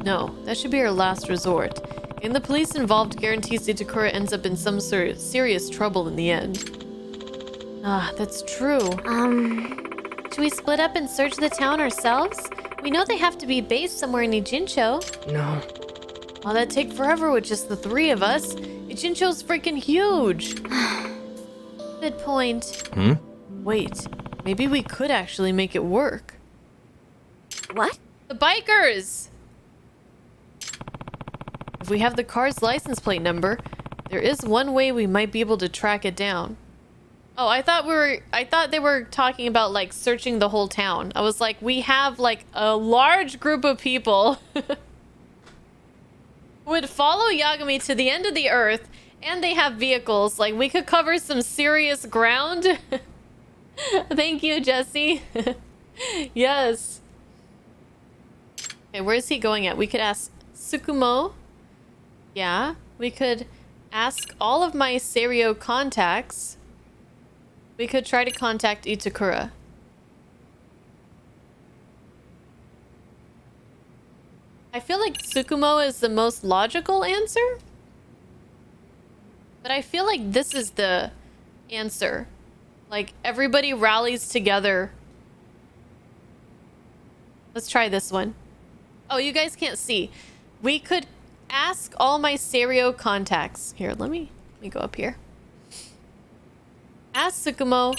No, that should be our last resort. Getting the police involved guarantees Itakura ends up in some sort of serious trouble in the end. Ah, that's true. Should we split up and search the town ourselves? We know they have to be based somewhere in Ijincho. No. Oh, that'd take forever with just the 3 of us. Ijincho's freaking huge. Good point. Wait, maybe we could actually make it work. What? The bikers! If we have the car's license plate number, there is one way we might be able to track it down. Oh, I thought they were talking about like searching the whole town. I was like, we have like a large group of people who would follow Yagami to the end of the earth, and they have vehicles. Like, we could cover some serious ground. Thank you, Jesse. Yes. Okay, where is he going at? We could ask Tsukumo. Yeah, we could ask all of my Serio contacts. We could try to contact Itakura. I feel like Tsukumo is the most logical answer. But I feel like this is the answer. Like, everybody rallies together. Let's try this one. Oh, you guys can't see. We could ask all my Serio contacts. Here, let me go up here. Ask Tsukumo.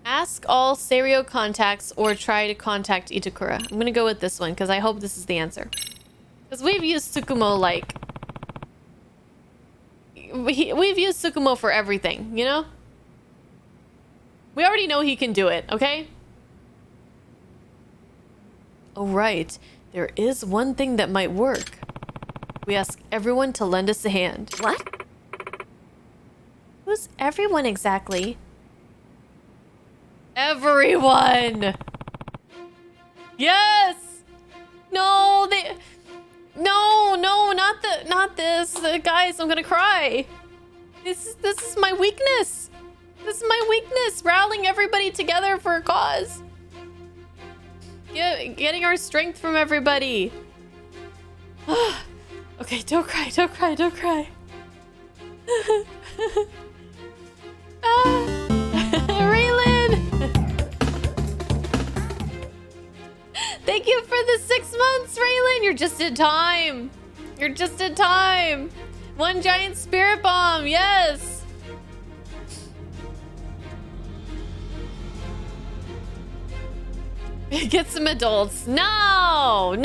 Ask all Serio contacts or try to contact Itakura. I'm gonna go with this one because I hope this is the answer. Because we've used Tsukumo like... We've used Tsukumo for everything, you know? We already know he can do it, okay? Oh, right. There is one thing that might work. We ask everyone to lend us a hand. What? Who's everyone exactly? Everyone! Yes! No, not this. Guys, I'm gonna cry. This is my weakness. This is my weakness. Rallying everybody together for a cause. Getting our strength from everybody. Okay, don't cry. Raylan! Thank you for the 6 months, Raylan! You're just in time! One giant spirit bomb, yes! Get some adults. No!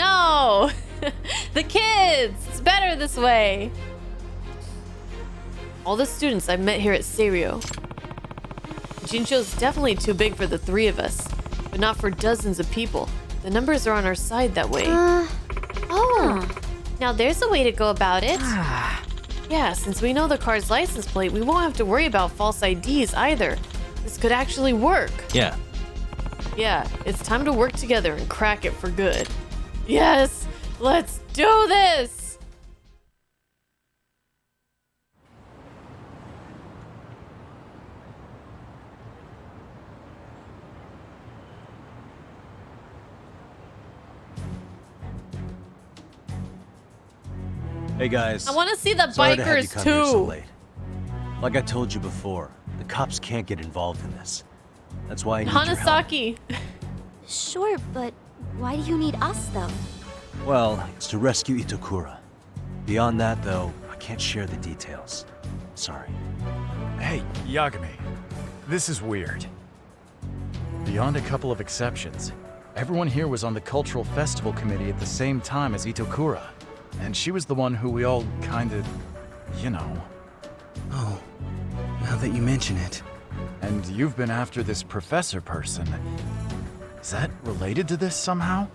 The kids! It's better this way. All the students I've met here at Serio. Jincho's definitely too big for the 3 of us, but not for dozens of people. The numbers are on our side that way. Now there's a way to go about it. Yeah, since we know the car's license plate, we won't have to worry about false IDs either. This could actually work. Yeah. Yeah, it's time to work together and crack it for good. Yes, let's do this! Hey guys. I want to see the Sorry to have you bikers come here so too. late. Like I told you before, the cops can't get involved in this. That's why I need your help. Hanasaki. Sure, but why do you need us, though? Well, it's to rescue Itakura. Beyond that, though, I can't share the details. Sorry. Hey, Yagami. This is weird. Beyond a couple of exceptions, everyone here was on the Cultural Festival Committee at the same time as Itokura. And she was the one who we all kinda, you know. Oh, now that you mention it. And you've been after this professor person. Is that related to this somehow?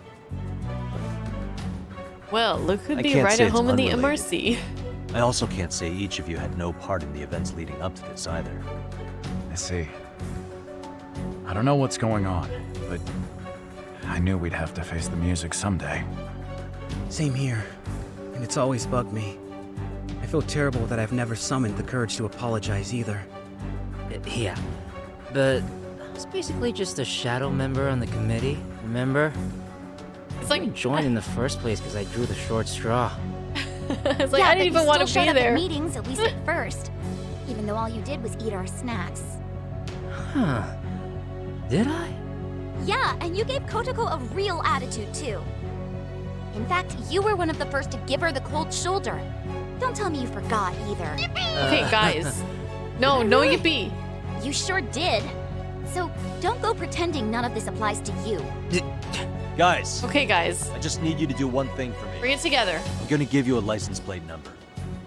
Well, Luke could I be can't right say at it's home in the unrelated. MRC. I also can't say each of you had no part in the events leading up to this either. I see. I don't know what's going on, but I knew we'd have to face the music someday. Same here. And it's always bugged me. I feel terrible that I've never summoned the courage to apologize either. Yeah, but I was basically just a shadow member on the committee, remember? It's like I joined in the first place because I drew the short straw. It's like yeah, I didn't even want to showed be up there. At meetings, at least at first. Even though all you did was eat our snacks. Huh. Did I? Yeah, and you gave Kotoko a real attitude, too. In fact, you were one of the first to give her the cold shoulder. Don't tell me you forgot, either. Okay, guys. No yippee. You sure did. So, don't go pretending none of this applies to you. Guys, Okay, guys. I just need you to do one thing for me. Bring it together. I'm gonna give you a license plate number.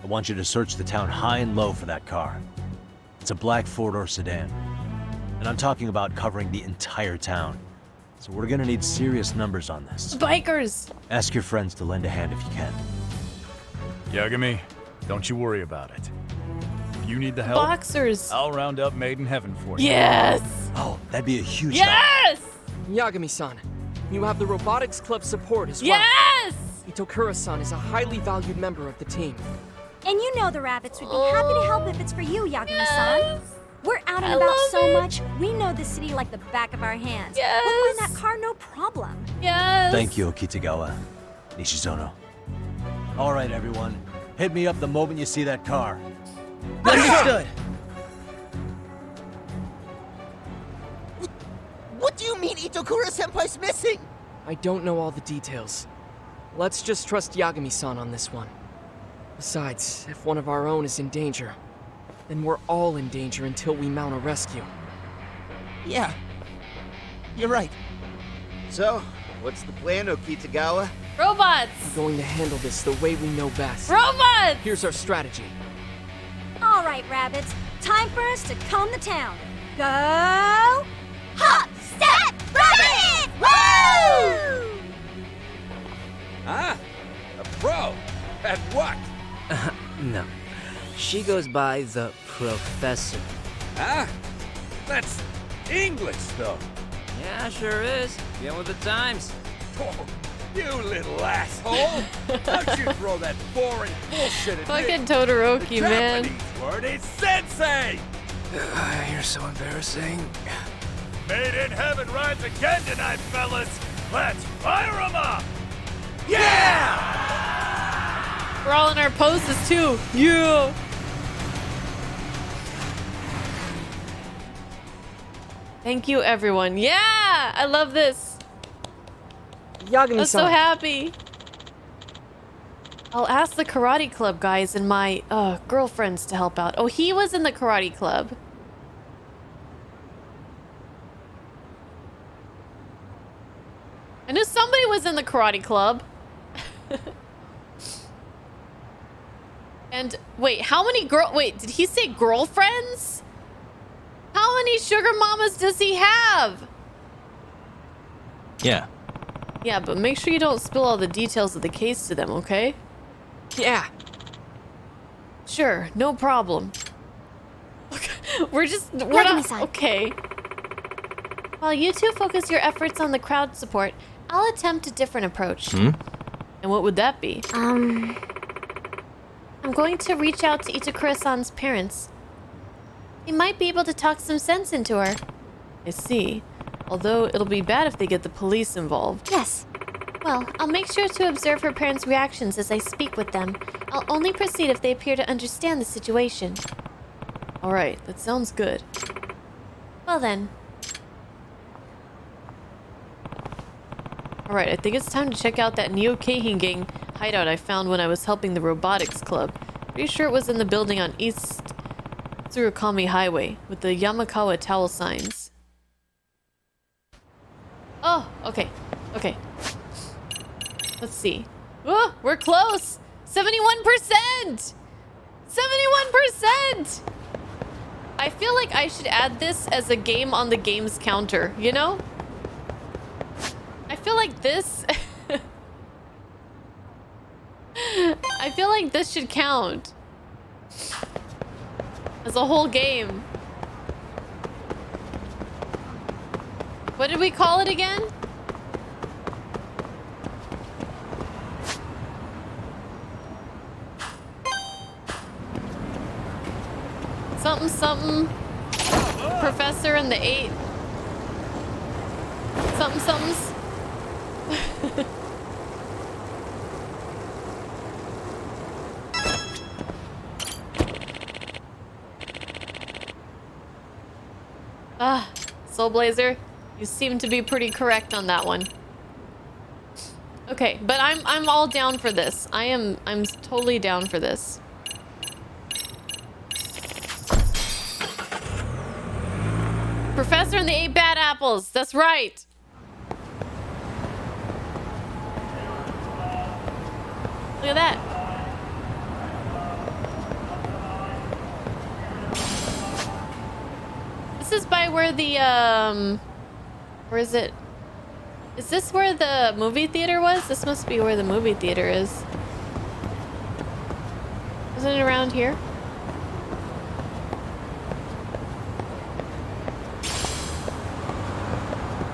I want you to search the town high and low for that car. It's a black four-door sedan. And I'm talking about covering the entire town. So we're gonna need serious numbers on this. Bikers. Ask your friends to lend a hand if you can. Yagami, don't you worry about it. If you need the help, Boxers. I'll round up Made in Heaven for you. Yes. Oh, that'd be a huge help. Yes. Yagami-san, you have the robotics club support as well. Yes. Itokura-san is a highly valued member of the team. And you know the rabbits would be happy to help if it's for you, Yagami-san. Yes. We're out and I about love so it. much, we know the city like the back of our hands. Yes. We'll find that car no problem. Yes. Thank you, Kitagawa. Nishizono. All right, everyone. Hit me up the moment you see that car. Understood. What do you mean Itokura-senpai's missing? I don't know all the details. Let's just trust Yagami-san on this one. Besides, if one of our own is in danger, then we're all in danger until we mount a rescue. Yeah, you're right. So, what's the plan, Okitagawa? Robots. We're going to handle this the way we know best. Robots. Here's our strategy. All right, rabbits, time for us to comb the town. Go! Hop, step, rabbit! Woo! Huh? A pro? At what? No. She goes by the Professor. Huh? That's English, though. Yeah, sure is. Get with the times. Oh, you little asshole! Don't you throw that boring bullshit at me! Fucking Todoroki, The man. Japanese word is sensei! You're so embarrassing. Made in heaven rides again tonight, fellas. Let's fire 'em up! Yeah! We're all in our poses too. Yeah. Thank you, everyone. Yeah, I love this. Yagami-san. I'm so happy. I'll ask the karate club guys and my girlfriends to help out. Oh, he was in the karate club. I knew somebody was in the karate club. And wait, how many wait, did he say girlfriends? How many sugar mamas does he have? Yeah. Yeah, but make sure you don't spill all the details of the case to them, okay? Yeah. Sure, no problem. we're not Yagami-san. okay. While you two focus your efforts on the crowd support, I'll attempt a different approach. And what would that be? I'm going to reach out to Itakura-san's parents. They might be able to talk some sense into her. I see. Although it'll be bad if they get the police involved. Yes. Well, I'll make sure to observe her parents' reactions as I speak with them. I'll only proceed if they appear to understand the situation. Alright, that sounds good. Well then. Alright, I think it's time to check out that Neo Keihin gang hideout I found when I was helping the robotics club. Pretty sure it was in the building on East Tsurukami Highway with the Yamakawa towel signs. Oh, okay. Okay. Let's see. Oh, we're close! 71%! 71%! I feel like I should add this as a game on the game's counter, you know? I feel like this... I feel like this should count. As a whole game. What did we call it again? Something something. Professor and the 8. Something somethings. Soul Blazer, you seem to be pretty correct on that one. Okay, but I'm all down for this. I'm totally down for this. Professor and the 8 bad apples. That's right. Look at that. This is by where the where is it? Is this where the movie theater was? This must be where the movie theater is. Isn't it around here?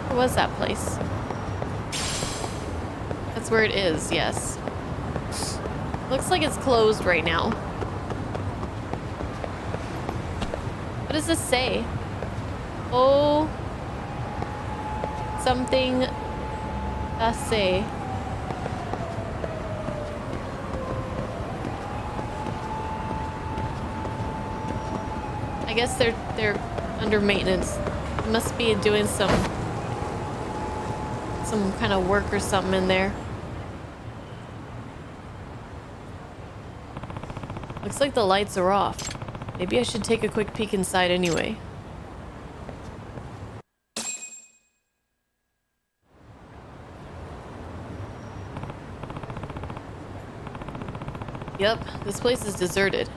Where was that place? That's where it is, yes. Looks like it's closed right now. What does this say? Oh, something say. I guess they're under maintenance. They must be doing some kind of work or something in there. Looks like the lights are off. Maybe I should take a quick peek inside anyway. Yep, this place is deserted.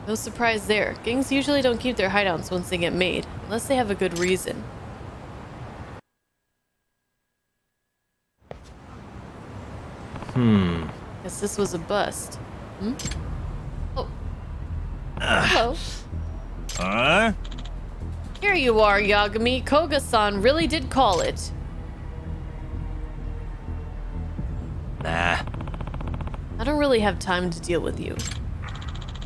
No surprise there. Gangs usually don't keep their hideouts once they get made, unless they have a good reason. Guess this was a bust. Oh. Hello. Here you are, Yagami. Koga-san really did call it. Nah. I don't really have time to deal with you.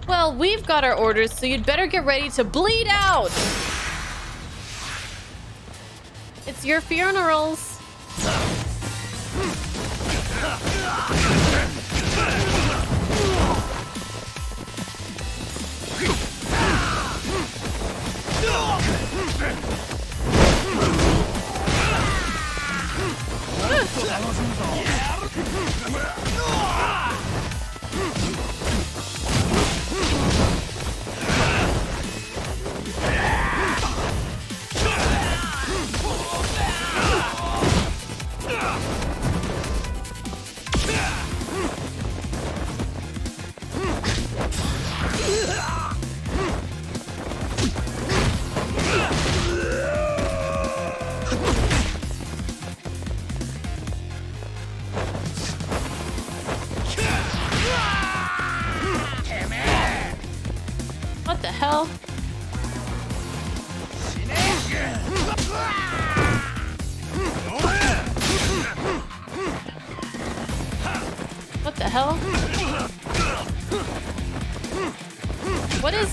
Well, we've got our orders, so you'd better get ready to bleed out! It's your funerals. What the hell? What the hell?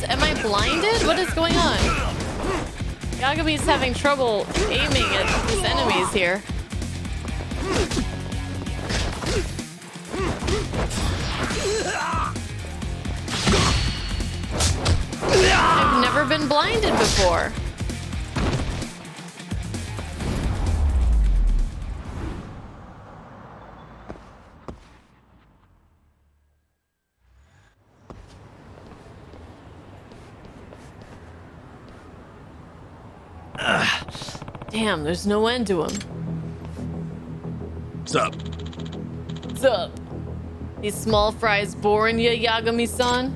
Am I blinded? What is going on? Yagami's having trouble aiming at his enemies here. I've never been blinded before. Damn, there's no end to him. What's up? What's up? These small fries boring ya, Yagami-san?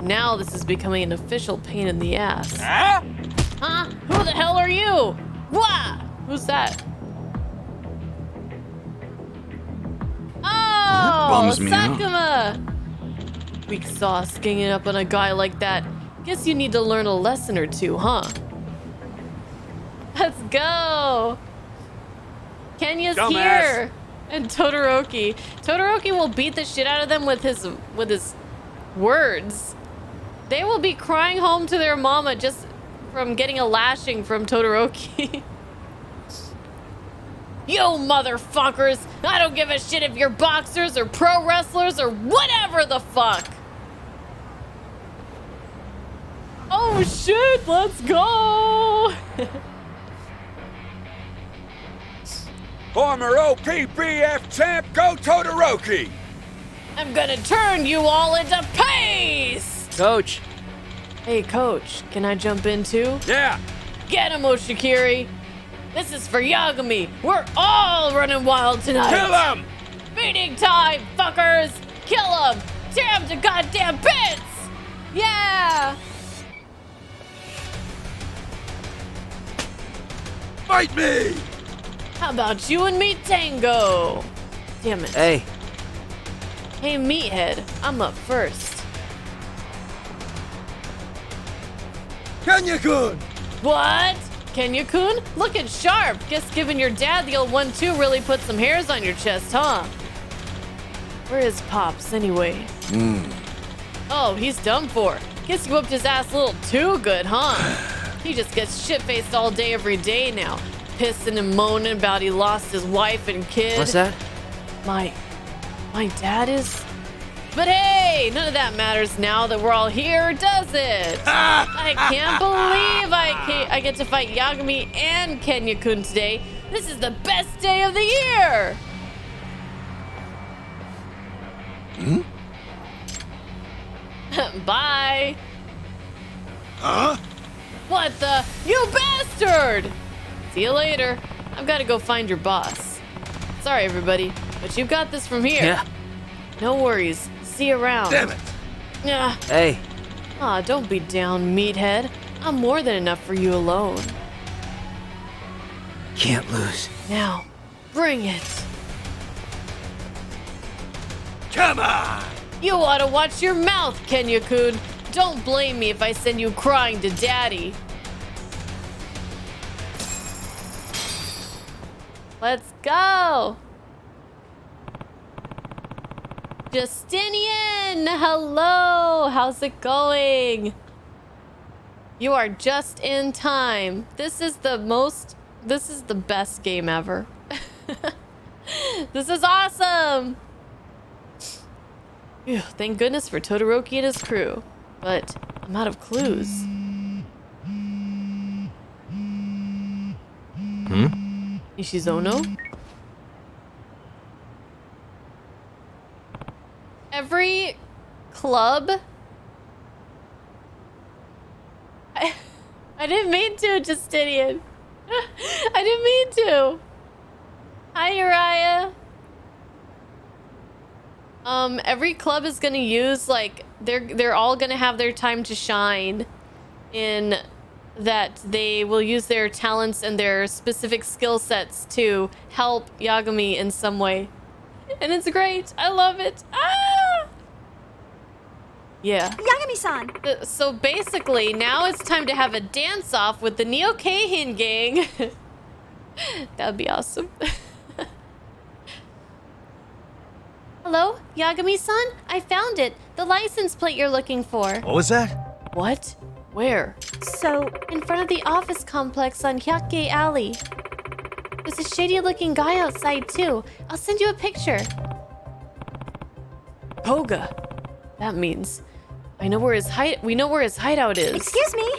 Now this is becoming an official pain in the ass. Huh? Huh? Who the hell are you? Wah! Who's that? Oh, bums me out. Sakuma! Weak sauce ganging up on a guy like that. Guess you need to learn a lesson or two, huh? Let's go! Kenya's Dumbass. here! And Todoroki. Todoroki will beat the shit out of them with his words. They will be crying home to their mama just from getting a lashing from Todoroki. Yo, motherfuckers! I don't give a shit if you're boxers or pro wrestlers or whatever the fuck! Oh shit, let's go! Former OPBF champ, go Todoroki! I'm gonna turn you all into paste! Coach! Hey, coach, can I jump in too? Yeah! Get him, Oshikiri! This is for Yagami! We're all running wild tonight! Kill him! Feeding time, fuckers! Kill him! Tear him to goddamn bits! Yeah! Fight me! How about you and me tango? Damn it. Hey, Hey, meathead, I'm up first. Kenya-kun! What? Kenya-kun? Looking sharp. Guess giving your dad the old 1-2 really put some hairs on your chest, huh? Where is Pops, anyway? Oh, he's done for. Guess you whooped his ass a little too good, huh? He just gets shit-faced all day, every day now. Pissing and moaning about he lost his wife and kid. What's that? My dad is... But hey, none of that matters now that we're all here, does it? I can't believe I get to fight Yagami and Kenya-kun today. This is the best day of the year! Bye! Huh? What the? You bastard! See you later. I've got to go find your boss. Sorry, everybody, but you got this from here. Yeah. No worries. See you around. Damn it! Yeah. Hey, Aw, don't be down, meathead. I'm more than enough for you alone. can't lose. Now, bring it. Come on! You ought to watch your mouth, Kenya-kun. Don't blame me if I send you crying to Daddy. Let's go. Justinian, hello. How's it going? You are just in time. This is the best game ever. This is awesome. Phew, thank goodness for Todoroki and his crew. But I'm out of clues. Ishizono? Every club... I didn't mean to, Justinian. I didn't mean to. Hi, Uriah. Every club is gonna use, like, they're all gonna have their time to shine in that they will use their talents and their specific skill sets to help Yagami in some way. And it's great. I love it. Ah! Yeah. Yagami-san! So basically, now it's time to have a dance-off with the Neo Keihin gang. That would be awesome. Hello, Yagami-san? I found it. The license plate you're looking for. What was that? What? Where? So, In front of the office complex on Hyake Alley. There's a shady-looking guy outside, too. I'll send you a picture. Koga. That means we know where his hideout is. excuse me?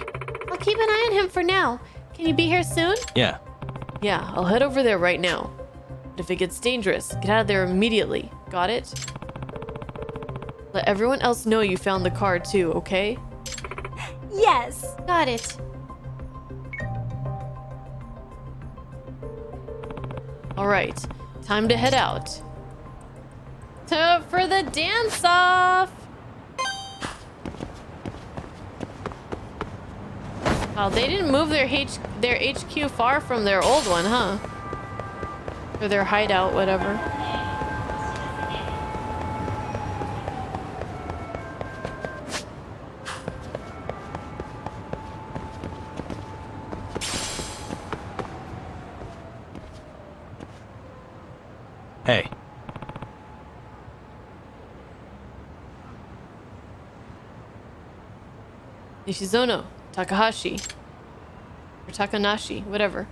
I'll keep an eye on him for now. Can you be here soon? Yeah. Yeah, I'll head over there right now. But if it gets dangerous, get out of there immediately. Got it? Let everyone else know you found the car too, okay? Yes. Got it. Alright, time to head out. For the dance-off! Oh, they didn't move their HQ far from their old one, huh? Or their hideout, whatever. Hey. Nishizono, Takahashi, or Takanashi, whatever.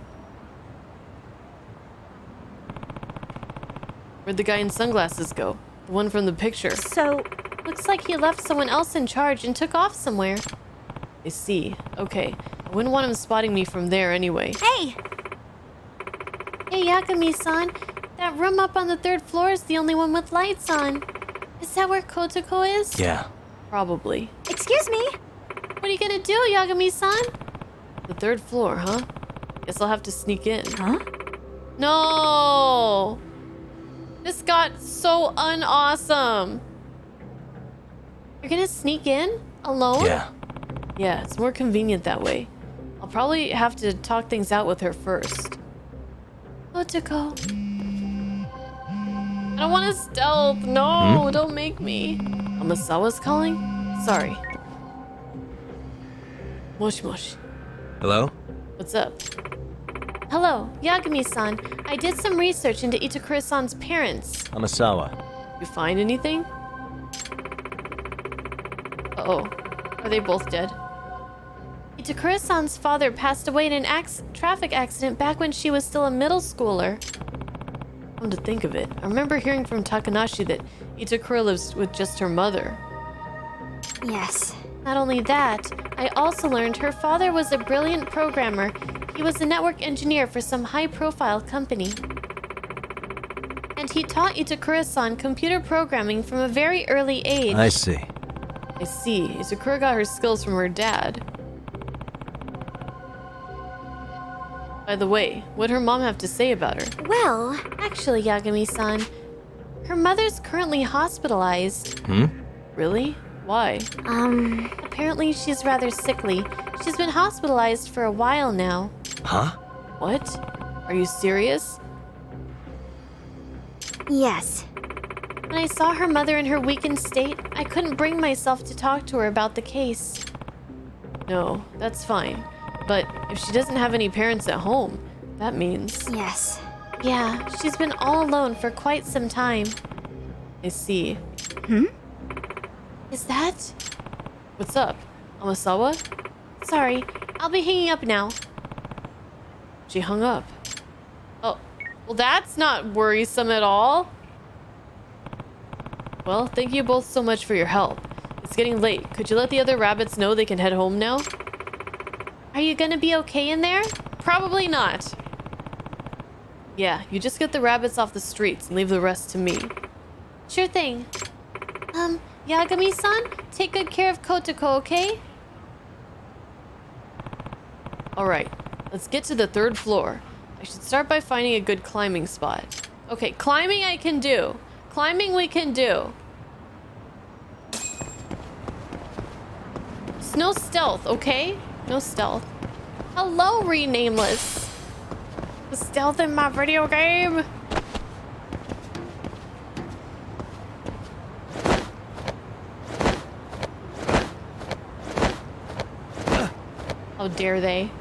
Where'd the guy in sunglasses go? The one from the picture. So, Looks like he left someone else in charge and took off somewhere. I see. Okay. I wouldn't want him spotting me from there anyway. hey! Hey, Yagami-san. That room up on the 3rd floor is the only one with lights on. Is that where Kotoko is? Yeah. Probably. Excuse me? What are you gonna do, Yagami-san? The 3rd floor, huh? Guess I'll have to sneak in. Huh? No! This got so unawesome. You're gonna sneak in? Alone? Yeah. Yeah, it's more convenient that way. I'll probably have to talk things out with her first. Kotoko. I don't want to stealth. No, don't make me. Amasawa's calling? Sorry. Moshi moshi. Hello? What's up? Hello, Yagami-san. I did some research into Itakura-san's parents. Amasawa. You find anything? Uh-oh. Are they both dead? Itakura-san's father passed away in an traffic accident back when she was still a middle schooler. Come to think of it, I remember hearing from Takanashi that Itakura lives with just her mother. Yes. Not only that, I also learned her father was a brilliant programmer. He was a network engineer for some high-profile company. And he taught Itakura-san computer programming from a very early age. I see. I see. Itakura got her skills from her dad. By the way, what'd her mom have to say about her? Well, Actually, Yagami-san, her mother's currently hospitalized. Really? Why? Apparently she's rather sickly. She's been hospitalized for a while now. Huh? What? Are you serious? yes. When I saw her mother in her weakened state, I couldn't bring myself to talk to her about the case. No, that's fine. But if she doesn't have any parents at home, that means... Yes. Yeah, she's been all alone for quite some time. I see. Is that... What's up? Amasawa? Sorry, I'll be hanging up now. She hung up. Oh, well that's not worrisome at all. Well, thank you both so much for your help. It's getting late. Could you let the other rabbits know they can head home now? Are you gonna be okay in there? Probably not. Yeah, you just get the rabbits off the streets and leave the rest to me. Sure thing. Yagami-san, take good care of Kotoko, okay? Alright, let's get to the 3rd floor. I should start by finding a good climbing spot. Okay, climbing I can do. Climbing we can do. Just no stealth, okay? No stealth. Hello, Renameless. The stealth in my video game. How dare they?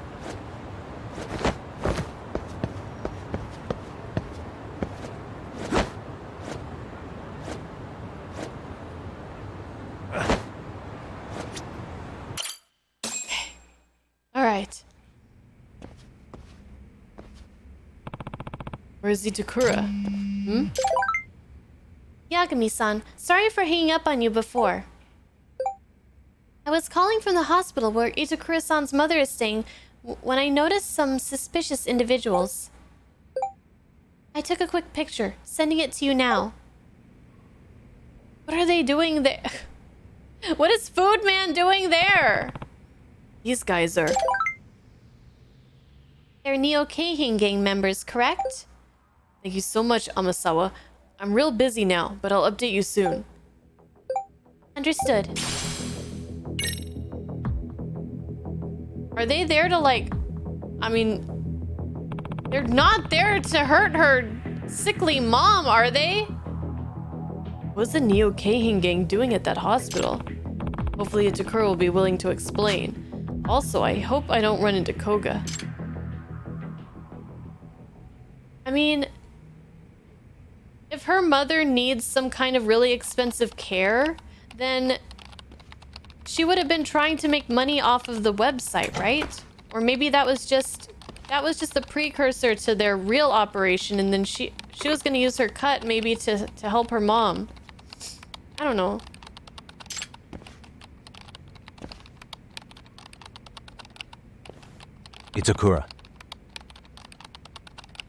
All right. Where's Itakura? Yagami-san, sorry for hanging up on you before. I was calling from the hospital where Itakura-san's mother is staying when I noticed some suspicious individuals. I took a quick picture, sending it to you now. What are they doing there? What is Food Man doing there? These guys are... They're Neo-Keihin gang members, correct? Thank you so much, Amasawa. I'm real busy now, but I'll update you soon. Understood. Are they there to, like... I mean... They're not there to hurt her sickly mom, are they? What's the Neo-Keihin gang doing at that hospital? Hopefully Itakura will be willing to explain. Also, I hope I don't run into Koga. I mean... If her mother needs some kind of really expensive care, then she would have been trying to make money off of the website, right? Or maybe that was just the precursor to their real operation, and then she was gonna use her cut maybe to help her mom. I don't know. Itakura.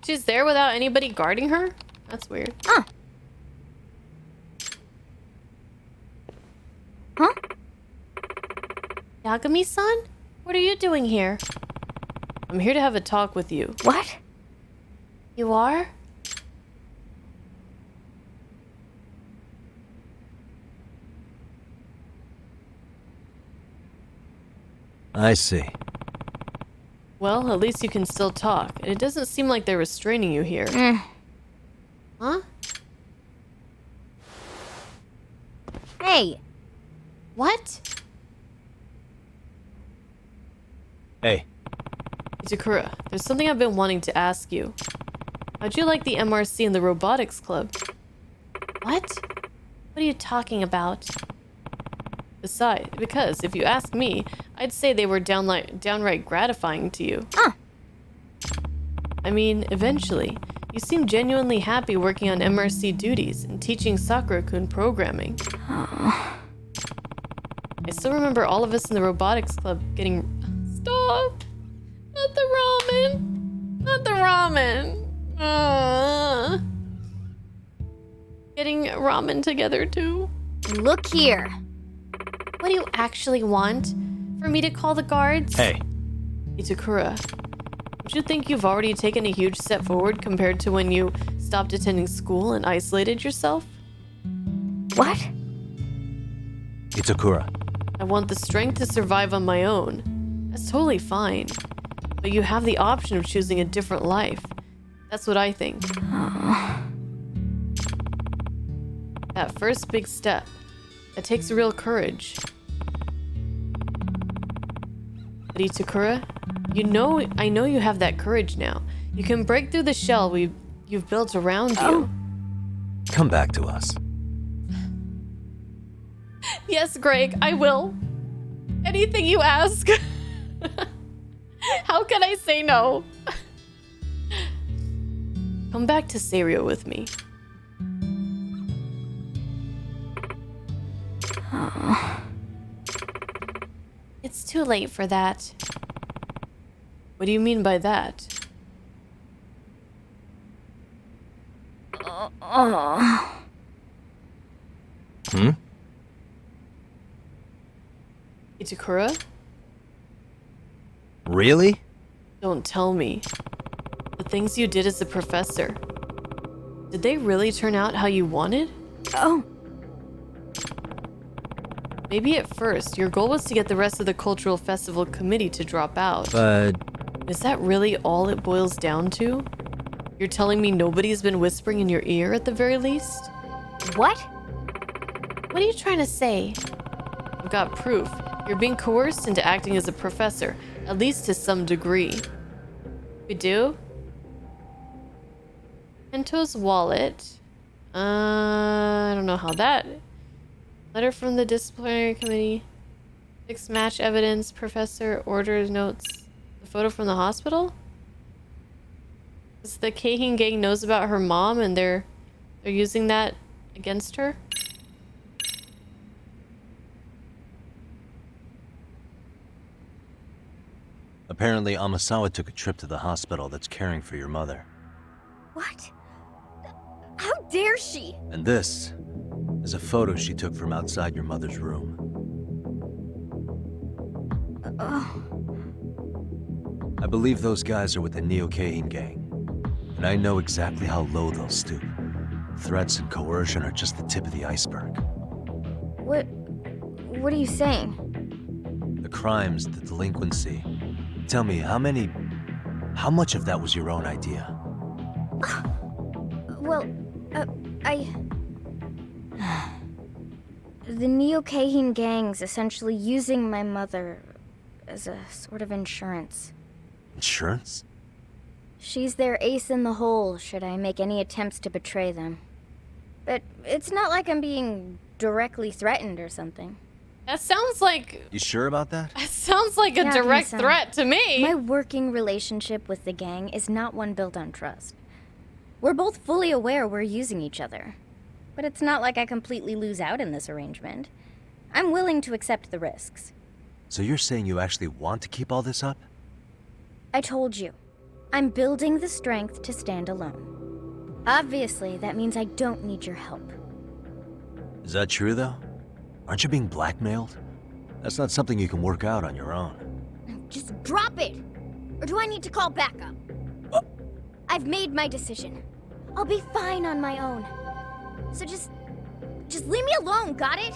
She's there without anybody guarding her? That's weird. Huh? Yagami-san? What are you doing here? I'm here to have a talk with you. What? You are? I see. Well, at least you can still talk. And it doesn't seem like they're restraining you here. Huh? Hey. What? Hey. Itakura, there's something I've been wanting to ask you. How'd you like the MRC and the robotics club? What? What are you talking about? Besides, because if you ask me, I'd say they were downright gratifying to you. I mean, eventually, you seem genuinely happy working on MRC duties and teaching Sakura-kun programming. I still remember all of us in the robotics club getting... Stop! Not the ramen! Not the ramen! Getting ramen together too. Look here. What do you actually want? For me to call the guards? Hey, Itakura, don't you think you've already taken a huge step forward compared to when you stopped attending school and isolated yourself? What? Itakura. I want the strength to survive on my own. That's totally fine. But you have the option of choosing a different life. That's what I think. That first big step. It takes real courage. But Itakura, I know you have that courage now. You can break through the shell you've built around you. Come back to us. Yes, Greg, I will. Anything you ask. How can I say no? Come back to Serio with me. It's too late for that. What do you mean by that? Hmm? Itakura? Really? Don't tell me. The things you did as a professor. Did they really turn out how you wanted? Oh. Maybe at first, your goal was to get the rest of the cultural festival committee to drop out. But... Is that really all it boils down to? You're telling me nobody's been whispering in your ear at the very least? What? What are you trying to say? I've got proof. You're being coerced into acting as a professor, at least to some degree. We do? Hento's wallet. I don't know how that... Letter from the disciplinary committee. Fixed match evidence. Professor orders notes. The photo from the hospital? Because the Keihin gang knows about her mom and they're using that against her? Apparently, Amasawa took a trip to the hospital that's caring for your mother. What? How dare she? And this is a photo she took from outside your mother's room. I believe those guys are with the Neo-Keihin gang. And I know exactly how low they'll stoop. Threats and coercion are just the tip of the iceberg. What are you saying? The crimes, the delinquency. Tell me, how much of that was your own idea? Well, the Neo-Keihin gang's essentially using my mother as a sort of insurance. Insurance? She's their ace in the hole should I make any attempts to betray them. But it's not like I'm being directly threatened or something. That sounds like... You sure about that? That sounds like a direct threat to me. My working relationship with the gang is not one built on trust. We're both fully aware we're using each other. But it's not like I completely lose out in this arrangement. I'm willing to accept the risks. So you're saying you actually want to keep all this up? I told you. I'm building the strength to stand alone. Obviously, that means I don't need your help. Is that true, though? Aren't you being blackmailed? That's not something you can work out on your own. Just drop it! Or do I need to call backup? I've made my decision. I'll be fine on my own. So just leave me alone, got it?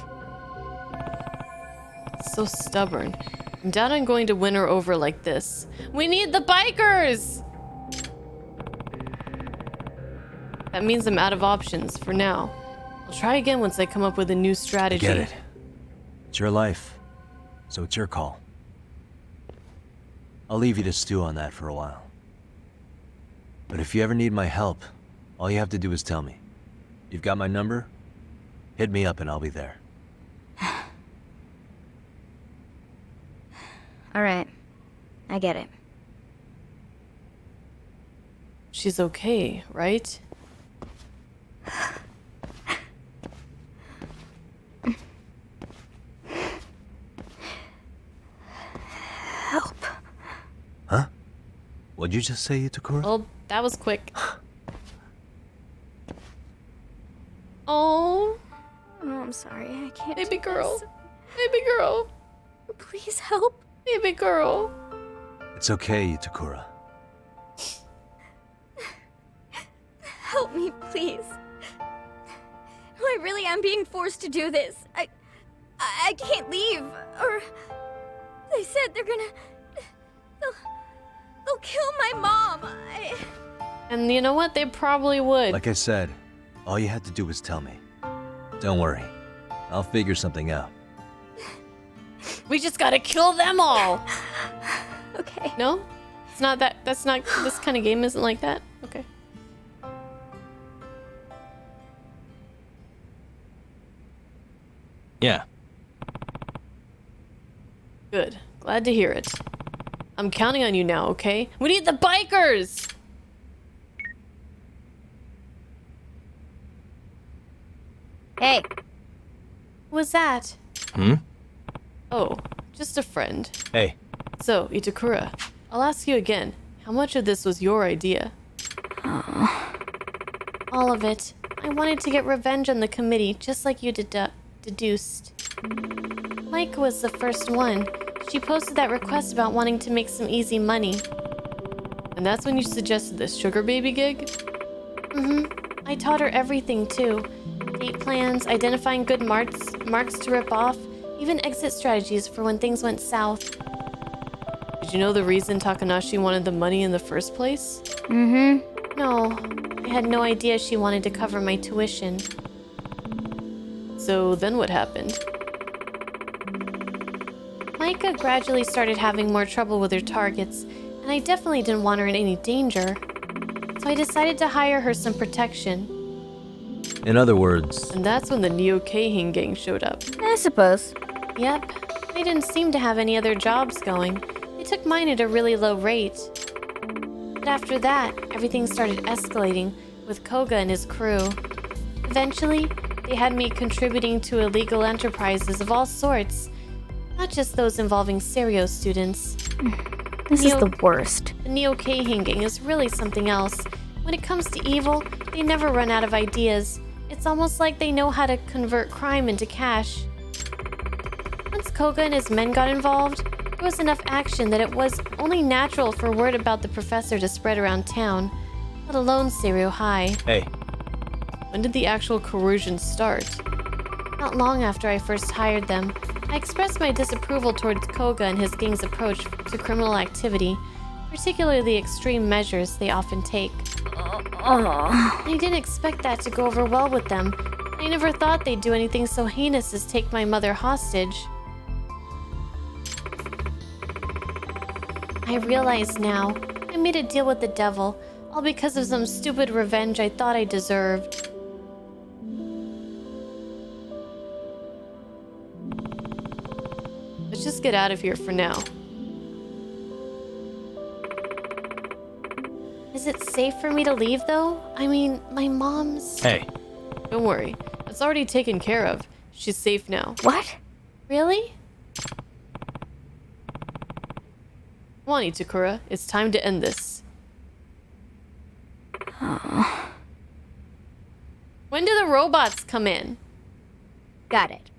So stubborn. I doubt I'm going to win her over like this. We need the bikers! That means I'm out of options for now. I'll try again once I come up with a new strategy. I get it. It's your life, so it's your call. I'll leave you to stew on that for a while. But if you ever need my help, all you have to do is tell me. You've got my number? Hit me up and I'll be there. Alright. I get it. She's okay, right? Help. Huh? What'd you just say, Itakura? Well, that was quick. Oh, Oh, I'm sorry. I can't. baby do girl. this. Baby girl. Please help. Baby girl. It's okay, Itakura. Help me, please. I really am being forced to do this. I can't leave. Or they said they're gonna. They'll kill my mom. And you know what? They probably would. Like I said, all you had to do was tell me. Don't worry. I'll figure something out. We just gotta kill them all. Okay. No? It's not that. That's not. This kind of game isn't like that. Okay. Yeah. Good. Glad to hear it. I'm counting on you now, okay? We need the bikers! Hey. Who was that? Hmm? Oh, just a friend. Hey. So, Itakura, I'll ask you again. How much of this was your idea? All of it. I wanted to get revenge on the committee, just like you deduced. Mike was the first one. She posted that request about wanting to make some easy money. And that's when you suggested this sugar baby gig? Mm-hmm. I taught her everything, too. Date plans, identifying good marks to rip off, even exit strategies for when things went south. Did you know the reason Takanashi wanted the money in the first place? Mm-hmm. No, I had no idea she wanted to cover my tuition. So then what happened? Micah gradually started having more trouble with her targets, and I definitely didn't want her in any danger. So I decided to hire her some protection. In other words, And that's when the Neo-Keihin gang showed up. I suppose. Yep, they didn't seem to have any other jobs going. They took mine at a really low rate. But after that, everything started escalating with Koga and his crew. Eventually, they had me contributing to illegal enterprises of all sorts, not just those involving Serio students. This is the worst. The Neo-Keihin gang is really something else. When it comes to evil, they never run out of ideas. It's almost like they know how to convert crime into cash. Once Koga and his men got involved, there was enough action that it was only natural for word about the professor to spread around town, let alone Serio High. hey, When did the actual coercion start? Not long after I first hired them, I expressed my disapproval towards Koga and his gang's approach to criminal activity, particularly the extreme measures they often take. I didn't expect that to go over well with them. I never thought they'd do anything so heinous as take my mother hostage. I realize now, I made a deal with the devil, all because of some stupid revenge I thought I deserved. Let's just get out of here for now. Is it safe for me to leave, though? I mean, my mom's... hey. Don't worry. That's already taken care of. She's safe now. What? Really? Come on, Itakura. It's time to end this. When do the robots come in? Got it.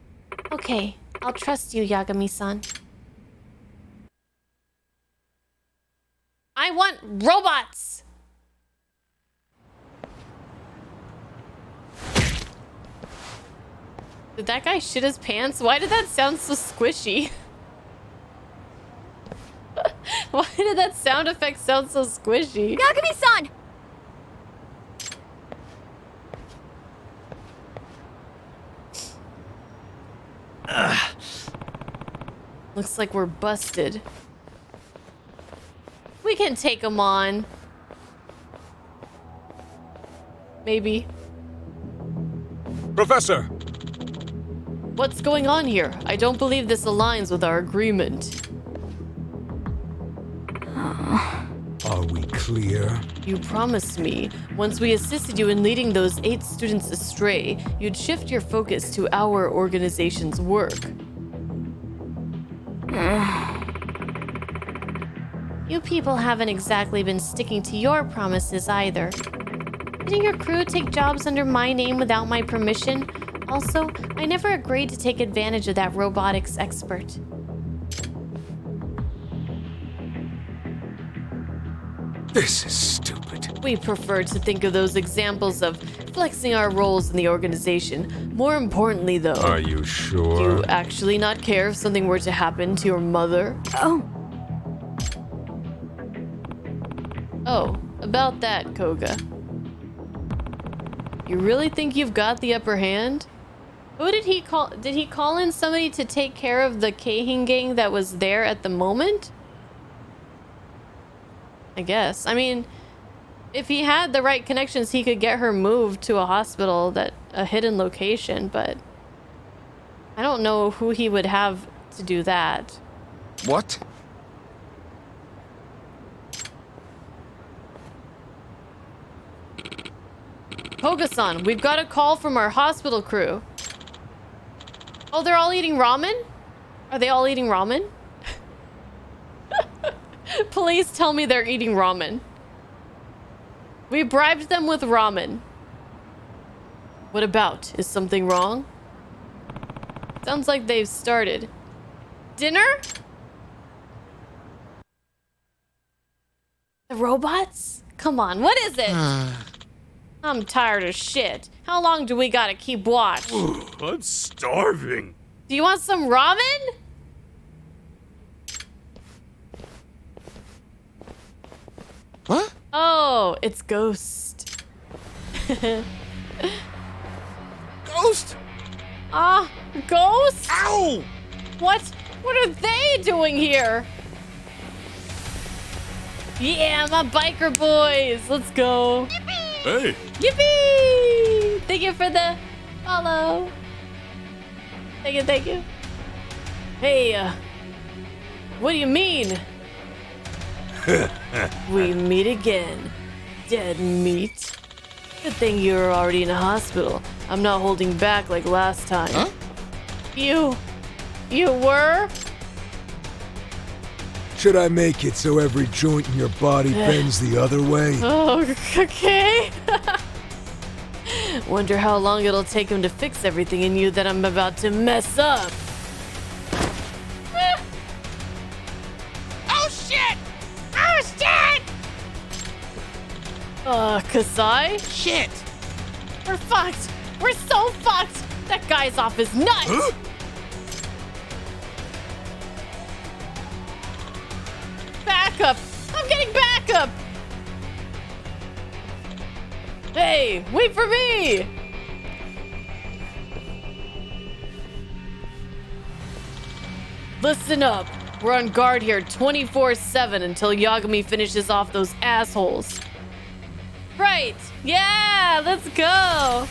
Okay, I'll trust you, Yagami-san. I want robots! Did that guy shit his pants? Why did that sound so squishy? Why did that sound effect sound so squishy? Yagami-san! Looks like we're busted. We can take them on. Maybe. Professor, What's going on here? I don't believe this aligns with our agreement. Are we clear? You promised me, once we assisted you in leading those 8 students astray, you'd shift your focus to our organization's work. You people haven't exactly been sticking to your promises either. Didn't your crew take jobs under my name without my permission? Also, I never agreed to take advantage of that robotics expert. This is stupid. We prefer to think of those examples of flexing our roles in the organization. More importantly, though, Are you do sure? you actually not care if something were to happen to your mother? Oh, about that, Koga. You really think you've got the upper hand? Who did he call? Did he call in somebody to take care of the Keihin gang that was there at the moment? I guess. I mean, if he had the right connections, he could get her moved to a hospital, a hidden location, but I don't know who he would have to do that. What? Koga-san, we've got a call from our hospital crew. Oh, they're all eating ramen? Are they all eating ramen? Please tell me they're eating ramen. We bribed them with ramen. What about? Is something wrong? Sounds like they've started. Dinner? The robots? Come on, what is it? I'm tired of shit. How long do we gotta keep watch? I'm starving. Do you want some ramen? Huh? Oh, it's Ghost. Ghost! Ah, Ghost? Ow! What are they doing here? Yeah, my biker boys. Let's go. Hey, Yippee! Thank you for the follow. Thank you. Hey, what do you mean? We meet again, dead meat. Good thing you're already in a hospital. I'm not holding back like last time. Huh? You were? Should I make it so every joint in your body bends the other way? Oh, okay. Wonder how long it'll take him to fix everything in you that I'm about to mess up. Oh shit! Kasai? Shit! We're fucked! We're so fucked! That guy's off his nuts! Huh? Backup! I'm getting backup! Hey, wait for me! Listen up. We're on guard here 24/7 until Yagami finishes off those assholes. Right. Yeah, let's go.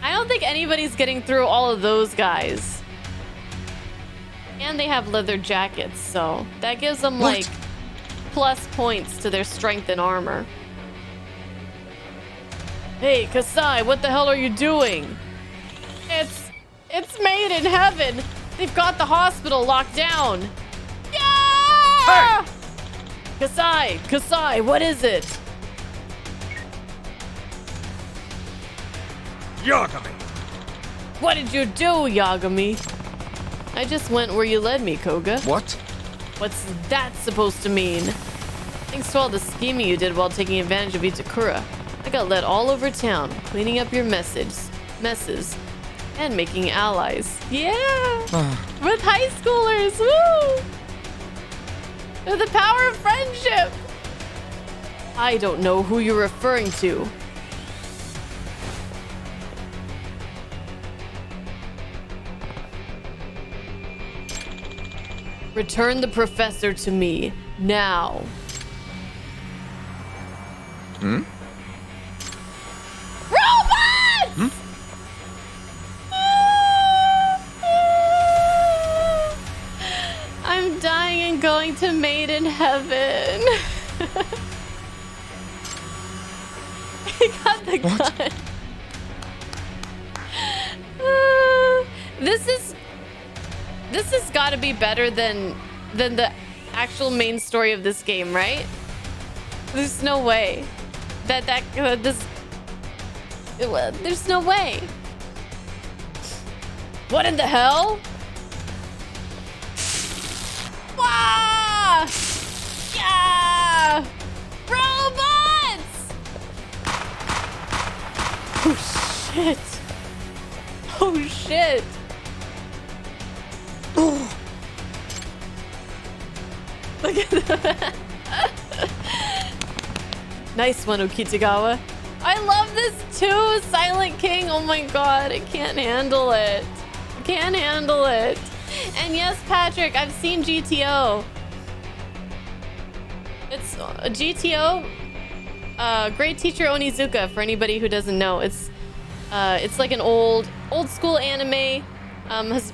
I don't think anybody's getting through all of those guys. And they have leather jackets, so that gives them like plus points to their strength and armor. Hey, Kasai, what the hell are you doing? It's made in heaven. They've got the hospital locked down. Yeah! Hey! Kasai, what is it? Yagami! What did you do, Yagami? I just went where you led me, Koga. What? What's that supposed to mean? Thanks to all the scheming you did while taking advantage of Itakura, I got led all over town, cleaning up your messes, and making allies. Yeah! With high schoolers, woo! They're the power of friendship! I don't know who you're referring to. Return the professor to me, now. Hmm? Robots! in heaven. He got the gun. This has got to be better than the actual main story of this game, right? There's no way that there's no way. What in the hell? Wah! Yeah! Robots! Oh shit! Oh shit! Look at that! Nice one, Okitagawa. I love this too, Silent King. Oh my god, I can't handle it. I can't handle it. And yes, Patrick, I've seen GTO. It's GTO. Great Teacher Onizuka, for anybody who doesn't know. It's like an old school anime.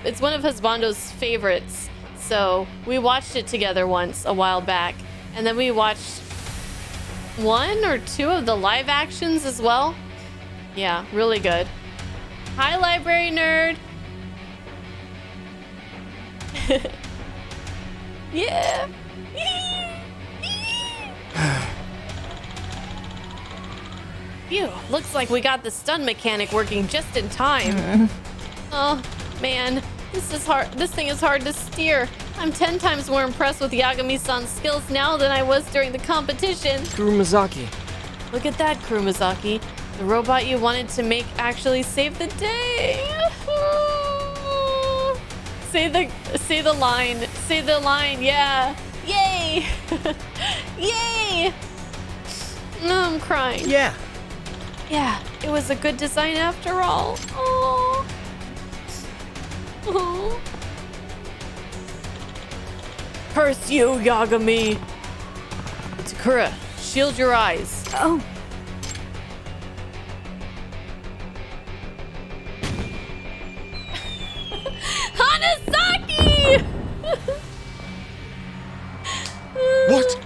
It's one of Husbando's favorites. So we watched it together once a while back, and then we watched 1 or 2 of the live actions as well. Yeah, really good. Hi, library nerd. Yeah. Phew, looks like we got the stun mechanic working just in time. Oh, man. This is hard. This thing is hard to steer. I'm 10 times more impressed with Yagami-san's skills now than I was during the competition. Kurumazaki. Look at that, Kurumazaki. The robot you wanted to make actually saved the day. Say the line. Say the line. Yeah. Yay. Yay. No, I'm crying. Yeah. Yeah, it was a good design after all. Oh. Oh. Curse you, Yagami! Takura, shield your eyes. Oh. Hanasaki! What?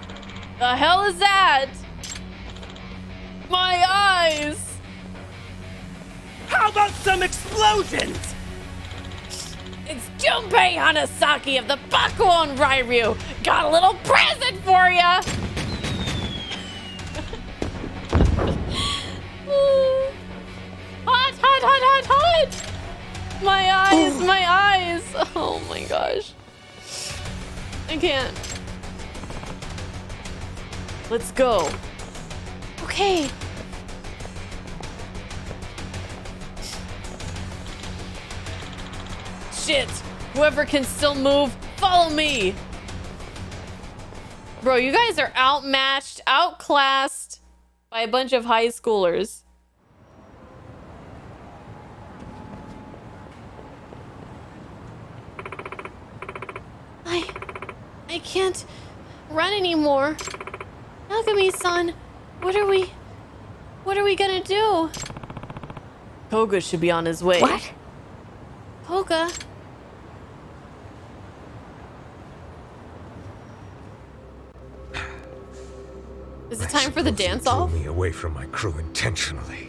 The hell is that? My eyes! How about some explosions? It's Junpei Hanasaki of the Bakuon Rairyuu. Got a little present for ya. Hot, hot, hot, hot, hot. My eyes, my eyes. Oh my gosh. I can't. Let's go. Okay. Shit! Whoever can still move, follow me! Bro, you guys are outmatched, outclassed by a bunch of high schoolers. I can't run anymore. Yagami-san, what are we gonna do? Koga should be on his way. What? Koga? Is it time for the dance off? Drew me away from my crew intentionally.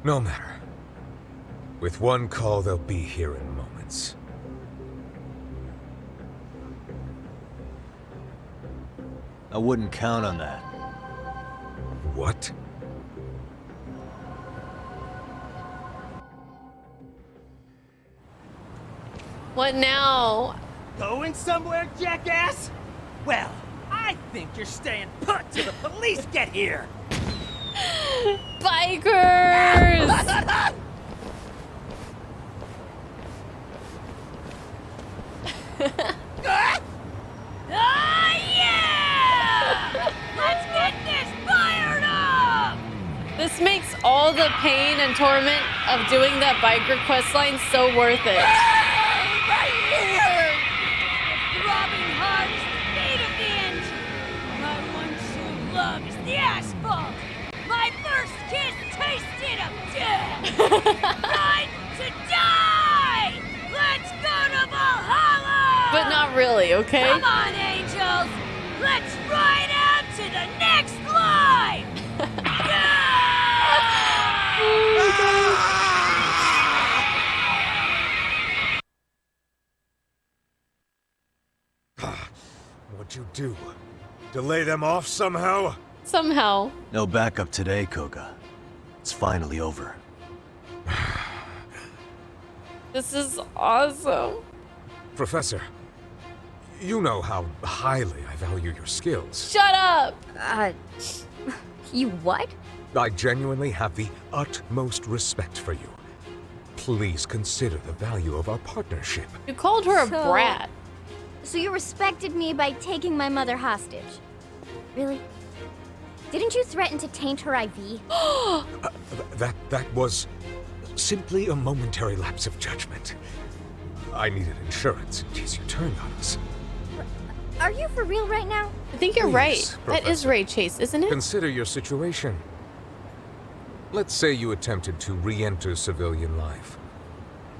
No matter. With one call, they'll be here in moments. I wouldn't count on that. What? What now? Going somewhere, jackass? Well, I think you're staying put till the police get here. Bikers! Yeah! Let's get this fired up! This makes all the pain and torment of doing that biker questline so worth it. Right here! The throbbing heart is the beat of the engine. My one true love is the asphalt. My first kiss tasted of death. Right to die! Let's go to Valhalla! But not really, okay? Come on, angels! Let's ride out to the next line! What'd you do? Delay them off somehow? Somehow. No backup today, Koga. It's finally over. This is awesome. Professor, you know how highly I value your skills. Shut up! You what? I genuinely have the utmost respect for you. Please consider the value of our partnership. You called her a So- brat. So you respected me by taking my mother hostage? Really? Didn't you threaten to taint her IV? That was simply a momentary lapse of judgment. I needed insurance in case you turned on us. Are you for real right now? I think you're Please, right. That is Professor. Ray Chase, isn't it? Consider your situation. Let's say you attempted to re-enter civilian life.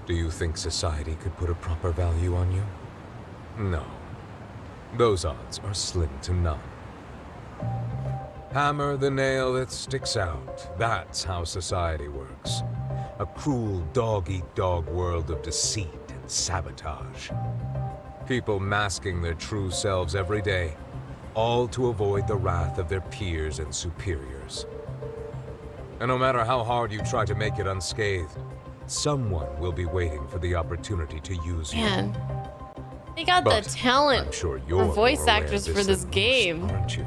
Do you think society could put a proper value on you? No. Those odds are slim to none. Hammer the nail that sticks out. That's how society works. A cruel dog-eat-dog world of deceit and sabotage. People masking their true selves every day, all to avoid the wrath of their peers and superiors. And no matter how hard you try to make it unscathed, someone will be waiting for the opportunity to use you. Man. They got But the talent I'm sure for you're voice more aware actors of for this than most, game. aren't you?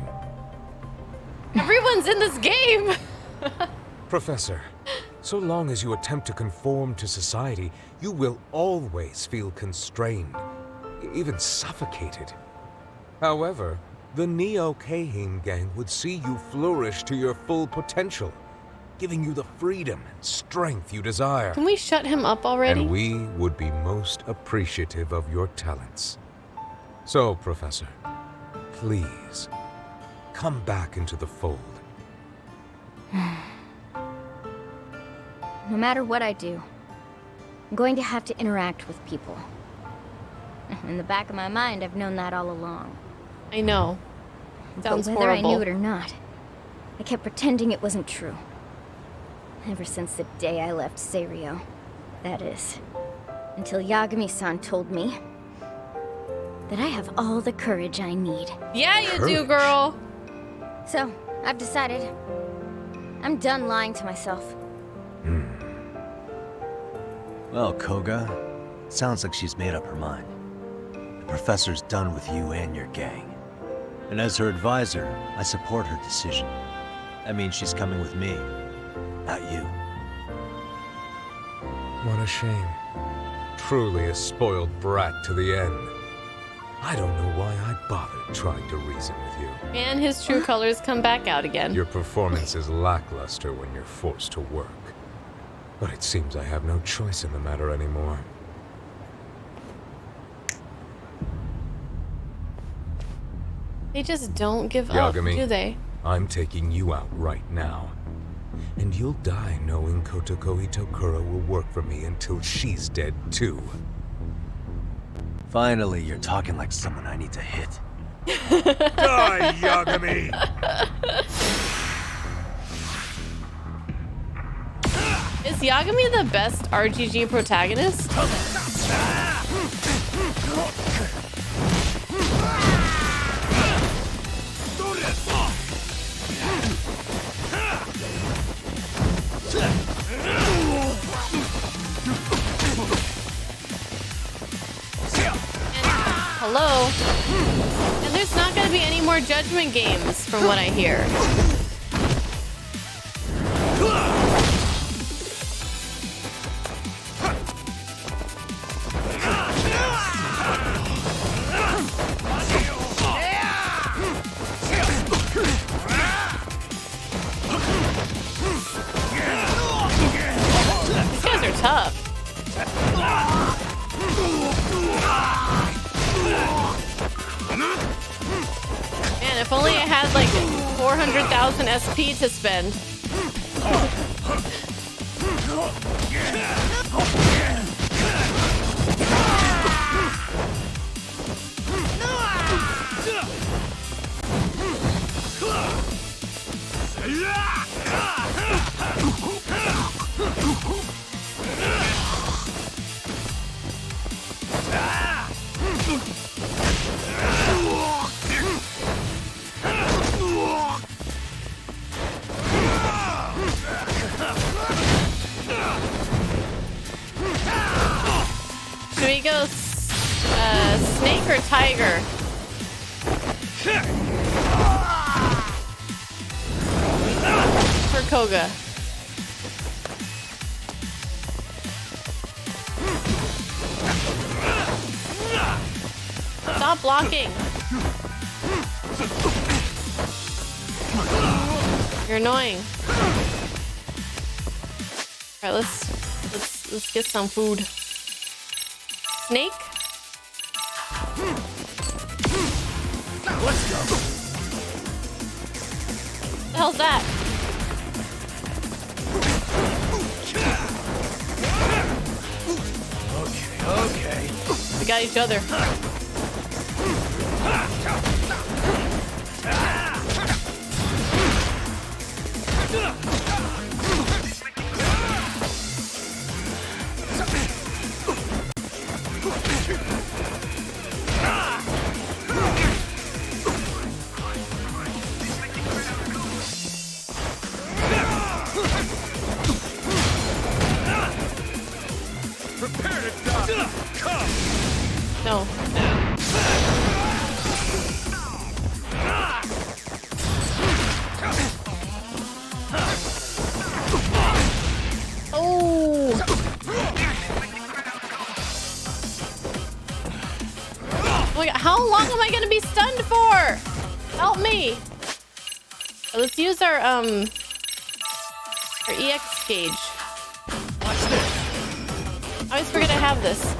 Everyone's in this game! Professor, so long as you attempt to conform to society, you will always feel constrained, even suffocated. However, the Neo-Kahin gang would see you flourish to your full potential, giving you the freedom and strength you desire. Can we shut him up already? And we would be most appreciative of your talents. So, Professor, please, come back into the fold. No matter what I do, I'm going to have to interact with people. In the back of my mind, I've known that all along. I know. Sounds but whether horrible. I knew it or not, I kept pretending it wasn't true. Ever since the day I left Serio. That is, until Yagami-san told me that I have all the courage I need. Yeah, you do, Courage? girl. So, I've decided I'm done lying to myself. Well, Koga, sounds like she's made up her mind. The professor's done with you and your gang. And as her advisor, I support her decision. That means she's coming with me, not you. What a shame. Truly a spoiled brat to the end. I don't know why I bothered trying to reason with you. And his true colors come back out again. Your performance is lackluster when you're forced to work. But it seems I have no choice in the matter anymore. They just don't give up, Yagami, do they? I'm taking you out right now. And you'll die knowing Kotoko Itokura will work for me until she's dead too. Finally, you're talking like someone I need to hit. Die, Yagami! Is Yagami the best RGG protagonist? Hello? And there's not gonna be any more Judgment games, from what I hear. These guys are tough. Man, if only I had like 400,000 SP to spend. snake or tiger? For Koga. Stop blocking. You're annoying. All right, let's get some food. Snake? Let's go. What the hell's that? Okay. We got each other. Prepare to die. Come. No. Oh. Oh my God, how long am I gonna be stunned for? Help me. Let's use our EX gauge. Watch this. I always forget I have this.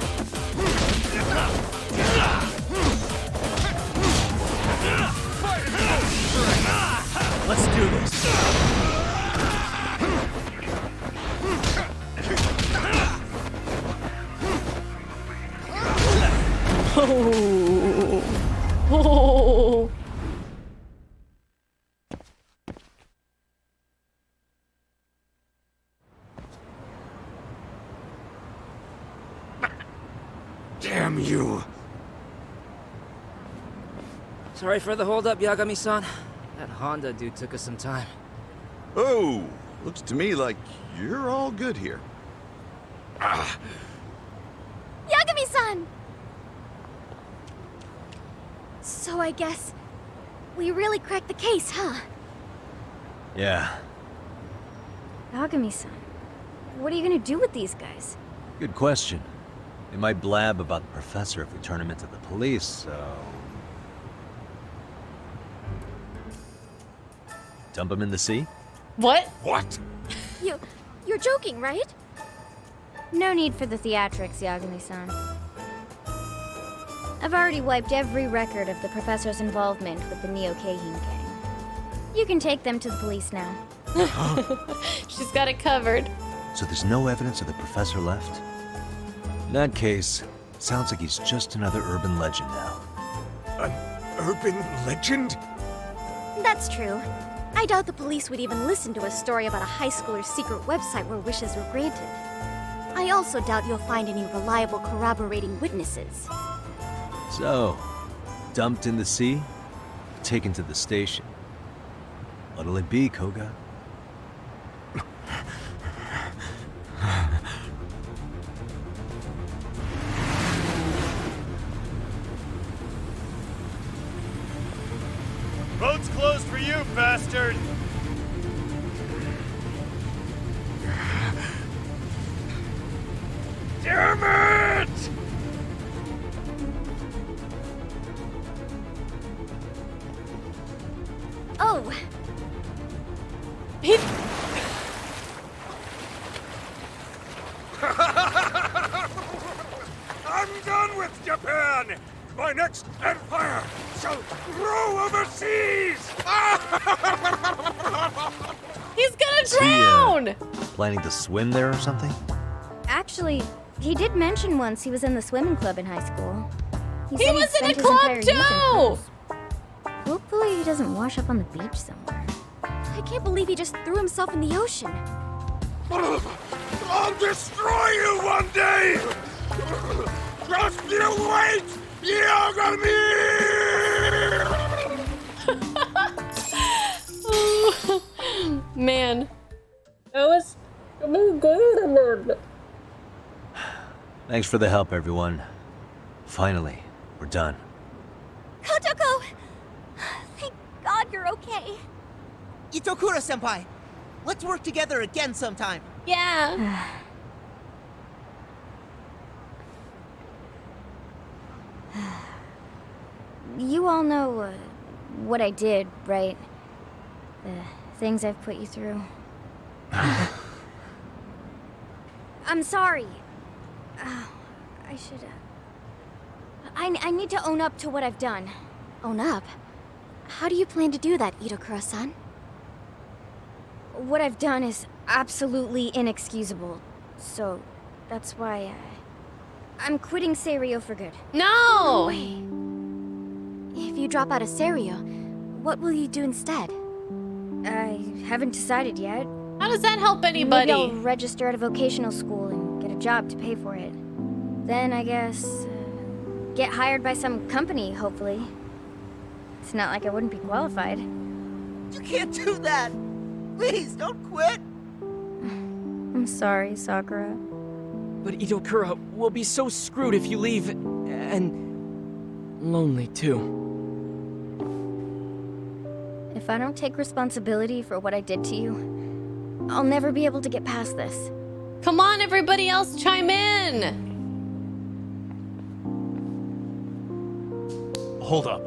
Let's do this. Oh. Oh. Damn you! Sorry for the holdup, Yagami-san. That Honda dude took us some time. Oh, looks to me like you're all good here. Ah, Yagami-san! So I guess we really cracked the case, huh? Yeah, Yagami-san, what are you gonna do with these guys? good question. They might blab about the professor if we turn him into the police, so... Dump him in the sea? What? what? You're joking, right? No need for the theatrics, Yagami-san. I've already wiped every record of the professor's involvement with the Neo-Keihin gang. You can take them to the police now. She's got it covered. So there's no evidence of the professor left? In that case, sounds like he's just another urban legend now. An urban legend? That's true. I doubt the police would even listen to a story about a high schooler's secret website where wishes were granted. I also doubt you'll find any reliable corroborating witnesses. So, dumped in the sea, taken to the station. What'll it be, Koga? Road's closed for you, bastard. Damn it! Oh, He I'm done with Japan! My next empire shall grow overseas! He's gonna Is he, drown! Planning to swim there or something? Actually, he did mention once he was in the swimming club in high school. He said he'd was in spent a his club entire youth in too! pools. Hopefully he doesn't wash up on the beach somewhere. I can't believe he just threw himself in the ocean. I'll destroy you one day! Just you wait! Yagami! Man. That was good. Thanks for the help, everyone. Finally, We're done. Kotoko! Thank God you're okay. Itokura-senpai, let's work together again sometime. Yeah. You all know what I did, right? The things I've put you through. I'm sorry. I should. I need to own up to what I've done. Own up? How do you plan to do that, Itokura-san? What I've done is absolutely inexcusable. So, that's why I'm quitting Seiryo for good. No! Wait. If you drop out of Seiryo, what will you do instead? I haven't decided yet. How does that help anybody? Maybe I'll register at a vocational school and get a job to pay for it. Then I guess get hired by some company, hopefully. It's not like I wouldn't be qualified. You can't do that! Please, don't quit! I'm sorry, Sakura. But Itokura, we'll be so screwed if you leave, and lonely too. If I don't take responsibility for what I did to you, I'll never be able to get past this. Come on, everybody else, chime in! Hold up.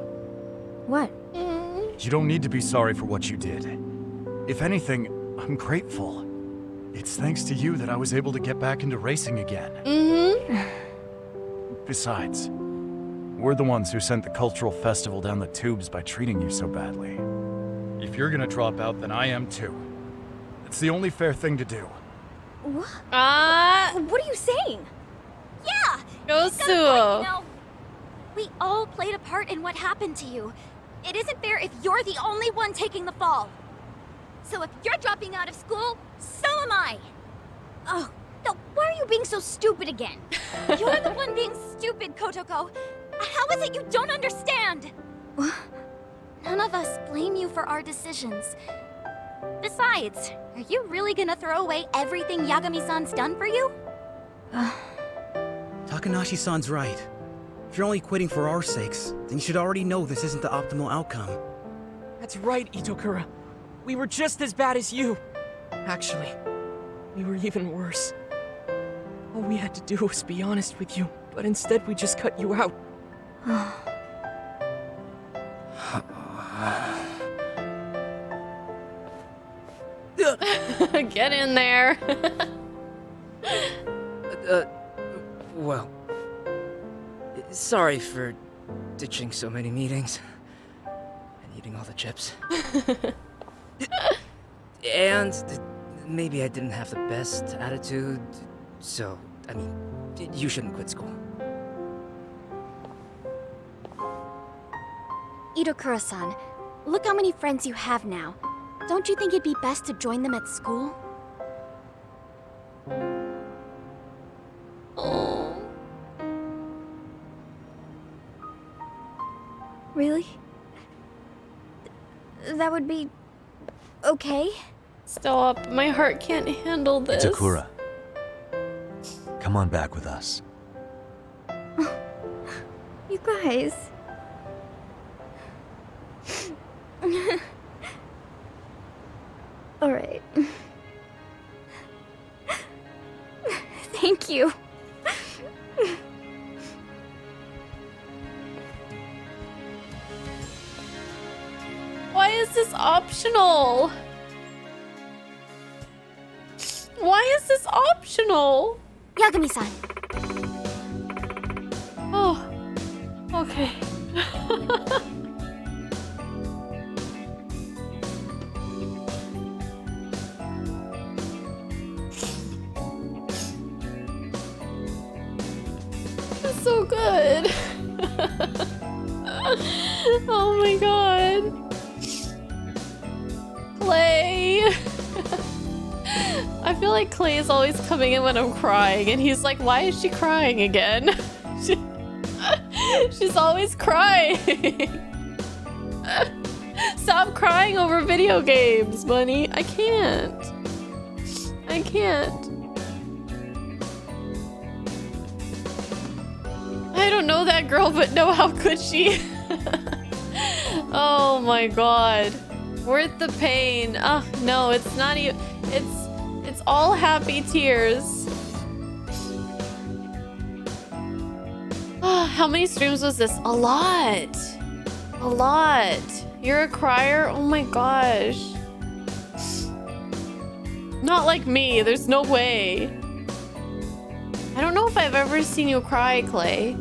What? You don't need to be sorry for what you did. If anything, I'm grateful. It's thanks to you that I was able to get back into racing again. Besides, we're the ones who sent the cultural festival down the tubes by treating you so badly. If you're gonna drop out, then I am too. It's the only fair thing to do. What? What are you saying? Yeah! Go he's got a point, Suo. you know. We all played a part in what happened to you. It isn't fair if you're the only one taking the fall. So if you're dropping out of school, so am I. Oh, no, why are you being so stupid again? You're the one being stupid, Kotoko. How is it you don't understand? None of us blame you for our decisions. Besides, are you really gonna throw away everything Yagami-san's done for you? Takanashi-san's right. If you're only quitting for our sakes, then you should already know this isn't the optimal outcome. That's right, Itokura. We were just as bad as you. Actually, we were even worse. All we had to do was be honest with you, but instead we just cut you out. Get in there. Well, sorry for ditching so many meetings and eating all the chips. And maybe I didn't have the best attitude, so, I mean, you shouldn't quit school. Itokura-san, look how many friends you have now. Don't you think it'd be best to join them at school? Oh. Really? That would be... okay? Stop. My heart can't handle this. Itakura, come on back with us. You guys... Alright. Thank you. Why is this optional? Why is this optional? Yagami-san. Oh, okay. It's so good. Oh my god. Clay. I feel like Clay is always coming in when I'm crying, and he's like, why is she crying again? She's always crying. Stop crying over video games, Bunny. I can't. I can't. I don't know know that girl, but no, how could she? Oh my god. Worth the pain. Oh, no, it's not even... It's all happy tears. How many streams was this? A lot. A lot. You're a crier? Oh my gosh. Not like me. There's no way. I don't know if I've ever seen you cry, Clay.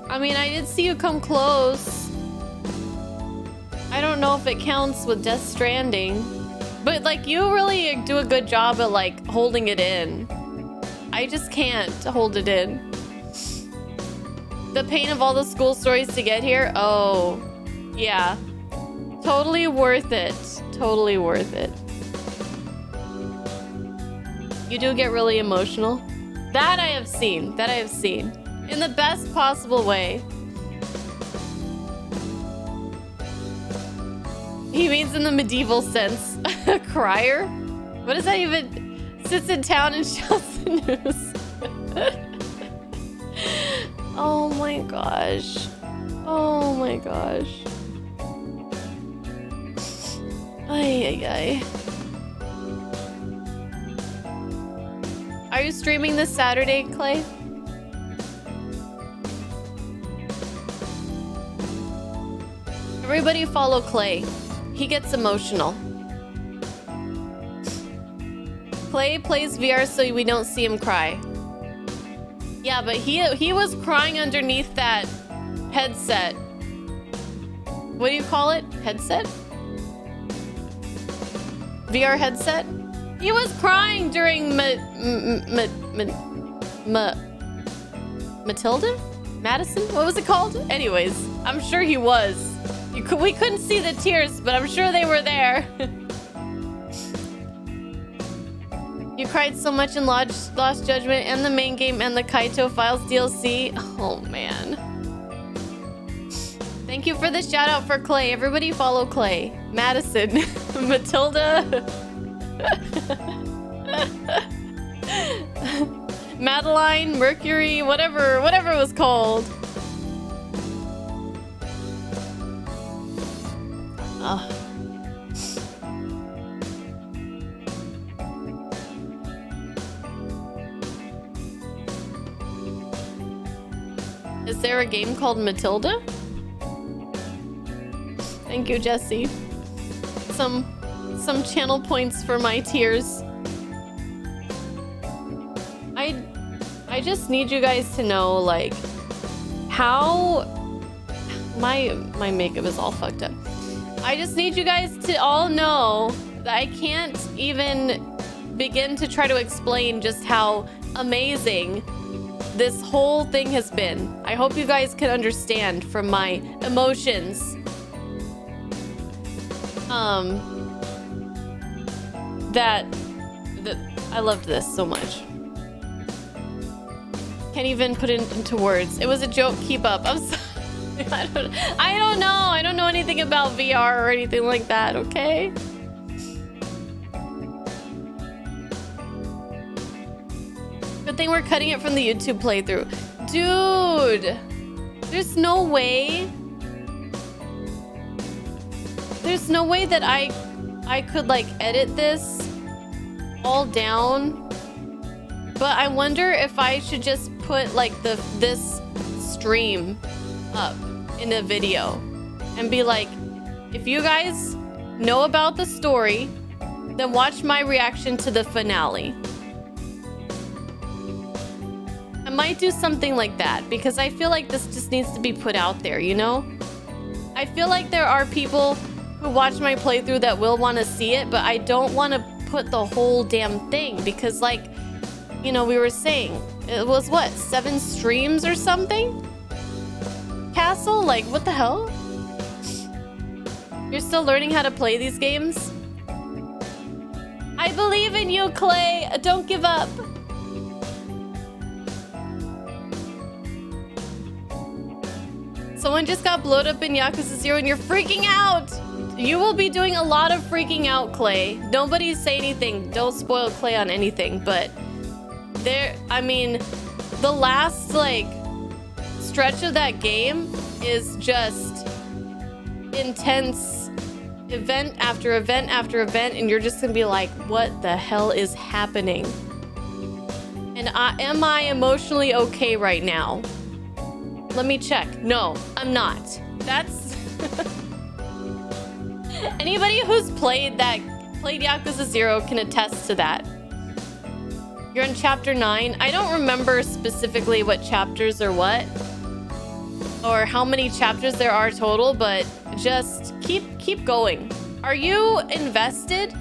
I mean, I did see you come close. I don't know if it counts with Death Stranding. But, like, you really do a good job at, like, holding it in. I just can't hold it in. The pain of all the school stories to get here? Oh, yeah. Totally worth it. Totally worth it. You do get really emotional. That I have seen. That I have seen. In the best possible way. He means in the medieval sense. A crier? What does that even... Sits in town and shouts the news. Oh my gosh. Oh my gosh. Ay, ay, ay. Are you streaming this Saturday, Clay? Everybody follow Clay. He gets emotional. Clay plays VR so we don't see him cry. Yeah, but he was crying underneath that headset. What do you call it? Headset? VR headset? He was crying during Matilda? Madison? What was it called? Anyways, I'm sure he was. We couldn't see the tears, but I'm sure they were there. You cried so much in Lost Judgment and the main game and the Kaito Files DLC. Oh, man. Thank you for the shout out for Clay. Everybody follow Clay. Madison. Matilda. Madeline, Mercury, whatever it was called. Oh. Is there a game called Matilda? Thank you, Jesse. Some channel points for my tears. I just need you guys to know, like, how my makeup is all fucked up. I just need you guys to all know that I can't even begin to try to explain just how amazing this whole thing has been. I hope you guys can understand from my emotions. That I loved this so much. Can't even put it into words. It was a joke. Keep up. I'm sorry. I don't know. I don't know anything about VR or anything like that, okay? Good thing we're cutting it from the YouTube playthrough. Dude! There's no way. There's no way that I could, like, edit this all down. But I wonder if I should just put, like, this stream up in a video and be like, if you guys know about the story, then watch my reaction to the finale. I might do something like that because I feel like this just needs to be put out there, you know? I feel like there are people who watch my playthrough that will want to see it, but I don't want to put the whole damn thing because, like, you know, we were saying, it was what, 7 streams or something? Castle? Like, what the hell? You're still learning how to play these games? I believe in you, Clay. Don't give up. Someone just got blowed up in Yakuza 0 and you're freaking out. You will be doing a lot of freaking out, Clay. Nobody say anything. Don't spoil Clay on anything, but I mean, the last like stretch of that game is just intense, event after event after event, and you're just gonna be like, what the hell is happening? And am I emotionally okay right now? Let me check. No, I'm not. That's anybody who's played Yakuza 0 can attest to that. You're in chapter 9. I don't remember specifically what chapters or what, or how many chapters there are total, but just keep going. Are you invested?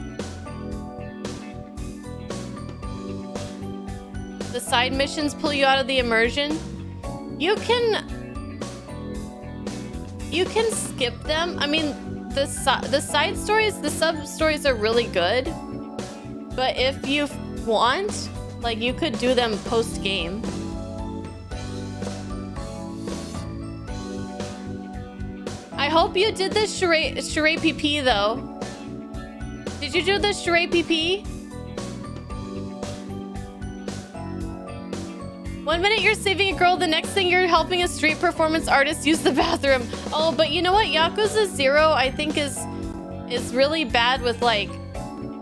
The side missions pull you out of the immersion. You can skip them. I mean, the side stories, the sub stories are really good, but if you want, like, you could do them post game. I hope you did the charade PP though. Did you do the charade PP? 1 minute you're saving a girl, the next thing you're helping a street performance artist use the bathroom. Oh, but you know what? Yakuza 0 I think is really bad with like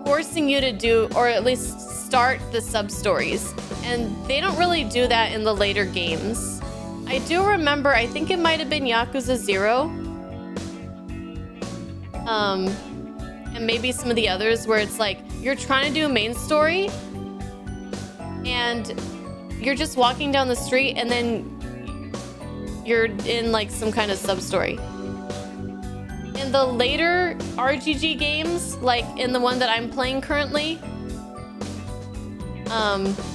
forcing you to do, or at least start the sub stories. And they don't really do that in the later games. I do remember, I think it might have been Yakuza 0. And maybe some of the others where it's like you're trying to do a main story and you're just walking down the street and then you're in like some kind of sub story. In the later RGG games, like in the one that I'm playing currently,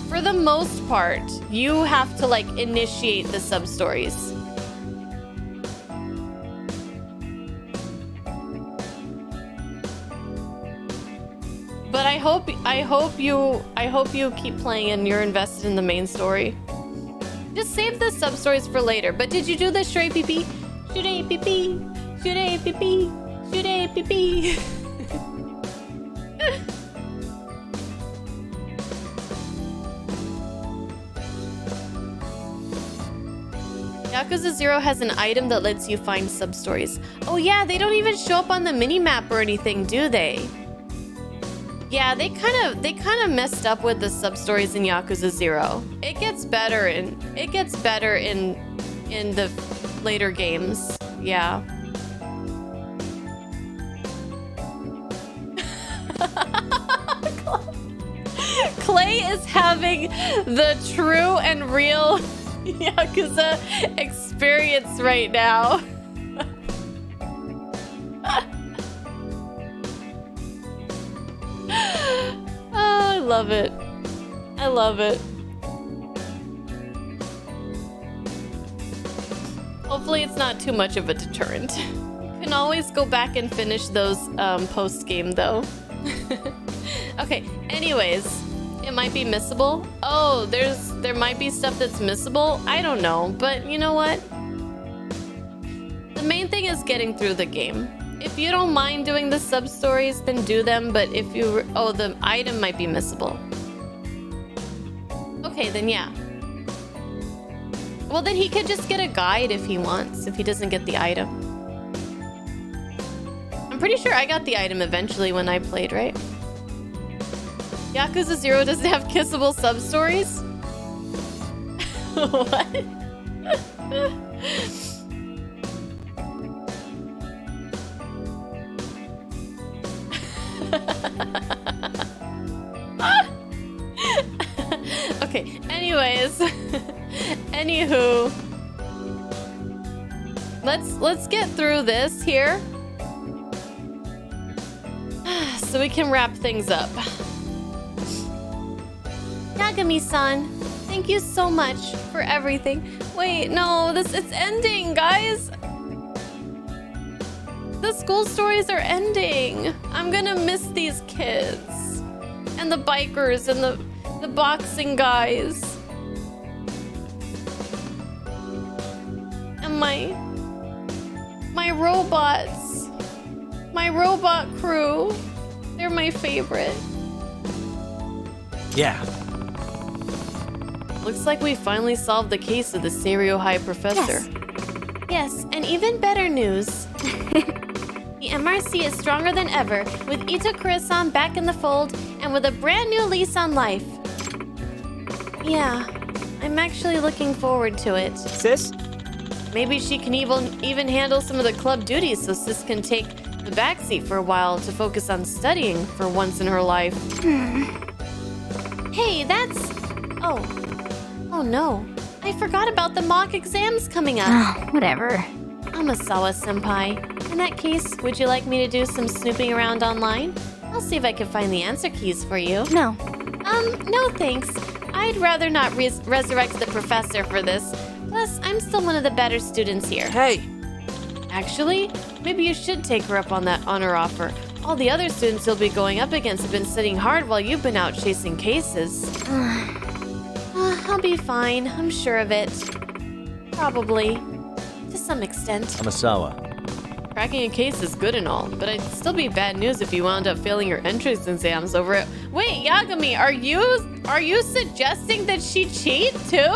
for the most part, you have to like initiate the sub stories. But I hope you keep playing and you're invested in the main story. Just save the sub stories for later. But did you do the Shure PP? Shure PP, Shure PP, Shure PP. Yakuza 0 has an item that lets you find sub stories. Oh yeah, they don't even show up on the mini-map or anything, do they? Yeah, they kind of messed up with the sub stories in Yakuza 0. It gets better in the later games. Yeah. Clay is having the true and real Yakuza experience right now. Oh, I love it. I love it. Hopefully it's not too much of a deterrent. You can always go back and finish those post-game though. Okay, anyways, it might be missable. Oh, there might be stuff that's missable. I don't know, but you know what? The main thing is getting through the game. If you don't mind doing the sub-stories, then do them, but if you... Oh, the item might be missable. Okay, then yeah. Well, then he could just get a guide if he wants, if he doesn't get the item. I'm pretty sure I got the item eventually when I played, right? Yakuza 0 doesn't have kissable sub-stories? What? Okay, anyways. Anywho. Let's get through this here. So we can wrap things up. Yagami-san, thank you so much for everything. Wait, no, it's ending, guys. The school stories are ending. I'm gonna miss these kids. And the bikers and the boxing guys. And my robots. My robot crew. They're my favorite. Yeah. Looks like we finally solved the case of the Serio High Professor. Yes, and even better news. The MRC is stronger than ever, with Itokura-san back in the fold, and with a brand new lease on life. Yeah, I'm actually looking forward to it. Sis? Maybe she can even handle some of the club duties so Sis can take the backseat for a while to focus on studying for once in her life. Hey, that's... Oh no. I forgot about the mock exams coming up. Oh, whatever. Amasawa-senpai. In that case, would you like me to do some snooping around online? I'll see if I can find the answer keys for you. No. No thanks. I'd rather not resurrect the professor for this. Plus, I'm still one of the better students here. Hey! Actually, maybe you should take her up on that honor offer. All the other students you'll be going up against have been studying hard while you've been out chasing cases. I'll be fine. I'm sure of it. Probably. To some extent. Amasawa, Cracking a case is good and all, but it'd still be bad news if you wound up failing your entrance exams over it. Wait, Yagami, are you suggesting that she cheat too?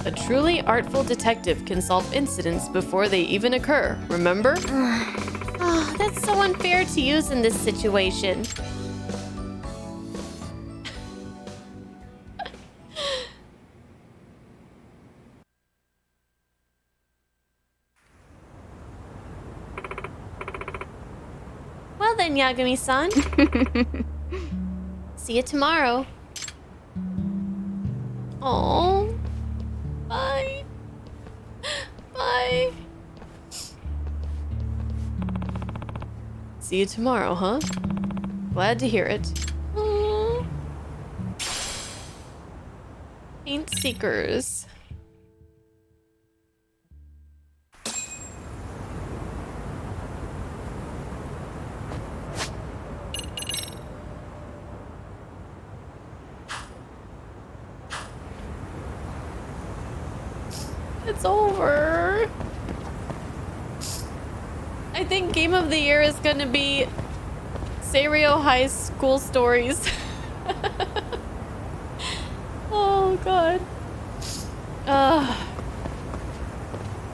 A truly artful detective can solve incidents before they even occur, remember? Oh, that's so unfair to use in this situation. Well then, Yagami-san. See you tomorrow. Oh. Bye. Bye. See you tomorrow, huh? Glad to hear it. Aww. Paint Seekers. It's over. I think Game of the Year is gonna be Serio High School Stories. Oh god.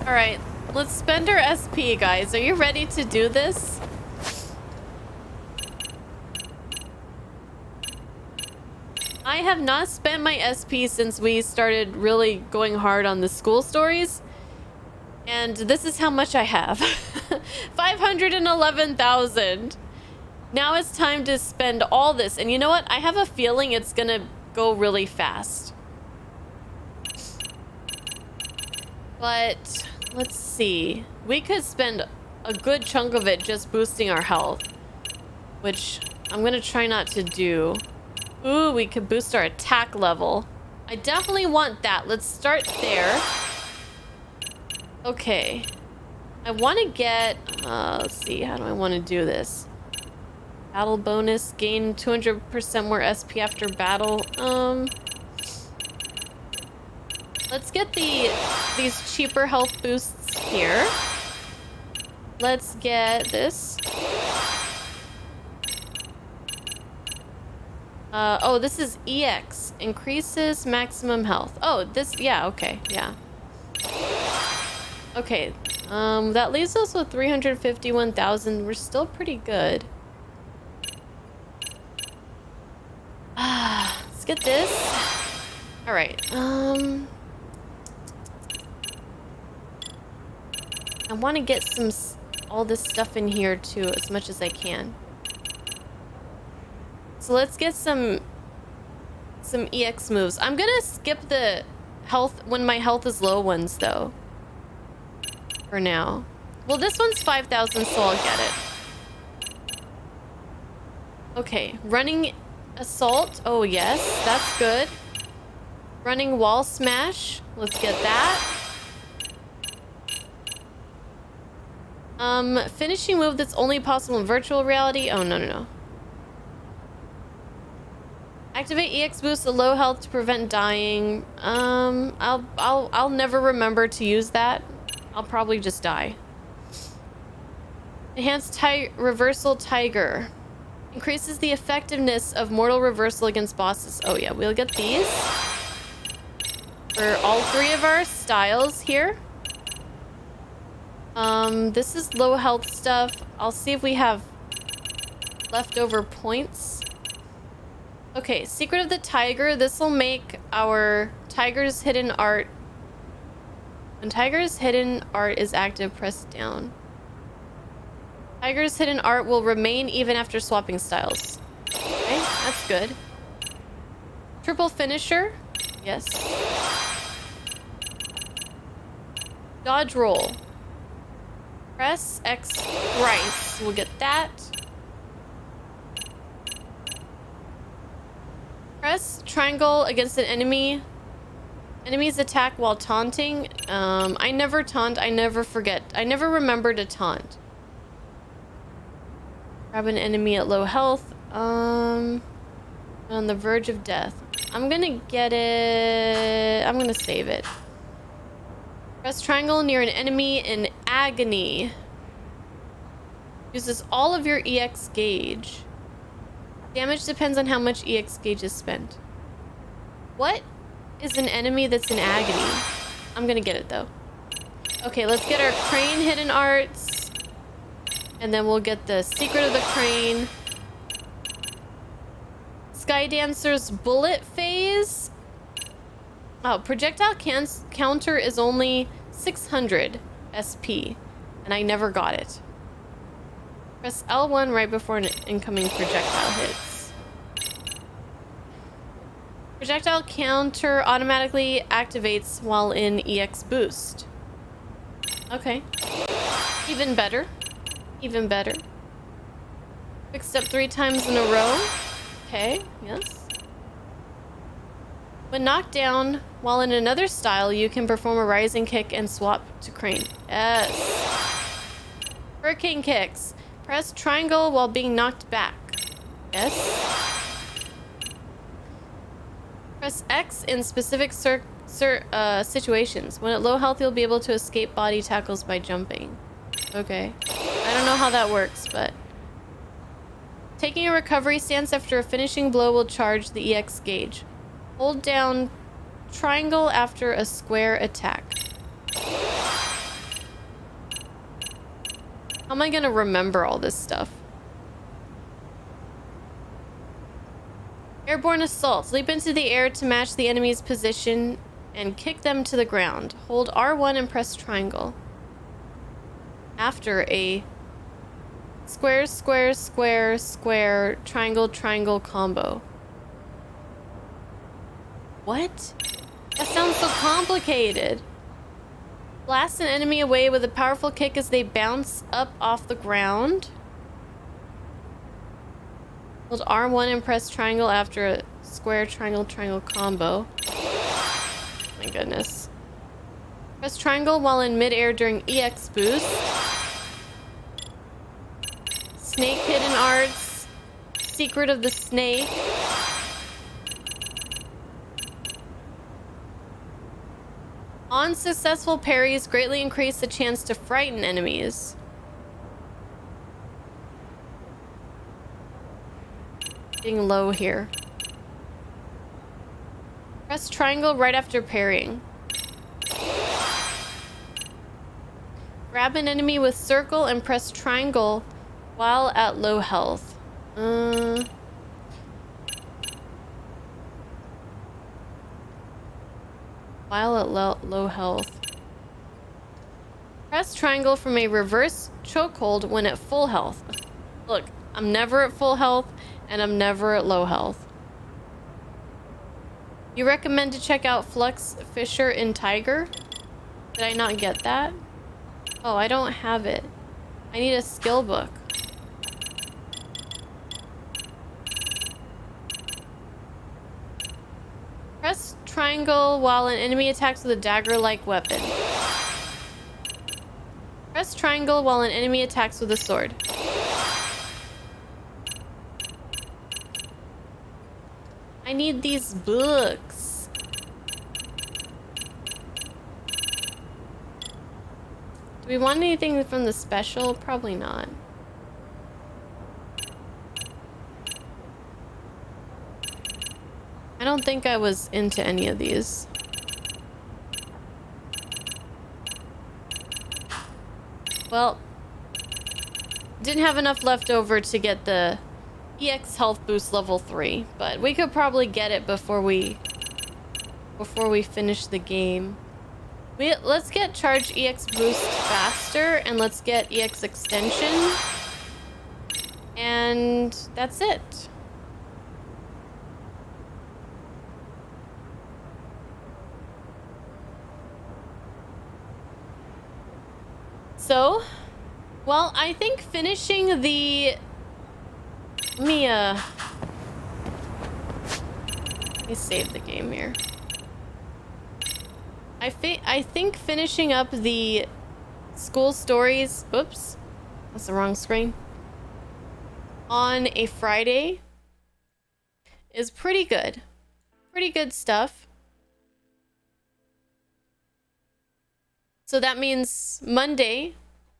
Alright, let's spend our SP, guys. Are you ready to do this? I have not spent my SP since we started really going hard on the school stories. And this is how much I have. 511,000. Now it's time to spend all this. And you know what? I have a feeling it's gonna go really fast. But let's see. We could spend a good chunk of it just boosting our health, which I'm gonna try not to do. Ooh, we could boost our attack level. I definitely want that. Let's start there. Okay. I want to get... let's see. How do I want to do this? Battle bonus. Gain 200% more SP after battle. Let's get these cheaper health boosts here. Let's get this. Oh, this is EX. Increases maximum health. Oh, this, yeah, okay, yeah. Okay, that leaves us with 351,000. We're still pretty good. Let's get this. All right, I want to get all this stuff in here too, as much as I can. So let's get some EX moves. I'm gonna skip the health when my health is low ones though. For now. Well, this one's 5,000, so I'll get it. Okay, running assault. Oh yes, that's good. Running wall smash. Let's get that. Finishing move that's only possible in virtual reality. Oh no. Activate EX boost at low health to prevent dying. I'll never remember to use that. I'll probably just die. Enhanced reversal tiger. Increases the effectiveness of mortal reversal against bosses. Oh yeah, we'll get these for all 3 of our styles here. This is low health stuff. I'll see if we have leftover points. Okay, Secret of the Tiger. This will make our Tiger's Hidden Art. When Tiger's Hidden Art is active, press down. Tiger's Hidden Art will remain even after swapping styles. Okay, that's good. Triple Finisher. Yes. Dodge Roll. Press X thrice. We'll get that. Press triangle against an enemy. Enemies attack while taunting. I never taunt. I never forget. I never remember to taunt. Grab an enemy at low health. On the verge of death. I'm gonna get it. I'm gonna save it. Press triangle near an enemy in agony. Uses all of your EX gauge. Damage depends on how much EX gauge is spent. What is an enemy that's in agony? I'm gonna get it though. Okay, let's get our Crane Hidden Arts. And then we'll get the Secret of the Crane. Sky Dancer's Bullet Phase. Oh, projectile counter is only 600 SP, and I never got it. Press L1 right before an incoming projectile hits. Projectile counter automatically activates while in EX boost. Okay. Even better. Even better. Quick step 3 times in a row. Okay, yes. When knocked down while in another style, you can perform a rising kick and swap to Crane. Yes. Hurricane kicks. Press triangle while being knocked back. Yes. Press X in specific situations. When at low health, you'll be able to escape body tackles by jumping. Okay. I don't know how that works, but... Taking a recovery stance after a finishing blow will charge the EX gauge. Hold down triangle after a square attack. How am I gonna remember all this stuff? Airborne assaults. Leap into the air to match the enemy's position and kick them to the ground. Hold R1 and press triangle. After a square, square, square, square, triangle, triangle combo. What? That sounds so complicated. Blast an enemy away with a powerful kick as they bounce up off the ground. Hold R1 and press triangle after a square, triangle, triangle combo. My goodness. Press triangle while in midair during EX boost. Snake Hidden Arts. Secret of the Snake. Unsuccessful parries greatly increase the chance to frighten enemies. Getting low here. Press triangle right after parrying. Grab an enemy with circle and press triangle while at low health. While at low health. Press triangle from a reverse chokehold when at full health. Look, I'm never at full health and I'm never at low health. You recommend to check out Flux Fisher in Tiger? Did I not get that? Oh, I don't have it. I need a skill book. Press triangle while an enemy attacks with a dagger-like weapon. Press triangle while an enemy attacks with a sword. I need these books. Do we want anything from the special? Probably not. I don't think I was into any of these. Well, didn't have enough left over to get the EX health boost level 3, but we could probably get it before we finish the game. Let's get charge EX boost faster, and let's get EX extension, and that's it. So, well, I think finishing the... Let me save the game here. I think finishing up the school stories... Oops. That's the wrong screen. On a Friday is pretty good. Pretty good stuff. So that means Monday,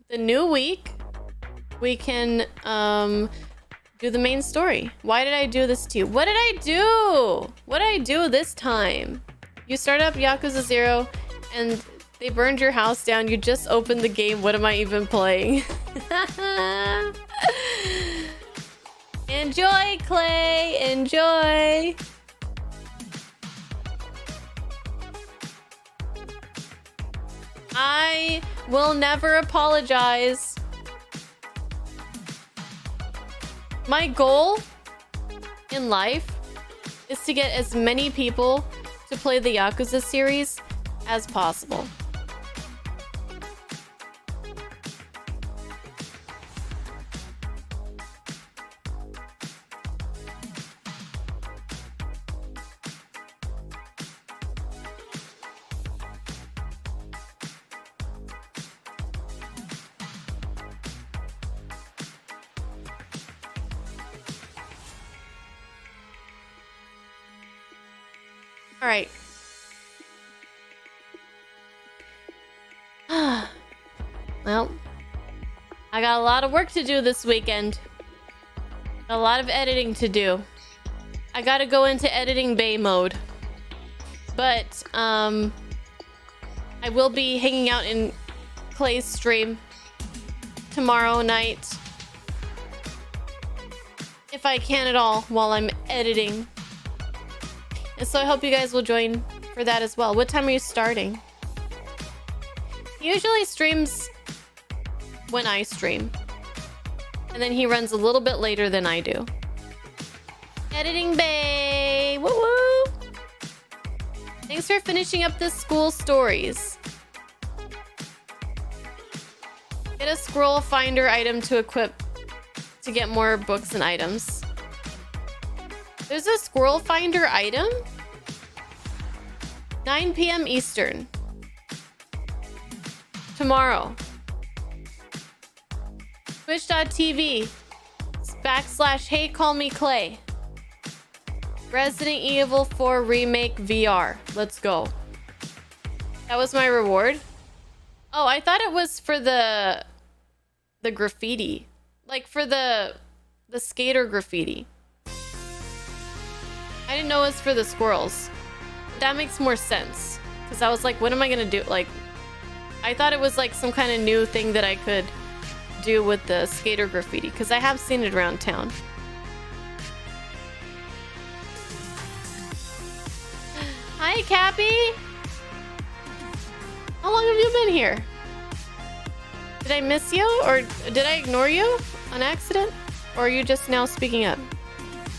the new week, we can do the main story. Why did I do this to you? What did I do? What did I do this time? You start up Yakuza 0 and they burned your house down. You just opened the game. What am I even playing? Enjoy, Clay. Enjoy. I will never apologize. My goal in life is to get as many people to play the Yakuza series as possible. All right. Well, I got a lot of work to do this weekend. A lot of editing to do. I gotta go into editing bay mode. But, I will be hanging out in Clay's stream tomorrow night. If I can at all, while I'm editing. And so I hope you guys will join for that as well. What time are you starting? He usually streams when I stream. And then he runs a little bit later than I do. Editing bay! Woo woo! Thanks for finishing up the school stories. Get a scroll finder item to equip to get more books and items. There's a squirrel finder item? 9 p.m. Eastern. Tomorrow. Twitch.tv / Hey Call Me Clay. Resident Evil 4 Remake VR. Let's go. That was my reward. Oh, I thought it was for the graffiti. Like for the skater graffiti. I didn't know it was for the squirrels. That makes more sense. Because I was like, what am I gonna do? Like, I thought it was like some kind of new thing that I could do with the skater graffiti. Because I have seen it around town. Hi, Cappy! How long have you been here? Did I miss you? Or did I ignore you on accident? Or are you just now speaking up?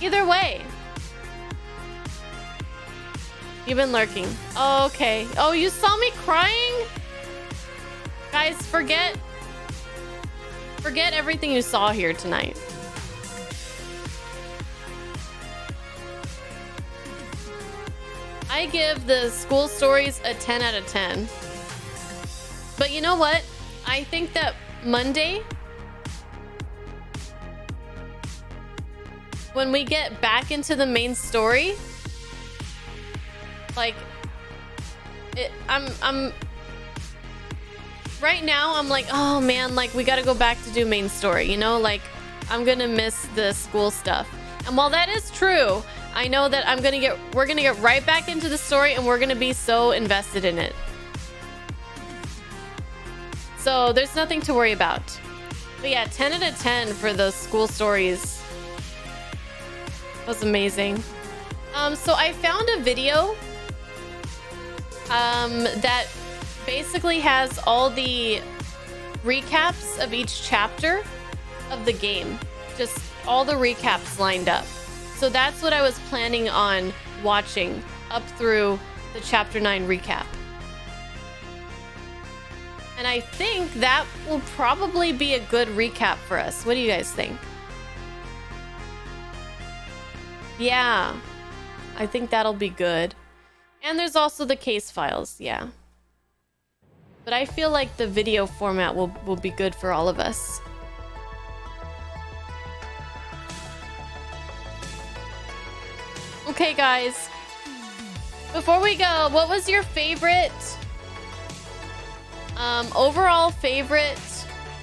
Either way. You've been lurking. Oh, okay. Oh, you saw me crying? Guys, forget everything you saw here tonight. I give the school stories a 10 out of 10. But you know what? I think that Monday, when we get back into the main story, like, I'm right now, I'm like, oh man, like, we gotta go back to do main story, you know? Like, I'm gonna miss the school stuff. And while that is true, I know that we're gonna get right back into the story and we're gonna be so invested in it. So there's nothing to worry about. But yeah, 10 out of 10 for the school stories. That was amazing. So I found a video that basically has all the recaps of each chapter of the game. Just all the recaps lined up. So that's what I was planning on watching up through the chapter 9 recap. And I think that will probably be a good recap for us. What do you guys think? Yeah, I think that'll be good. And there's also the case files, yeah. But I feel like the video format will be good for all of us. Okay, guys. Before we go, what was your favorite... overall favorite?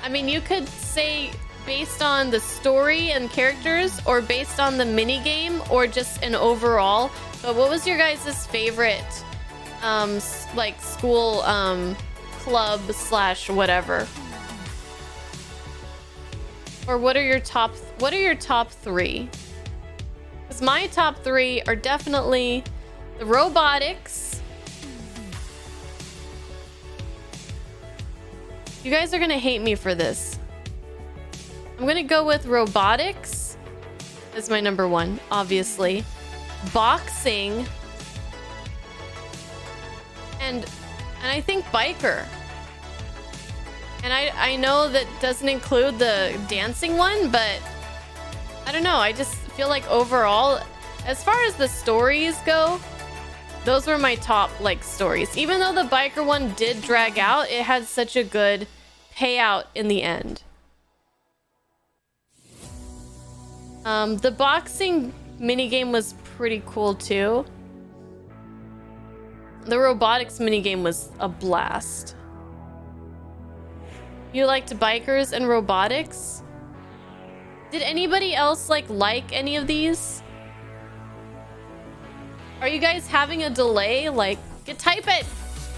I mean, you could say based on the story and characters, or based on the mini game, or just an overall. But what was your guys' favorite, like school, club / whatever? Or what are your top 3? Because my top 3 are definitely the robotics. You guys are gonna hate me for this. I'm gonna go with robotics as my number 1, obviously. Boxing. And I think biker. And I know that doesn't include the dancing one, but I don't know. I just feel like overall, as far as the stories go, those were my top like stories. Even though the biker one did drag out, it had such a good payout in the end. The boxing minigame was pretty cool too. The robotics minigame was a blast. You liked bikers and robotics? Did anybody else like any of these? Are you guys having a delay? Like, type it.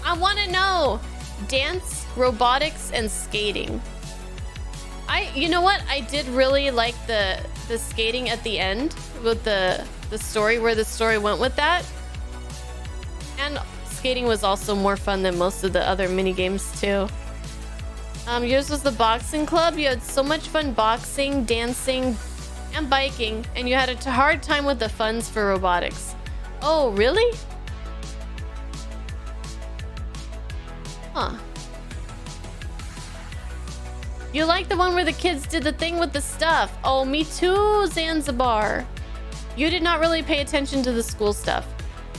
I want to know. Dance, robotics, and skating. You know what? I did really like the skating at the end with the story, where the story went with that. And skating was also more fun than most of the other mini games too. Yours was the boxing club. You had so much fun boxing, dancing, and biking, and you had a hard time with the funds for robotics. Oh, really? Huh. You like the one where the kids did the thing with the stuff. Oh, me too, Zanzibar. You did not really pay attention to the school stuff.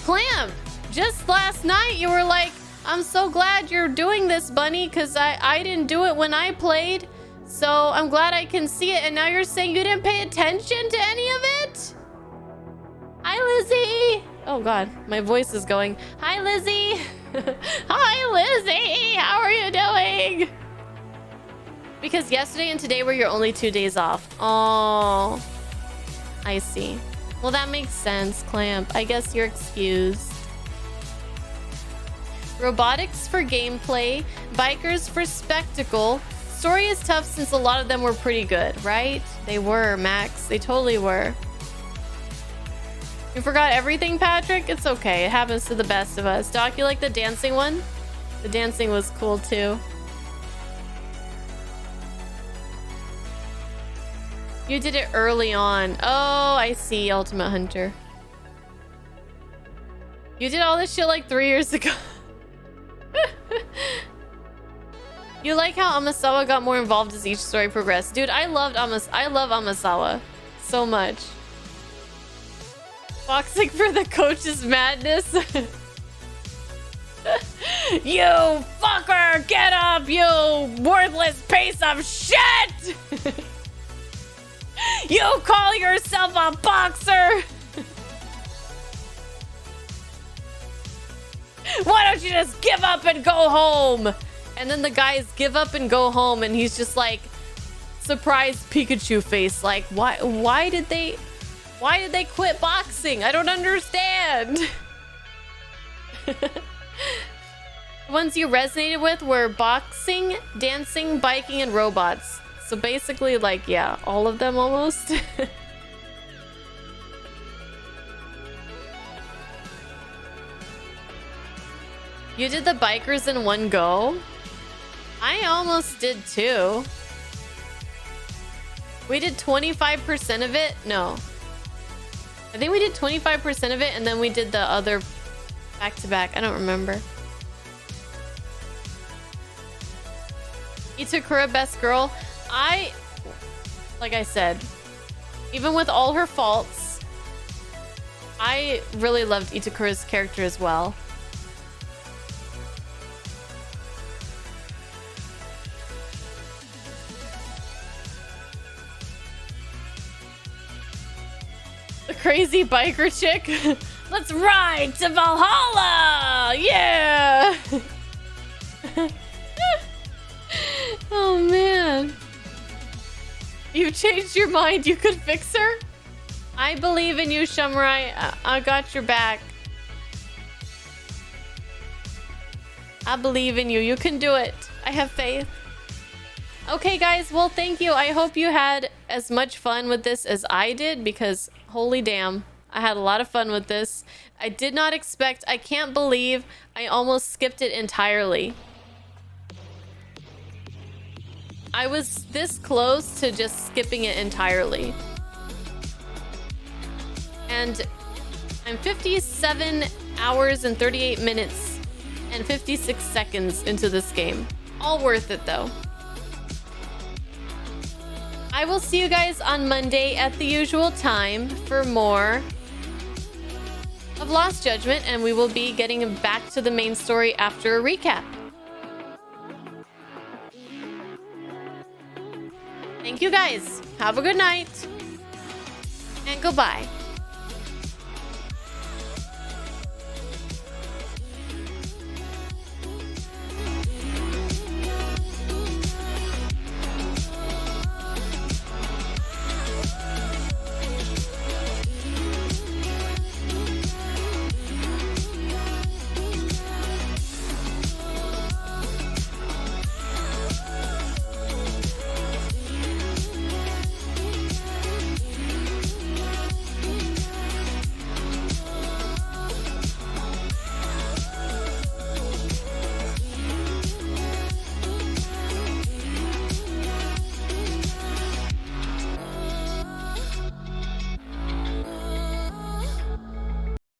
Clamp, just last night you were like, I'm so glad you're doing this, Bunny, because I didn't do it when I played. So I'm glad I can see it. And now you're saying you didn't pay attention to any of it? Hi, Lizzie. Oh, God, my voice is going. Hi, Lizzie. Hi, Lizzie. How are you doing? Because yesterday and today were your only 2 days off. Oh, I see. Well, that makes sense, Clamp. I guess you're excused. Robotics for gameplay, bikers for spectacle. Story is tough since a lot of them were pretty good, right? They were, Max. They totally were. You forgot everything, Patrick? It's okay. It happens to the best of us. Doc, you like the dancing one? The dancing was cool too. You did it early on. Oh, I see, Ultimate Hunter. You did all this shit like 3 years ago. You like how Amasawa got more involved as each story progressed. Dude, I love Amasawa so much. Boxing for the coach's madness. You fucker, get up, you worthless piece of shit! You call yourself a boxer? Why don't you just give up and go home? And then the guys give up and go home, and he's just like surprised Pikachu face, like, why did they Why did they quit boxing? I don't understand. The ones you resonated with were boxing, dancing, biking, and robots. So basically, like, yeah, all of them almost. You did the bikers in one go? I almost did too. We did 25% of it? No. I think we did 25% of it and then we did the other back to back. I don't remember. Itakura, best girl. Like I said, even with all her faults, I really loved Itakura's character as well. The crazy biker chick. Let's ride to Valhalla! Yeah! Oh man. You've changed your mind. You could fix her? I believe in you, Shumrai. I got your back. I believe in you. You can do it. I have faith. Okay, guys. Well, thank you. I hope you had as much fun with this as I did, because holy damn, I had a lot of fun with this. I did not expect... I can't believe I almost skipped it entirely. I was this close to just skipping it entirely. And I'm 57 hours and 38 minutes and 56 seconds into this game. All worth it though. I will see you guys on Monday at the usual time for more of Lost Judgment, and we will be getting back to the main story after a recap. Thank you guys. Have a good night. And goodbye.